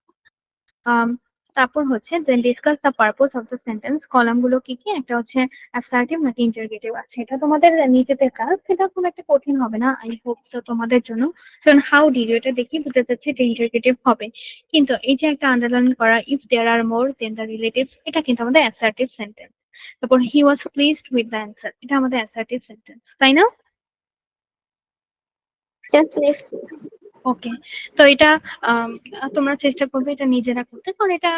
তারপর হচ্ছে then discuss the purpose of the sentence. Column গুলো কি কি? একটা হচ্ছে অ্যাসার্টিভ নাকি interrogative আছে, এটা তোমাদের নিজেদের কাজ, সেটা খুব একটা কঠিন হবে না আই হোপ সো তোমাদের জন্য। কারণ হাউ ডিড ইউ, এটা দেখি বোঝা যাচ্ছে এটা ইন্টারগেটিভ হবে। কিন্তু এই যে একটা আন্ডারলাইন করা, if there are more then the relatives, এটা কিন্তু আমাদের অ্যাসার্টিভ সেন্টেন্স। তারপর he was pleased with the answer, এটা আমাদের অ্যাসার্টিভ সেন্টেন্স, তাই না? Yes, yes. ওকে, তো এটা তোমরা চেষ্টা করবে এটা নিজেরা করতে, কারণ এটা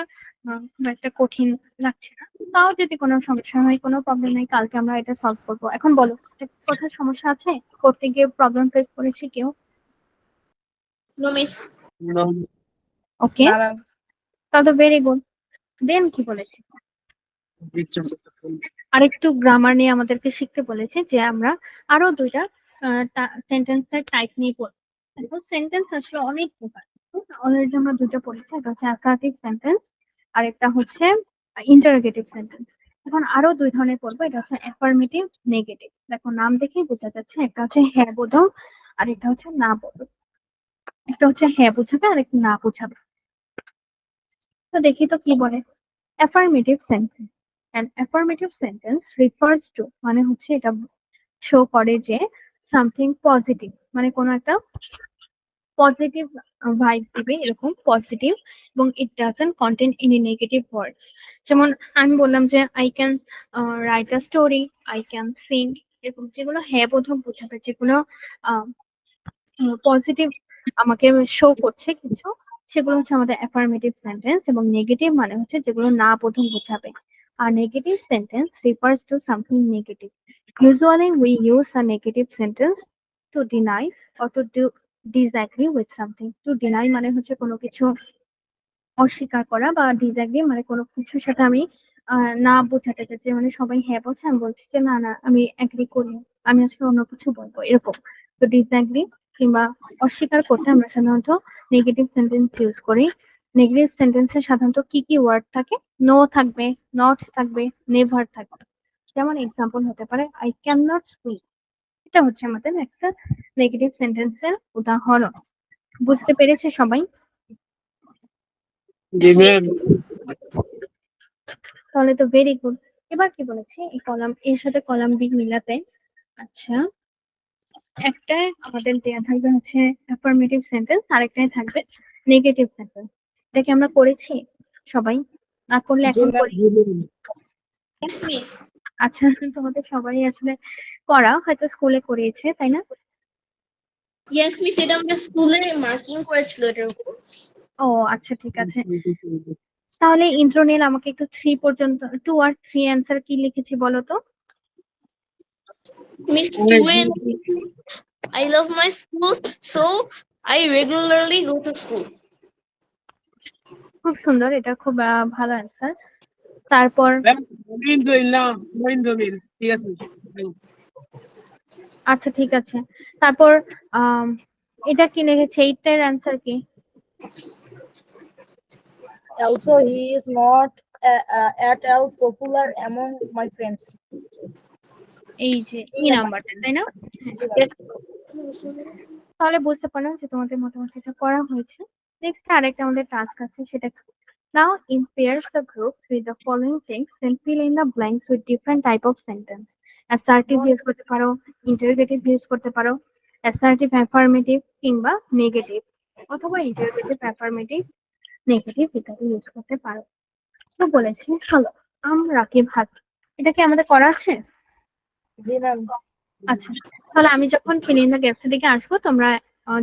খুব একটা কঠিন লাগছে না। তাও যদি কোনো সমস্যা হয়, কোনো প্রবলেম নেই, কালকে আমরা এটা সলভ করবো। এখন বলো, কোথায় সমস্যা আছে? করতে গিয়ে প্রবলেম ফেস করেছি কেউ? No, miss. No. ওকে, না ম্যাম। তাহলে ভেরি গুড। দেন কি বলেছি? Which of আরেকটু গ্রামার নিয়ে আমাদেরকে শিখতে বলেছে, যে আমরা আরো দুইটা সেন্টেন্সের টাইপ নিয়ে পড়বো। সেন্টেন্স আসলে অনেক প্রকার, অলরেডি আমরা দুটো পড়েছি, একটা হচ্ছে অ্যাসার্টিভ সেন্টেন্স আর একটা হচ্ছে ইন্টারোগেটিভ সেন্টেন্স। এখন আরো দুই ধরনের পড়বো, এটা হচ্ছে অ্যাফার্মেটিভ, নেগেটিভ। দেখো নাম দেখেই বোঝা যাচ্ছে, একটা হচ্ছে হ্যাঁ বোঝাও আর একটা হচ্ছে না বোঝাও। একটা হচ্ছে হ্যাঁ বোঝাবে আর একটা না বোঝাবে। তো দেখি তো কি বলে। Affirmative sentence, an affirmative sentence refers to, মানে হচ্ছে এটা শো করে যে সামথিং পজিটিভ, মানে কোনো একটা পজিটিভ ভাইব দিবে, এরকম পজিটিভ, এবং it doesn't contain any negative words. যেমন আমি বললাম যে I can write a story, I can sing, এরকম যেগুলো হ্যাঁ বোধক বোঝাবে, যেগুলো পজিটিভ আমাকে শো করছে কিছু, সেগুলো হচ্ছে আমাদের অ্যাফার্মেটিভ সেন্টেন্স। এবং নেগেটিভ মানে হচ্ছে যেগুলো না বোধক বোঝাবে। আর negative sentence refers to something negative. Usually we use a negative sentence to deny or to disagree with something. To deny মানে হচ্ছে কোনো কিছু অস্বীকার করা, বা disagree মানে কোনো কিছুর সাথে আমি না বোঝাতে চাচ্ছি, মানে সবাই হ্যাঁ বলছে, আমি বলছি যে না না আমি এগ্রি করি, আমি আজকে অন্য কিছু বলবো, এরকম। তো ডিসএগ্রি কিংবা অস্বীকার করতে আমরা সাধারণত নেগেটিভ সেন্টেন্স ইউজ করি। নেগেটিভ সেন্টেন্সে সাধারণত কি কি ওয়ার্ড থাকে? নো থাকবে, নট থাকবে, নেভার থাকবে। যেমন এক্সাম্পল হতে পারে আই ক্যান নট সুইম, এটা হচ্ছে আমাদের একটা নেগেটিভ সেন্টেন্সের উদাহরণ। বুঝতে পেরেছে সবাই? জি ম্যাম। তাহলে তো ভেরি গুড। এবার কি বলেছে, এই কলাম এর সাথে কলাম বি মিলাতে। আচ্ছা, একটা আমাদের দেয়া থাকবে হচ্ছে অ্যাফার্মেটিভ সেন্টেন্স, আরেকটাই থাকবে নেগেটিভ সেন্টেন্স। এটা কি আমরা করেছি সবাই? না করলে জি এখন ম্যাম। করি। Yes, miss. আচ্ছা, তোমাদের সবাই আসলে করা হয়তো স্কুলে করিয়েছে, তাই না? Yes, miss. এটা আমরা স্কুলে মার্কিং করেছিল এটার উপর। ও আচ্ছা, ঠিক আছে। তাহলে ইন্দ্রনীল আমাকে একটু 3 পর্যন্ত 2 আর 3 অ্যান্সার কি লিখেছি বলো তো? Miss 2 and I love my school, so I regularly go to school. খুব সুন্দর, এটা খুব ভালো অ্যান্সার। তারপর ম্যাম মহেন্দ্রমিল ঠিক আছে। আচ্ছা, ঠিক আছে। তারপর এটা কি লিখেছে, এইটার অ্যান্সার কি? Also, he is not at all popular among my friends. এই যে ই নাম্বারটা, তাই না? জি ম্যাম। তাহলে বুঝতে পারলাম যে তোমাদের মোটামুটি এটা করা হয়েছে। নেক্সট আরেকটা আমাদের টাস্ক আছে, সেটা নাও in pairs the groups with the following things then fill in the blanks with different type of sentence. assertive use করতে পারো, ইন্টারোগেটিভ ইউজ করতে পারো, assertive affirmative কিংবা নেগেটিভ, অথবা ইন্টারোগেটিভ affirmative নেগেটিভ ইত্যাদি ইউজ করতে পারো। তো বলেছি হলো আমরা কি ভাত, এটা কি আমাদের করা আছে? জি ম্যাম। আচ্ছা, তাহলে আমি যখন ফিল ইন দ্য গ্যাপস এর দিকে আসবো, তোমরা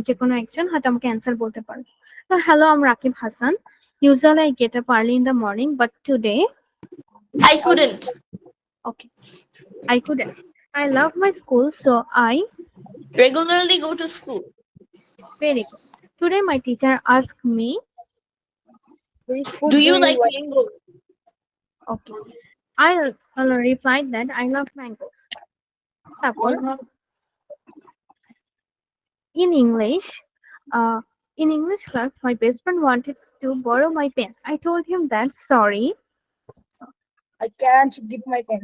যে কোনো একজন হয়তো আমাকে অ্যান্সার বলতে পারো। তো hello, I'm Rakib Hasan. Usually I get up early in the morning, but today, I couldn't. okay, I couldn't. I love my school, so I Regularly go to school. very good. Today my teacher asked me, Which food Do you like mango? okay, I replied that I love mangoes. তারপর in English class, my best friend wanted to borrow my pen. I told him that sorry. I can't give my pen.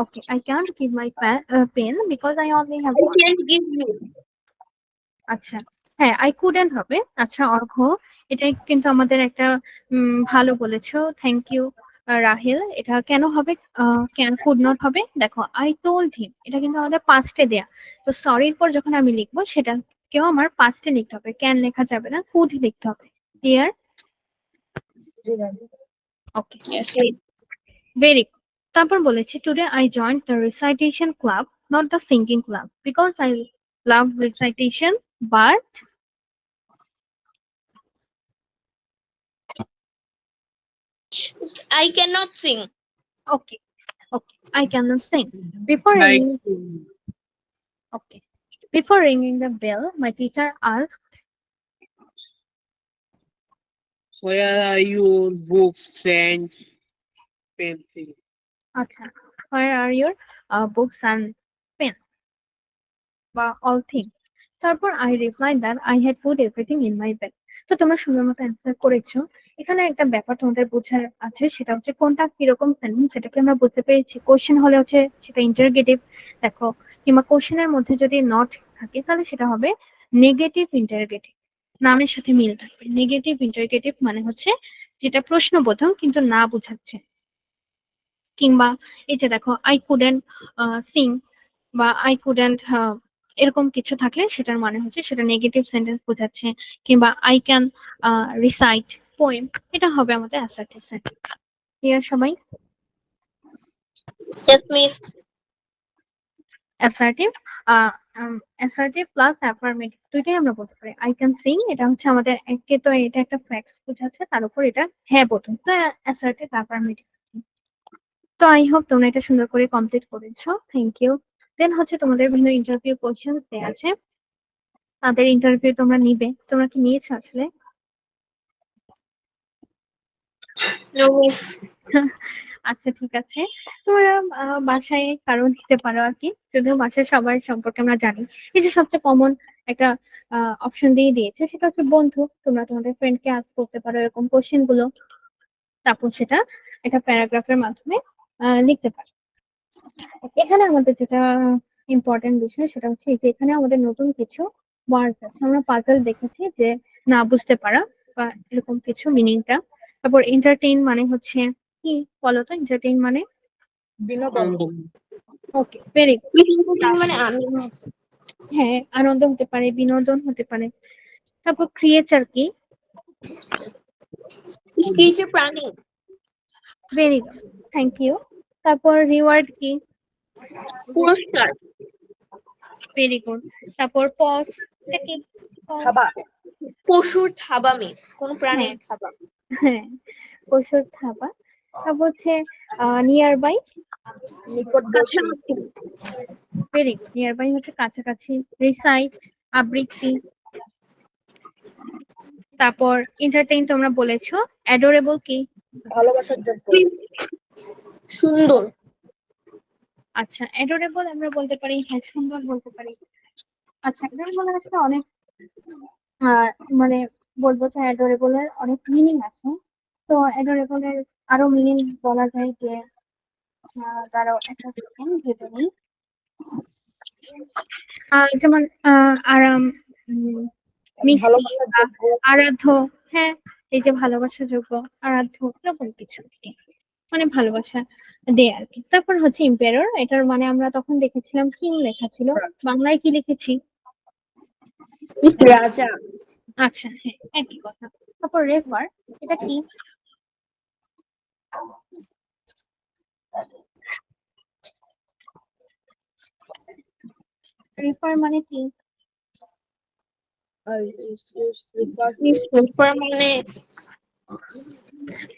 Okay, I can't give my pen because I only have I one. can't give you. আচ্ছা, হ্যাঁ, I couldn't হবে। আচ্ছা, অর্ঘ, এটা কিন্তু আমাদের একটা ভালো বলেছো, থ্যাংক ইউ রাহিল। এটা কেন হবে, কেন কুড নট হবে? দেখো, I told him, এটা কিন্তু আমাদের পাস্টে দেয়া। তো সরির পর যখন আমি লিখবো, সেটা কেউ আমার পাস্টে লিখতে হবে, ক্যান লেখা যাবে না, কুড লিখতে হবে। ক্লিয়ার? জি ম্যাম। ওকে, Yes. Very good. তারপর বলেছি today I joined the recitation club, not the singing club, because I love recitation, but I cannot sing. okay, okay, I cannot sing. Before Like ringing, okay, before ringing the bell, my teacher asked, where are your books and pencil? acha, where are your books and pen, বা all things. তারপর I replied that I had put everything in my bag. তো তোমরা সুন্দর মতো answer করেছো। এখানে একটা ব্যাপার তোমাদের বোঝার আছে, সেটা হচ্ছে কোনটা কিরকম সেন্টেন্স, সেটাকে আমরা বুঝতে পেরেছি। কোশ্চেন হলে হচ্ছে সেটা ইন্টারোগেটিভ, দেখো, কিংবা কোশ্চেনের মধ্যে যদি নট থাকে তাহলে সেটা হবে নেগেটিভ ইন্টারোগেটিভ, নামের সাথে মিল থাকবে। নেগেটিভ ইন্টারোগেটিভ মানে হচ্ছে যেটা প্রশ্নবোধক কিন্তু না বোঝাচ্ছে। কিংবা এই যে দেখো, আই কুডেন্ট সিং বা আই কুডেন্ট এরকম কিছু থাকলে সেটার মানে হচ্ছে সেটা নেগেটিভ সেন্টেন্স বোঝাচ্ছে। কিংবা আই ক্যান রিসাইট পোয়েম, এটা হবে আমাদের অ্যাসার্টিভ সেন্টেন্স। ক্লিয়ার সবাই? Yes, miss. Assertive assertive plus affirmative দুইটাই আমরা বলতে পারি। আই ক্যান সিং, এটা হচ্ছে আমাদের একে তো এটা একটা ফ্যাক্টস বোঝাচ্ছে, তার উপর এটা হ্যাঁ প্রথম, তো অ্যাসার্টিভ অ্যাফার্মেটিভ। তো আই হোপ তোমরা এটা সুন্দর করে কমপ্লিট করেছো, থ্যাংক ইউ। দেন হচ্ছে তোমাদের বিভিন্ন ইন্টারভিউ কোশ্চেন দেওয়া আছে, তাদের ইন্টারভিউ তোমরা নিবে। তোমরা কি নিয়েছো আসলে? No, miss. আচ্ছা, ঠিক আছে। তোমরা বাসায় কারো দিতে পারো আর কি, যদিও বাসায় সবার সম্পর্কে আমরা জানি। এই যে সবচেয়ে কমন একটা অপশন দিয়ে দিয়েছে, সেটা হচ্ছে বন্ধু। তোমরা তোমাদের ফ্রেন্ডকে আস্ক করতে পারো এরকম কোশ্চেন গুলো, তারপর সেটা একটা প্যারাগ্রাফের মাধ্যমে লিখতে পারো। এখানে আমাদের যেটা ইম্পর্টেন্ট বিষয় সেটা হচ্ছে এই যে এখানে আমাদের নতুন কিছু ওয়ার্ড আছে, আমরা পাজল দেখেছি যে না বুঝতে পারা বা এরকম কিছু মিনিংটা। তারপর এন্টারটেইন মানে হচ্ছে কি বলতো, এন্টারটেইন মানে? বিনোদন। ওকে, ভেরি গুড। মানে আনন্দ। হ্যাঁ, আনন্দ হতে পারে, বিনোদন হতে পারে। তারপর ক্রিয়েচার কি? ক্রিয়েচার প্রাণী। Very good, thank you. তারপর রিওয়ার্ড কি? পুরস্কার। Very good. তারপর পজ কি? Pause, থাবা। পশুর থাবা মিস, কোন হ্যাঁ প্রাণীর থাবা। হ্যাঁ, পশুর থাবা। তারপর হচ্ছে নিয়ার বাই। নিকটবর্তী। ভেরি গুড, নিয়ার বাই হচ্ছে কাছাকাছি। রিসাইট আবৃত্তি। তারপর এন্টারটেইন তোমরা বলেছো। অ্যাডোরেবল কি? ভালোবাসার যোগ্য। সুন্দর। আচ্ছা, অ্যাডোরেবল আমরা বলতে পারি, হ্যাঁ সুন্দর বলতে পারি। আচ্ছা, অ্যাডোরেবল আসলে অনেক আহ, মানে বলবো যে অ্যাডোরেবল এর অনেক মিনিং আছে। তো অ্যাডোরেবল এর আরো মিনিং বলা যায় যে তারও একটা সেকেন্ড ভেবে নিই। যেমন আরাম, মিষ্টি, ভালোবাসার যোগ্য। আরাধ্য। হ্যাঁ, এই যে ভালোবাসা যোগ্য, আরাধ্য, এরকম কিছু আর কি। মানে ভালোবাসা দেয় আর কি। তারপর হচ্ছে ইম্পেরর, এটার মানে আমরা তখন দেখেছিলাম কিং লেখা ছিল, বাংলায় কি লিখেছি? রাজা। আচ্ছা হ্যাঁ, একই কথা। তারপর রেফার, এটা কি? রেফার মানে কি? রেফার মানে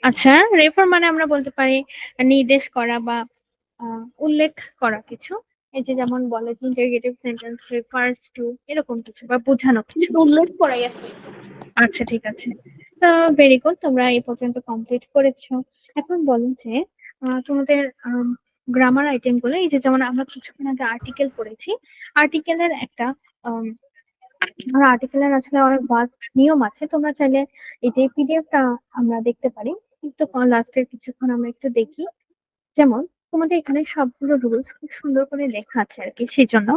আচ্ছা, রেফার মানে আমরা বলতে পারি নির্দেশ করা বা উল্লেখ করা কিছু। এই যে যেমন বলে যে ইন্টারগেটিভ সেন্টেন্স রেফার্স টু, এরকম কিছু বা বোঝানো কিছু। উল্লেখ করা, yes মিস। আচ্ছা ঠিক আছে। তো ভেরি গুড, তোমরা এই পর্যন্ত কমপ্লিট করেছো। এখন বলো যে তোমাদের গ্রামার আইটেম গুলো, এই যে যেমন আমরা কিছুক্ষণ আগে আর্টিকেল পড়েছি, আর্টিকেলের একটা আর্টিকেলের আসলে অনেক ভাস্ট নিয়ম আছে। তোমরা চাইলে এই যে পিডিএফটা আমরা দেখতে পারি, একটু লাস্টের কিছুক্ষণ আমরা একটু দেখি। যেমন তোমাদের এখানে সবগুলো রুলস খুব সুন্দর করে লেখা আছে আর কি, সেই জন্য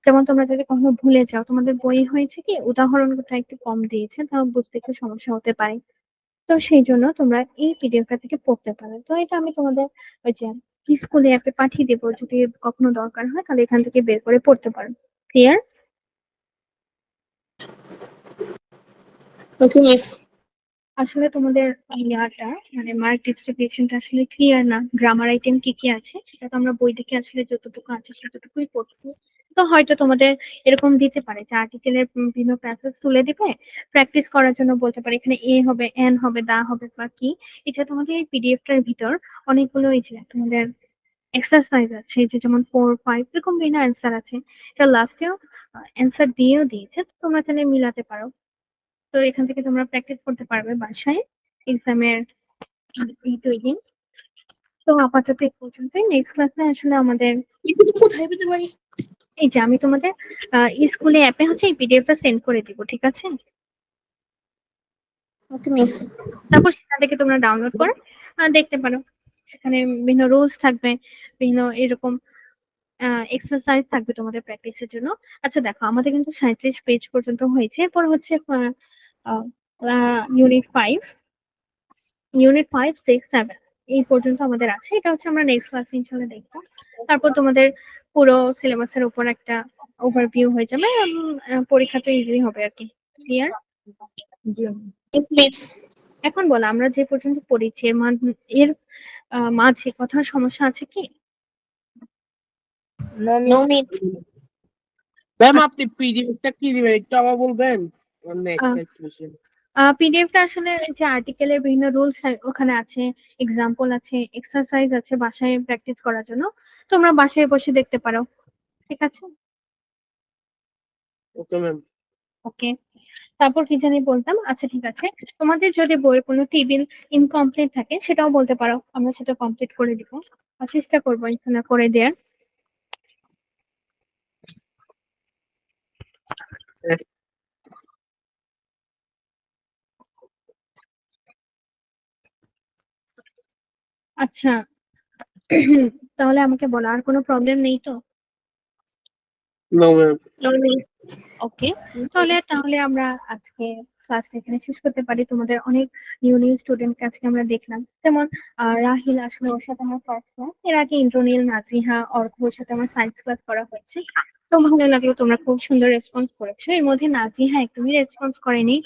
যেমন তোমরা যদি কখনো ভুলে যাও, তোমাদের বই হয়েছে কি উদাহরণটা একটু কম দিয়েছে, তাও বুঝতে একটু সমস্যা হতে পারে। তো সেই জন্য তোমরা এই পিডিএফটা থেকে পড়তে পারো। তো এটা আমি তোমাদের ওই যে স্কুলে অ্যাপে পাঠিয়ে দেবো, যদি কখনো দরকার হয় তাহলে এখান থেকে বের করে পড়তে পারো। ক্লিয়ার? ওকে মিস। আসলে তোমাদের ইয়াটা মানে মার্ক ডিস্ট্রিবিউশনটা আসলে ক্লিয়ার না। গ্রামার আইটেম কি কি আছে সেটা তো আমরা বই থেকে আসলে যতটুকু আছে সেতটুকুই পড়ছি। তো হয়তো তোমাদের এরকম দিতে পারে যে আর্টিকেলের বিভিন্ন প্যাসেজ তুলে দিবে, প্র্যাকটিস করার জন্য বলতে পারে এখানে এ হবে, এন হবে, দা হবে বা কি। এটা তোমাদের এই পিডিএফটার ভিতর অনেকগুলো এই যে তোমাদের এক্সারসাইজ আছে, এই যে যেমন 4, 5 এরকম বিভিন্ন অ্যান্সার আছে। এটা লাস্টেও অ্যান্সার দিয়েও দিয়েছে, তো তোমরা চাইলে মিলাতে পারো। তো এখান থেকে তোমরা প্র্যাকটিস করতে পারবে বাসায় এক্সামের এই তৈরি। তো আপাতত এই পর্যন্তই। নেক্সট ক্লাসে আসলে আমাদের এগুলো কোথায় পেতে পারি? এই যে আমি তোমাদের স্কুলে অ্যাপে হচ্ছে এই পিডিএফটা সেন্ড করে দিব, ঠিক আছে? ওকে মিস। তারপর সেখান থেকে তোমরা ডাউনলোড করে দেখতে পারো। সেখানে বিভিন্ন রুলস থাকবে, বিভিন্ন এরকম এক্সারসাইজ থাকবে তোমাদের প্র্যাকটিসের জন্য। আচ্ছা দেখো, আমাদের কিন্তু 37 পেজ পর্যন্ত হয়েছে। এরপর হচ্ছে ইউনিট 5, ইউনিট 5, 6, 7 এই পর্যন্ত আমাদের আছে। এটা হচ্ছে আমরা নেক্সট ক্লাসে ইনশাল্লাহ দেখবো। তারপর তোমাদের পুরো সিলেবাসের উপর একটা ওভারভিউ হয়ে যাবে। পরীক্ষা তো ইজি হবে আর কি। ক্লিয়ার? মিস। এখন বলো, আমরা যে পর্যন্ত পড়েছি এর মাঝে কথা সমস্যা আছে কি? No miss. ম্যাম আপনি পিডিএফটা কি দিবেন একটু আবার বলবেন? Net question. পিডিএফটা আসলে এই যে আর্টিকেলের বিভিন্ন রুলস ওখানে আছে, এক্সাম্পল আছে, এক্সারসাইজ আছে বাসায় প্র্যাকটিস করার জন্য। তোমরা বাসায় বসে দেখতে পারো, ঠিক আছে? Okay ma'am. ওকে। তারপর কি জানি বলতাম, আচ্ছা ঠিক আছে, তোমাদের যদি বইয়ের কোনো টেবিল ইনকমপ্লিট থাকে সেটাও বলতে পারো, আমরা সেটা কমপ্লিট করে দিব আর চেষ্টা করবো ইনশাল্লাহ করে দেওয়ার। আচ্ছা তাহলে আমাকে বলো, আর কোনো প্রবলেম নেই তো? No, ma'am. No, miss. ওকে, তাহলে আমরা আজকে ক্লাসটা এখানে শেষ করতে পারি। তোমাদের অনেক নিউ নিউ স্টুডেন্ট আজকে আমরা দেখলাম, যেমন রাহিল, আসলে ওর সাথে আমার ফার্স্ট ক্লাস, এর আগে ইন্দ্রনীল, নাজিহা, অর্ক, ওর সাথে আমার সায়েন্স ক্লাস করা হয়েছে। তো ভালো লাগলো, তোমরা খুব সুন্দর রেসপন্স করেছো। এর মধ্যে নাজিহা একদমই রেসপন্স করেনি,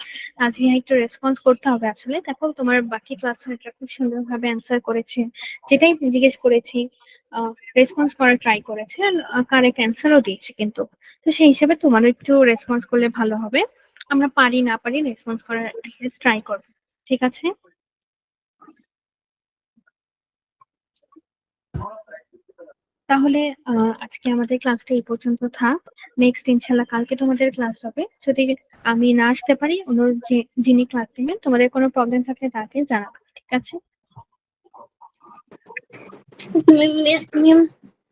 নাজিহা একটু রেসপন্স করতে হবে। আসলে দেখো, তোমার বাকি ক্লাসমেটরা খুব সুন্দরভাবে অ্যান্সার করেছে, যেটাই জিজ্ঞেস করেছি রেসপন্স করার ট্রাই করেছে, আর কারেক্ট অ্যান্সারও দিয়েছে কিন্তু। তো সেই হিসেবে তোমারও একটু রেসপন্স করলে ভালো হবে। আমরা পারি না পারি রেসপন্স করার ট্রাই করবো, ঠিক আছে? তাহলে আজকে আমাদের ক্লাসটা এই পর্যন্ত থাক। নেক্সট ইনশাল্লাহ কালকে তোমাদের ক্লাস হবে। যদি আমি না আসতে পারি, অন্য যিনি ক্লাস নেবেন, তোমাদের কোনো প্রবলেম থাকলে তাকে জানাবো, ঠিক আছে?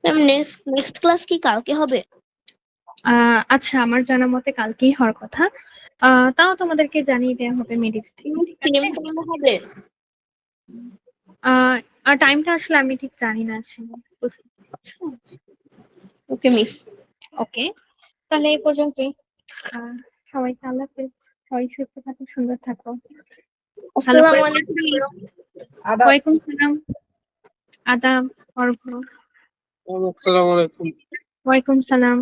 ম্যাম নেক্সট ক্লাস কি কালকে হবে? আচ্ছা, আমার জানা মতে কালকেই হওয়ার কথা। তাও তোমাদেরকে জানিয়ে দেওয়া হবে মেডিসিন, ঠিক সেম আছে? টাইমে হবে? আর টাইমটা আসলে আমি ঠিক জানি না আসলে, বুঝতে পারছো? ওকে মিস। ওকে, তাহলে এই পর্যন্তই। সবাইকে আল্লাহ হাফেজ, সবাই সুস্থ থাকো, সুন্দর থাকো। ভালো করে আসসালামু আলাইকুম। আদাব। ওয়ালাইকুম সালাম, আদাব, অর্ঘ্য। Assalamu alaikum. ওয়ালাইকুম সালাম।